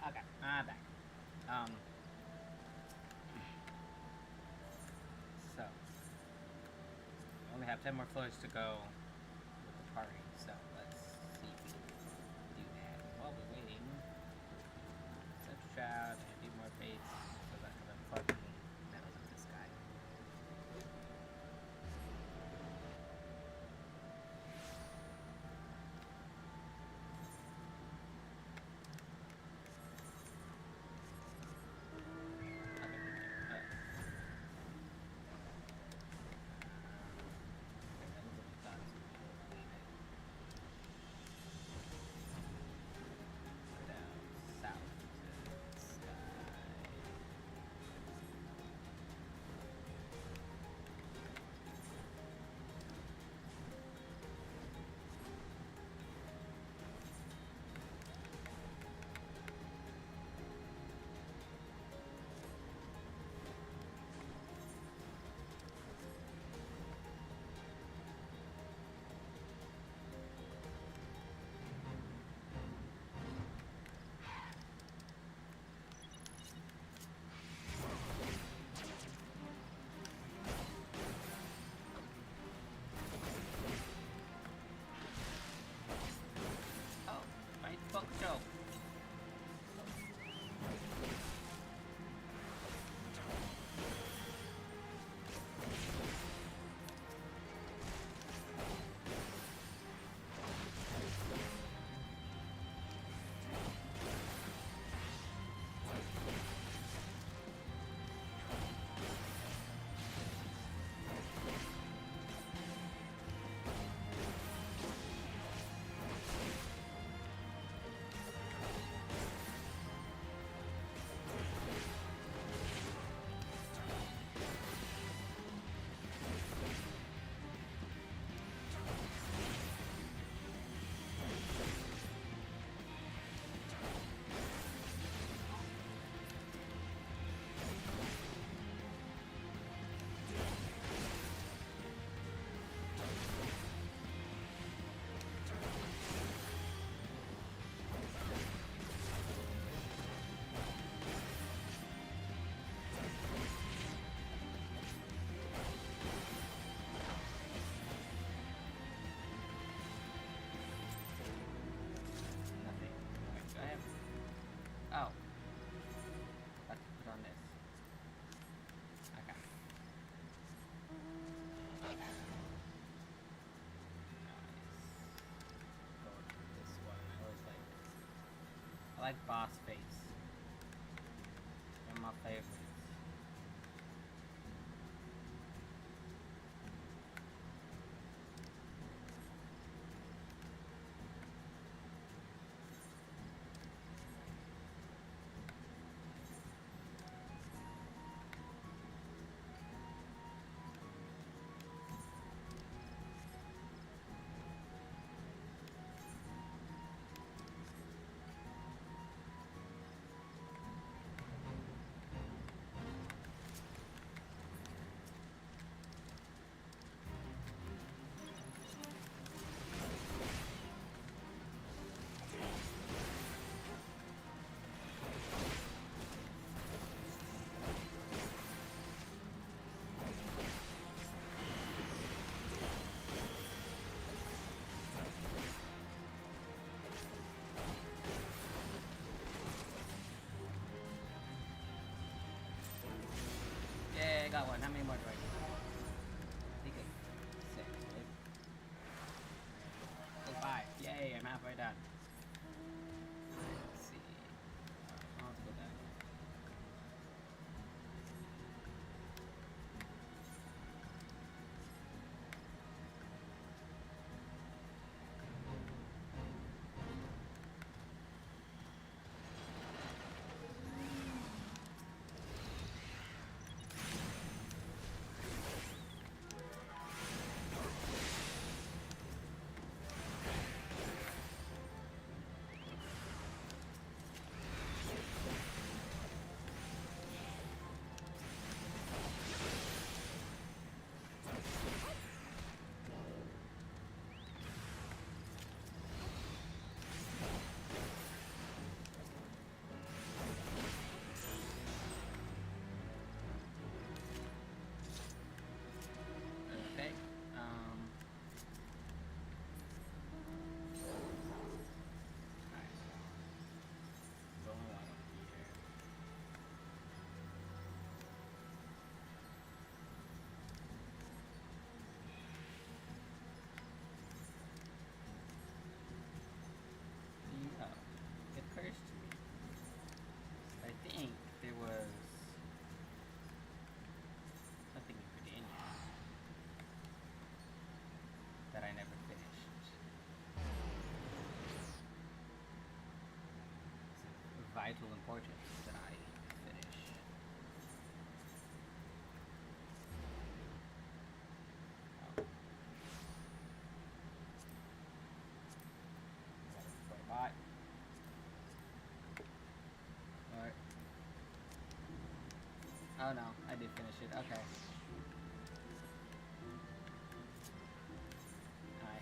Speaker 1: Okay, I'm back. So, we only have 10 more floors to go with the Alright, so let's see if we can do that. While we're waiting, let's shout and do more fates so that the fucking medals of this guy. Fuck Joe. Oh. Let's put on this. Okay. Nice. Go with this one. I always like this. I like boss face. One of my favorites. vital importance that I finish. Oh. Bye. Alright. Oh no, I did finish it. Okay. Alright,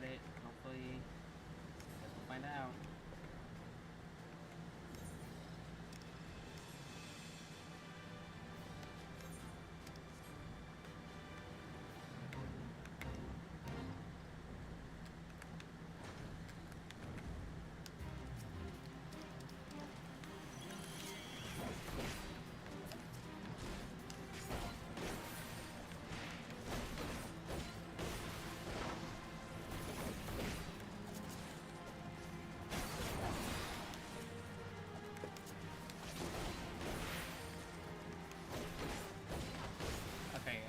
Speaker 1: it. Hopefully. Guess we'll find out. Okay,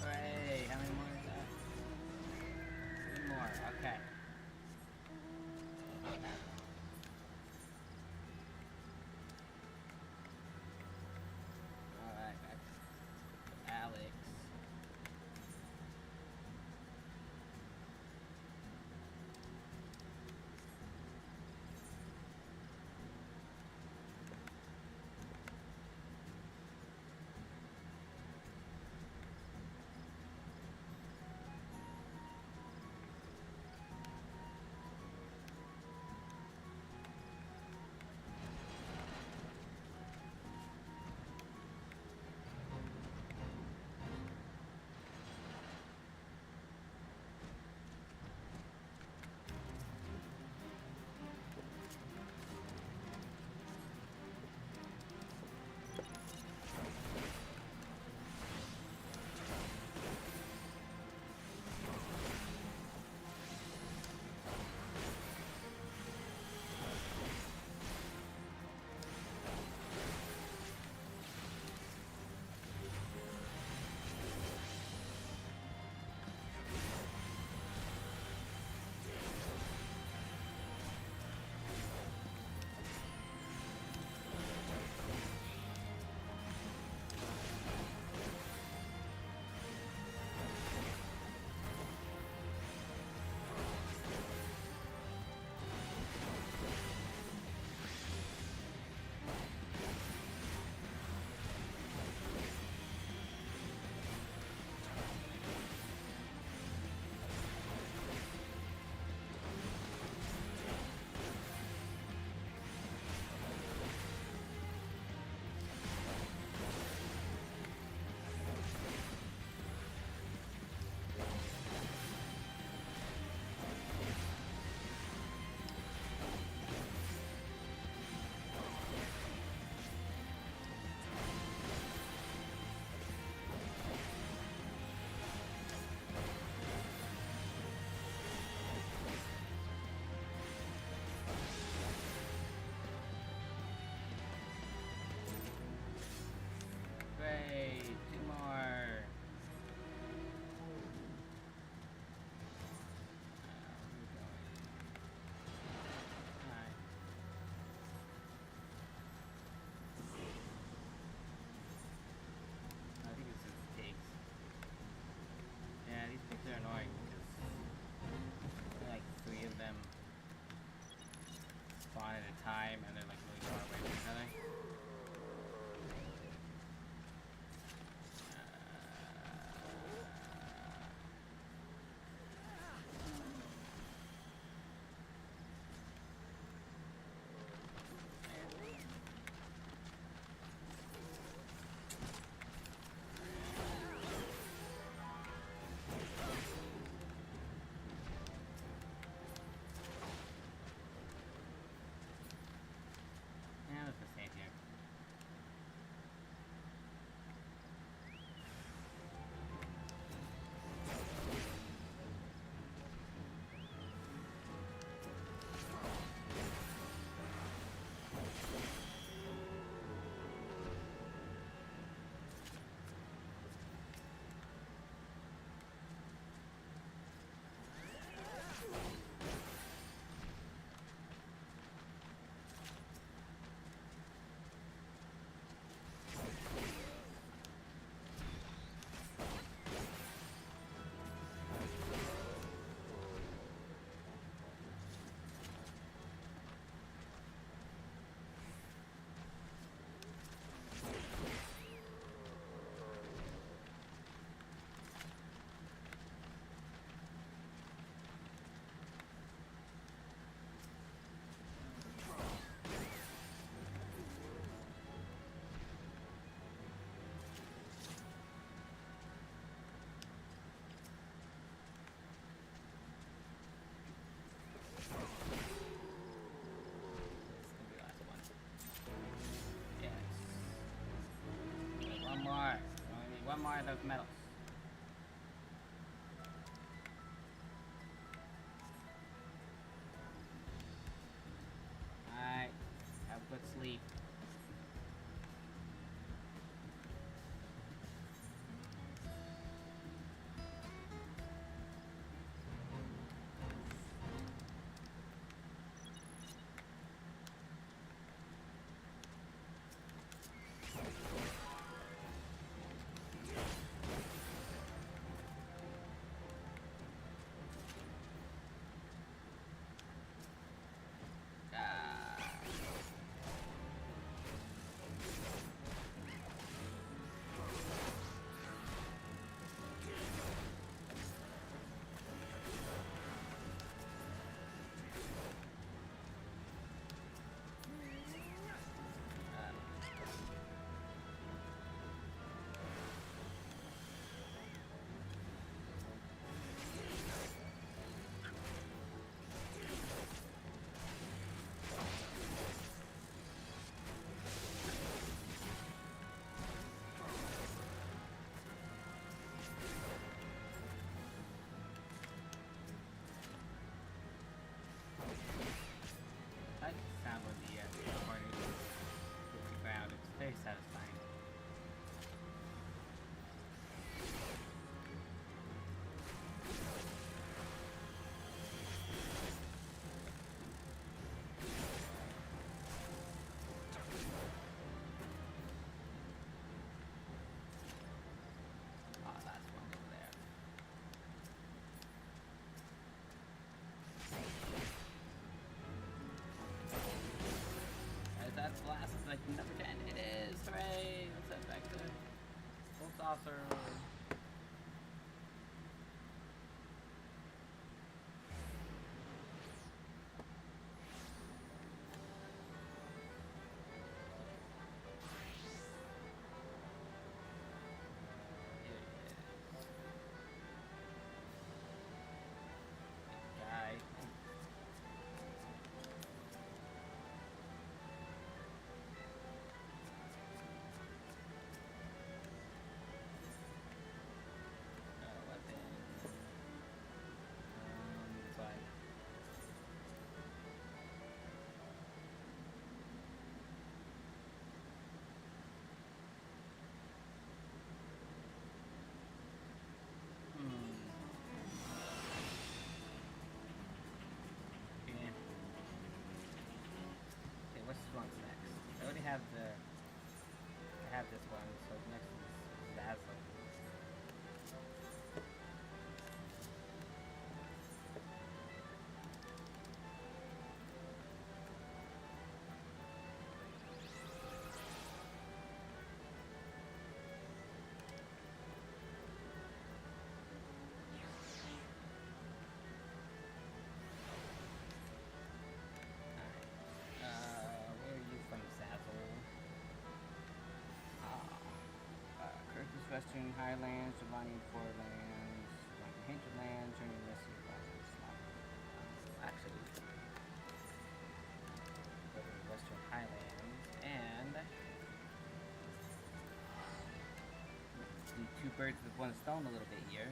Speaker 1: hooray! How many more is that? 3 more. Okay. Alright, back to Alex. Great! 2 more! Alright. I think it's just pigs. Yeah, these pigs are annoying because there are like 3 of them spawn at a time and they're like really far away from each other. one more of those medals. Alright, have a good sleep. Very satisfying. Oh, that's one over there. Is that blast like number 10? It is! Hooray! Let's head back to full saucer. One's next. I already have I have this one, so next is Dazzle. Western Highlands, Giovanni Forelands, Hinterlands, turning west of actually, go to the Western Highlands and do two birds with one stone a little bit here.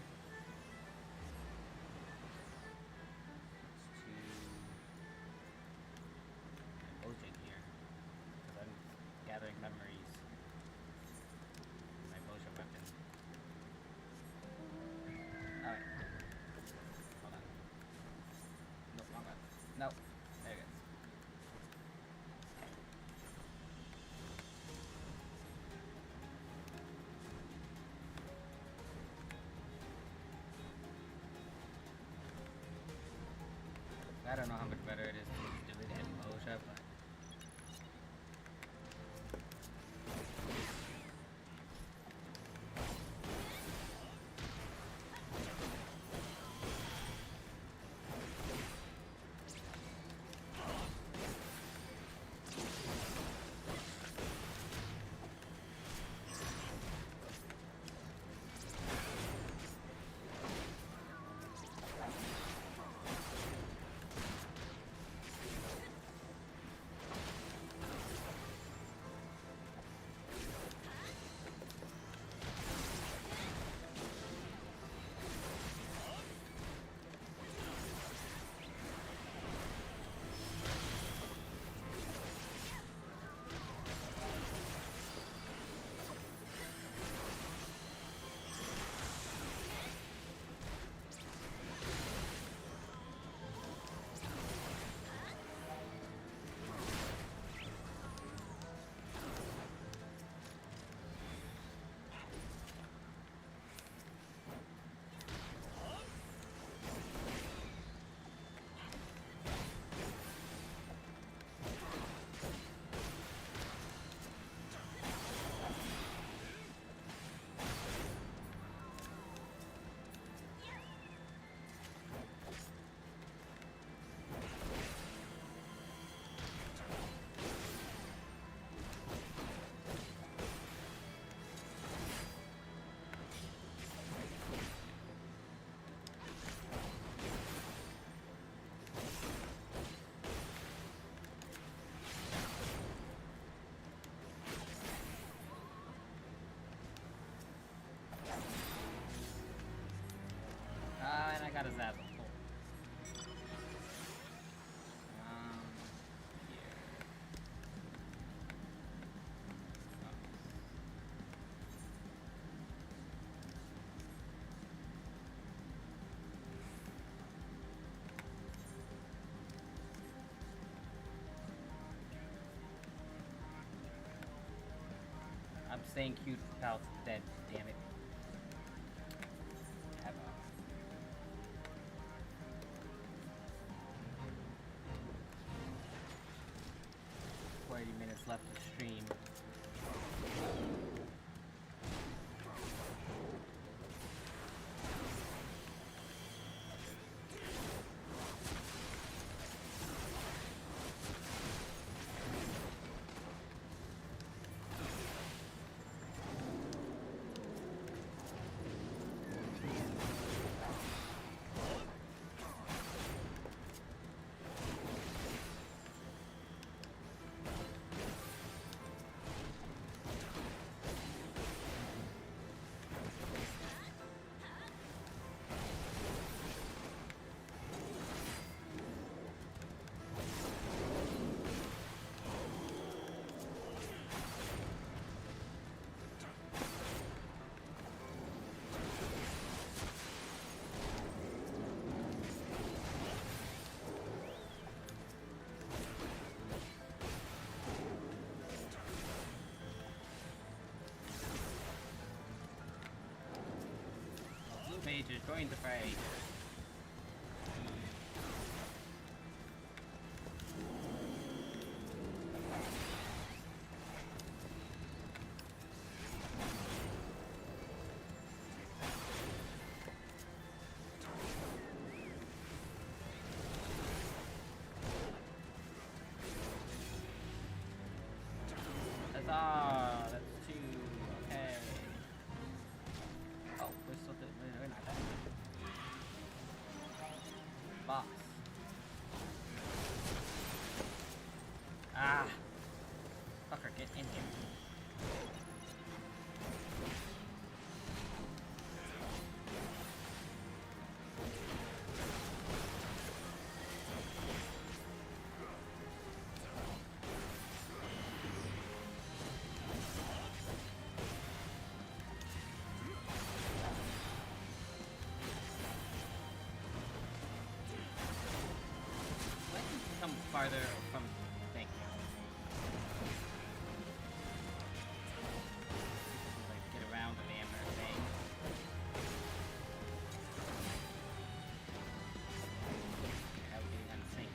Speaker 1: Let's do here because I'm gathering memories. Weapon. Alright. Hold on. Nope, wrong one. Nope. There it is. I don't know how much better it is to do it at Moja, but staying cute for Pal's dead, damn it. Have a 40 minutes left of stream. Pages, join the fray. Huzzah! That's two. Okay. Oh, we're still doing. We're not done. Boss. Ah! Fucker, get in here. Come farther from. Thank you. Like get around the damn thing. How we getting unsync?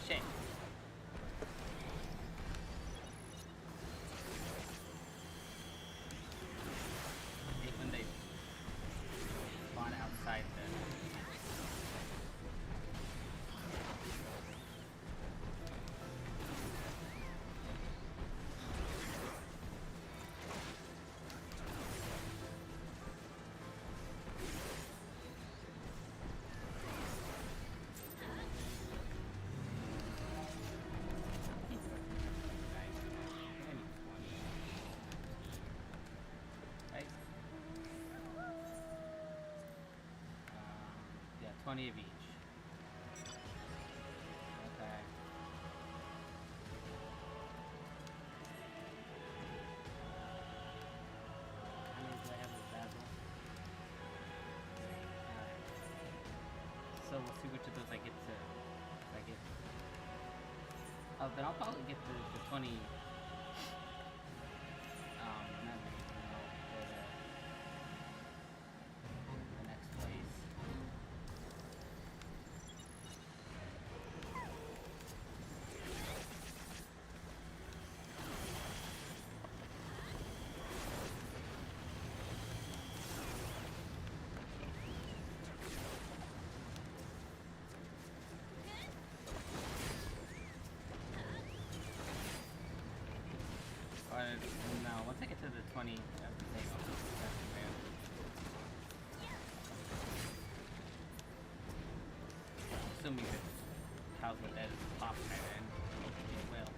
Speaker 1: shit. I hate when they spawn outside the... Right? 20 of each. Okay. How many do I have with Basil? So we'll see which of those I get to... If I get... Oh, then I'll probably get the 20... memories, and I'll go to the next place. Or, no, once I get to the 20, I have to take off the second man. Assuming that House of Dead is pop by then, it will.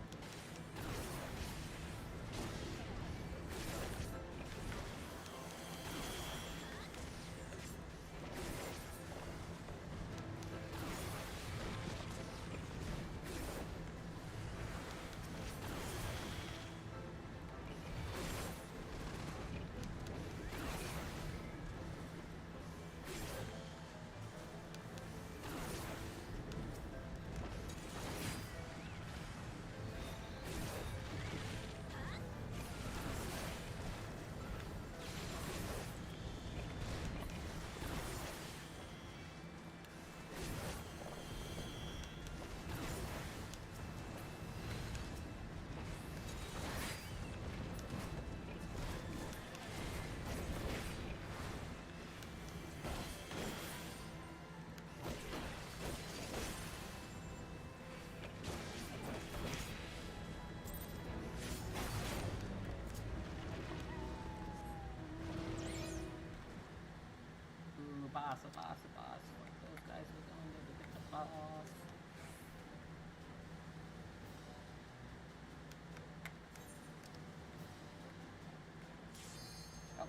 Speaker 1: Boss. Fuck those guys, we're going to get the boss. Oh.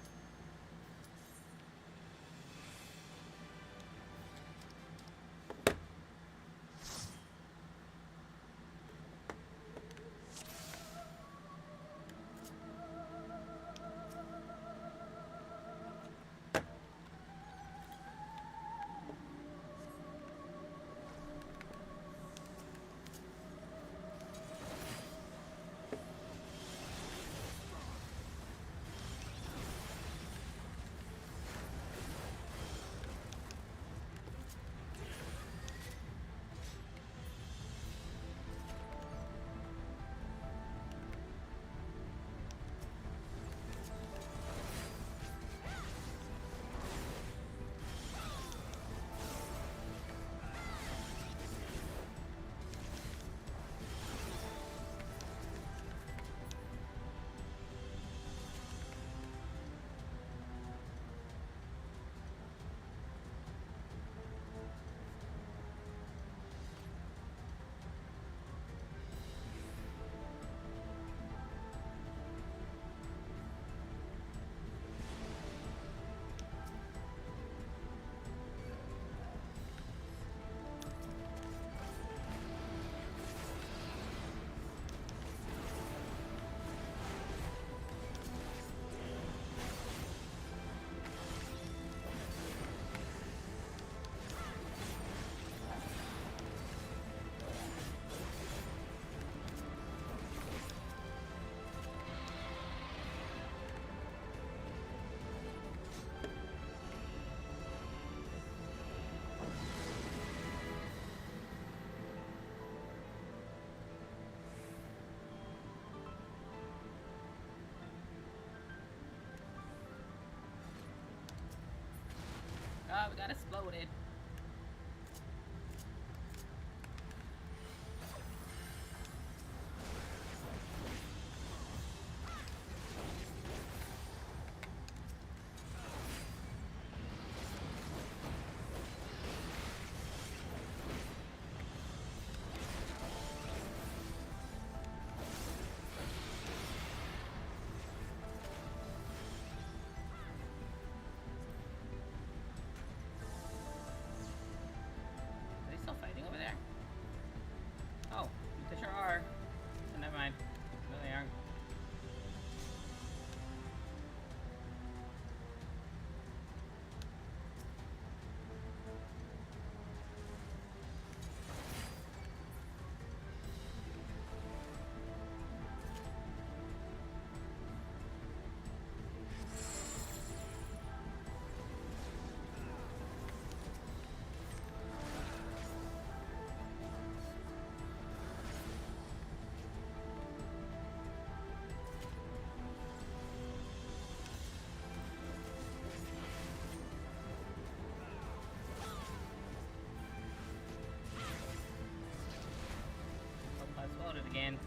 Speaker 1: god, we got exploded. Again.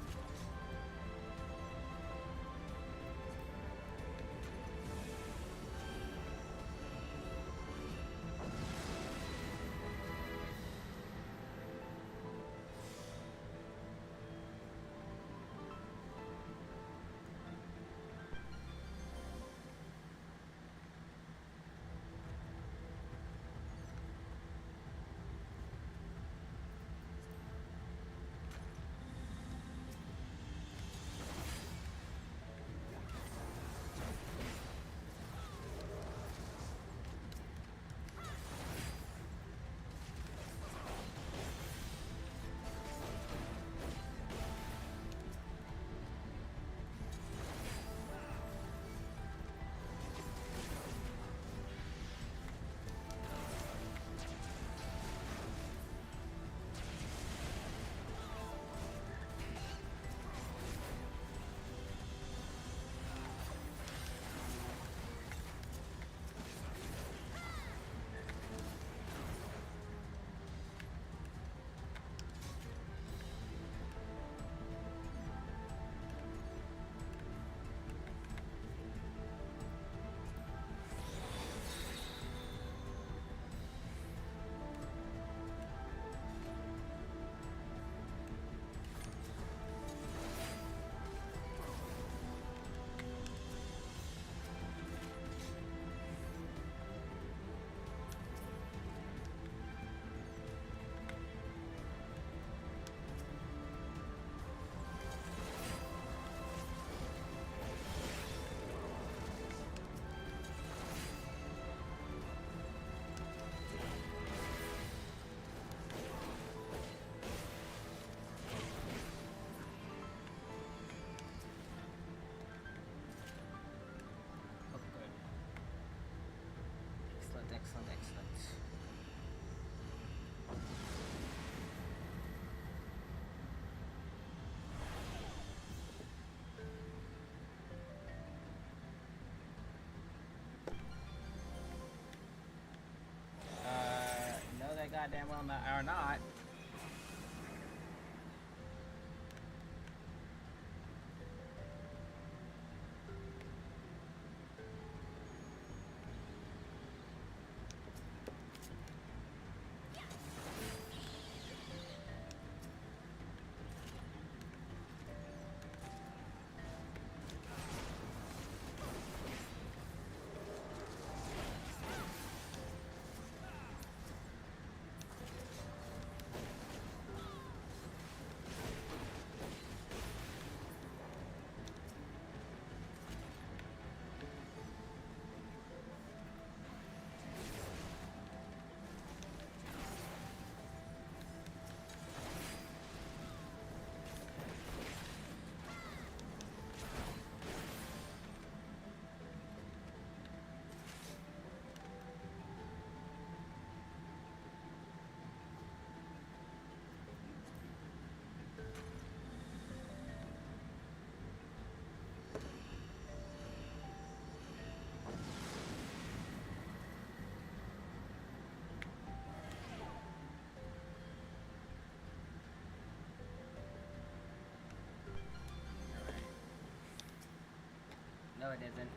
Speaker 1: Goddamn well not, or not. No, it isn't.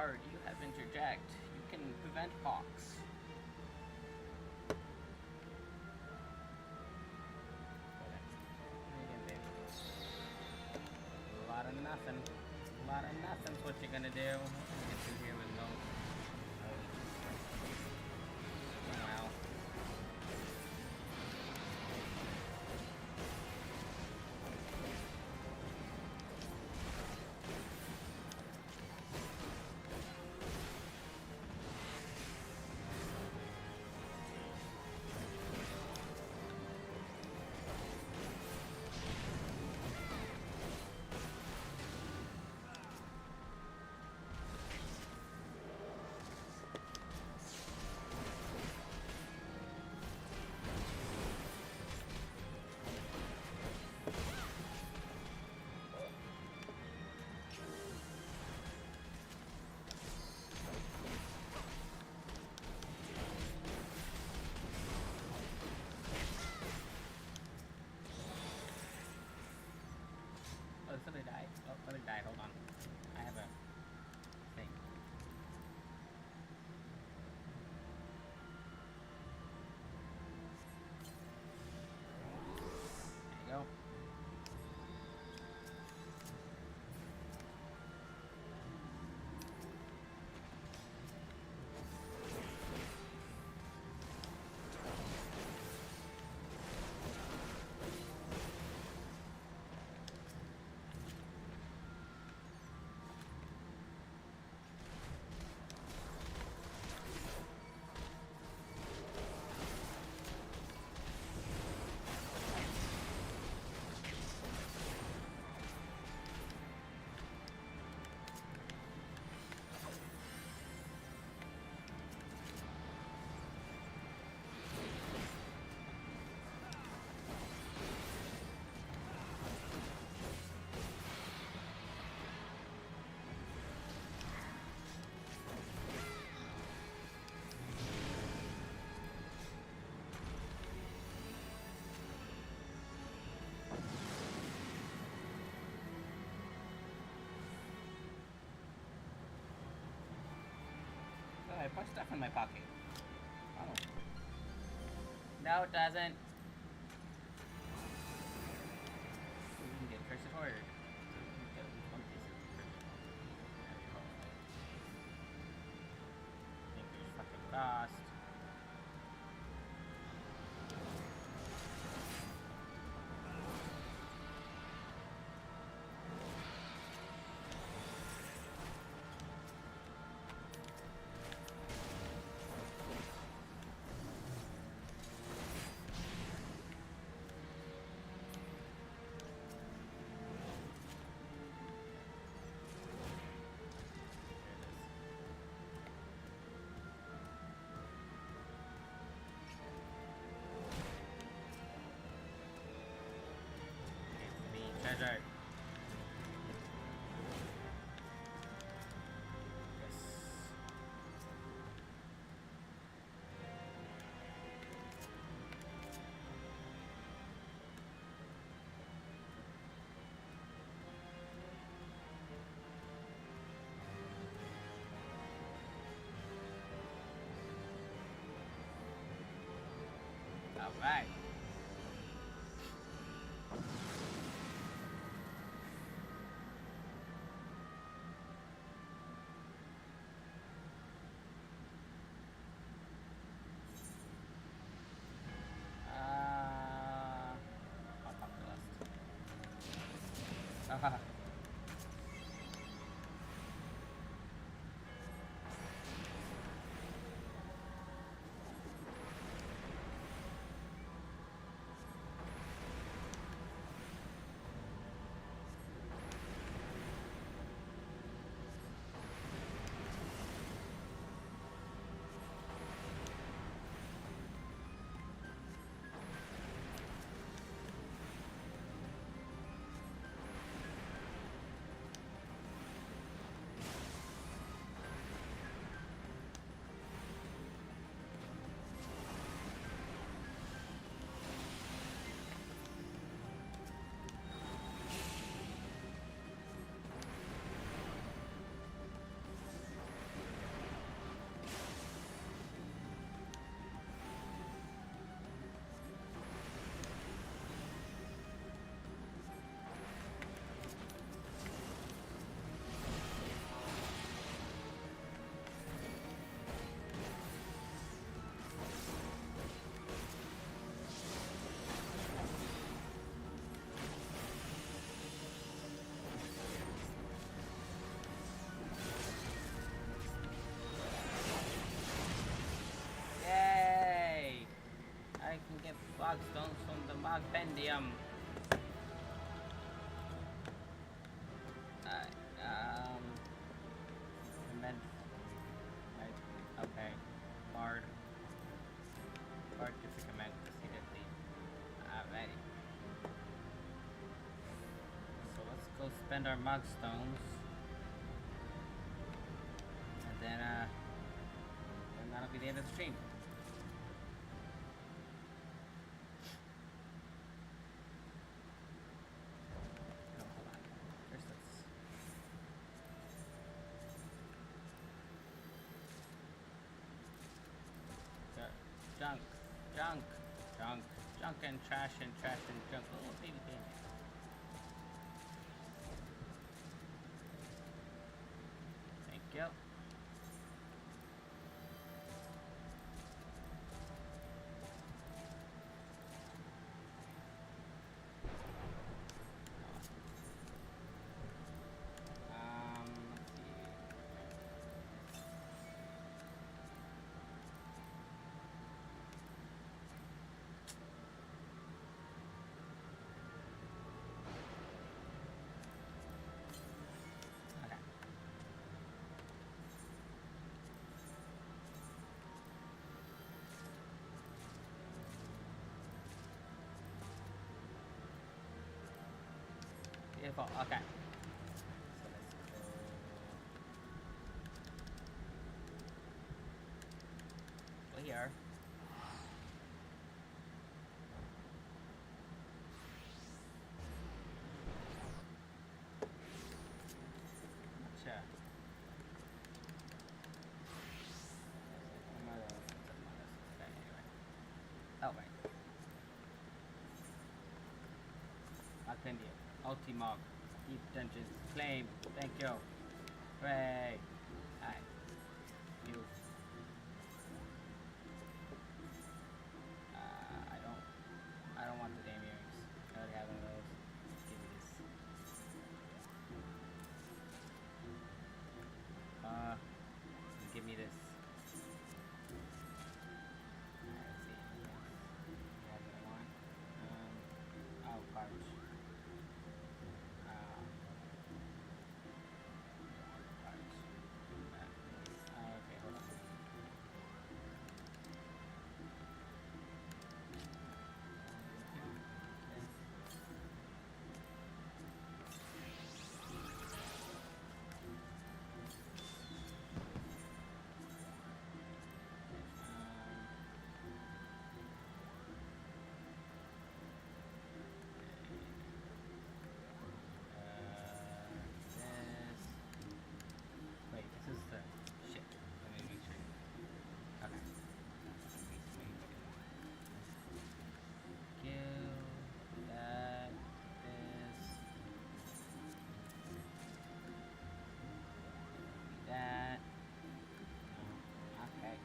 Speaker 1: card you have interject. You can prevent hawks. A lot of nothing. A lot of nothing's what you're gonna do. What can we get through here with no... Wow. Oh, somebody died. Oh, somebody died. Hold on. I have a thing. There you go. Oh, I put stuff in my pocket. Oh. No, it doesn't. Ooh, we can get cursed horde. Get one piece of cursed horde. There we go. Thinker's fucking cost. Treasure. Yes. All right. I'll pop the list. Haha. Mog stones from the Mog Bendium. Commence. Right. Okay. Bard. Bard gets a command repeatedly. Alrighty. So let's go spend our Mog stones. And then that'll be the end of the stream. Oh, hold on. First junk and trash and junk. Oh, baby. Thank you. Beautiful. Okay. So let's go here. Gotcha. Okay, anyway. Oh, right. Attendio. Ultimog. Deep dungeons. Claim. Thank you. Hooray. Hi. You. I don't want the damn earrings. I already have one of those. Give me this. Give me this. Alright, let's see. What do I want? Oh, cards. Okay, hold on. Wait, this is the shit. Let me make sure. Okay. Kill that. This. That. Okay.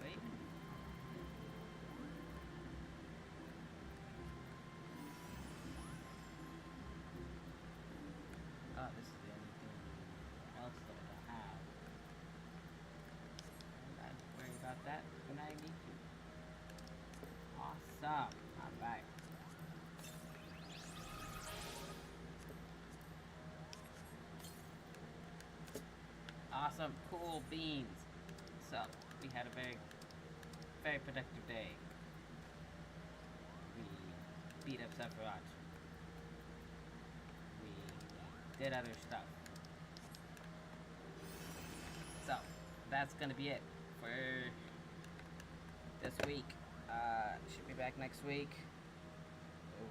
Speaker 1: Wait. Oh, this is the only thing else that I have. I'm not worried about that when I need to. Awesome. Alright. Awesome. Cool beans. So, we had a very productive day. We beat up Sephiroth. We did other stuff. So, that's gonna be it for this week. Should be back next week.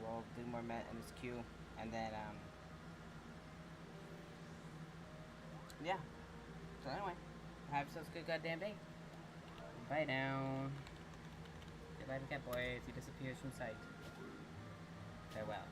Speaker 1: We'll do more MSQ, and then yeah. So anyway, have yourselves a good goddamn day. Bye now. Goodbye to Cat Boy as he disappears from sight. Farewell.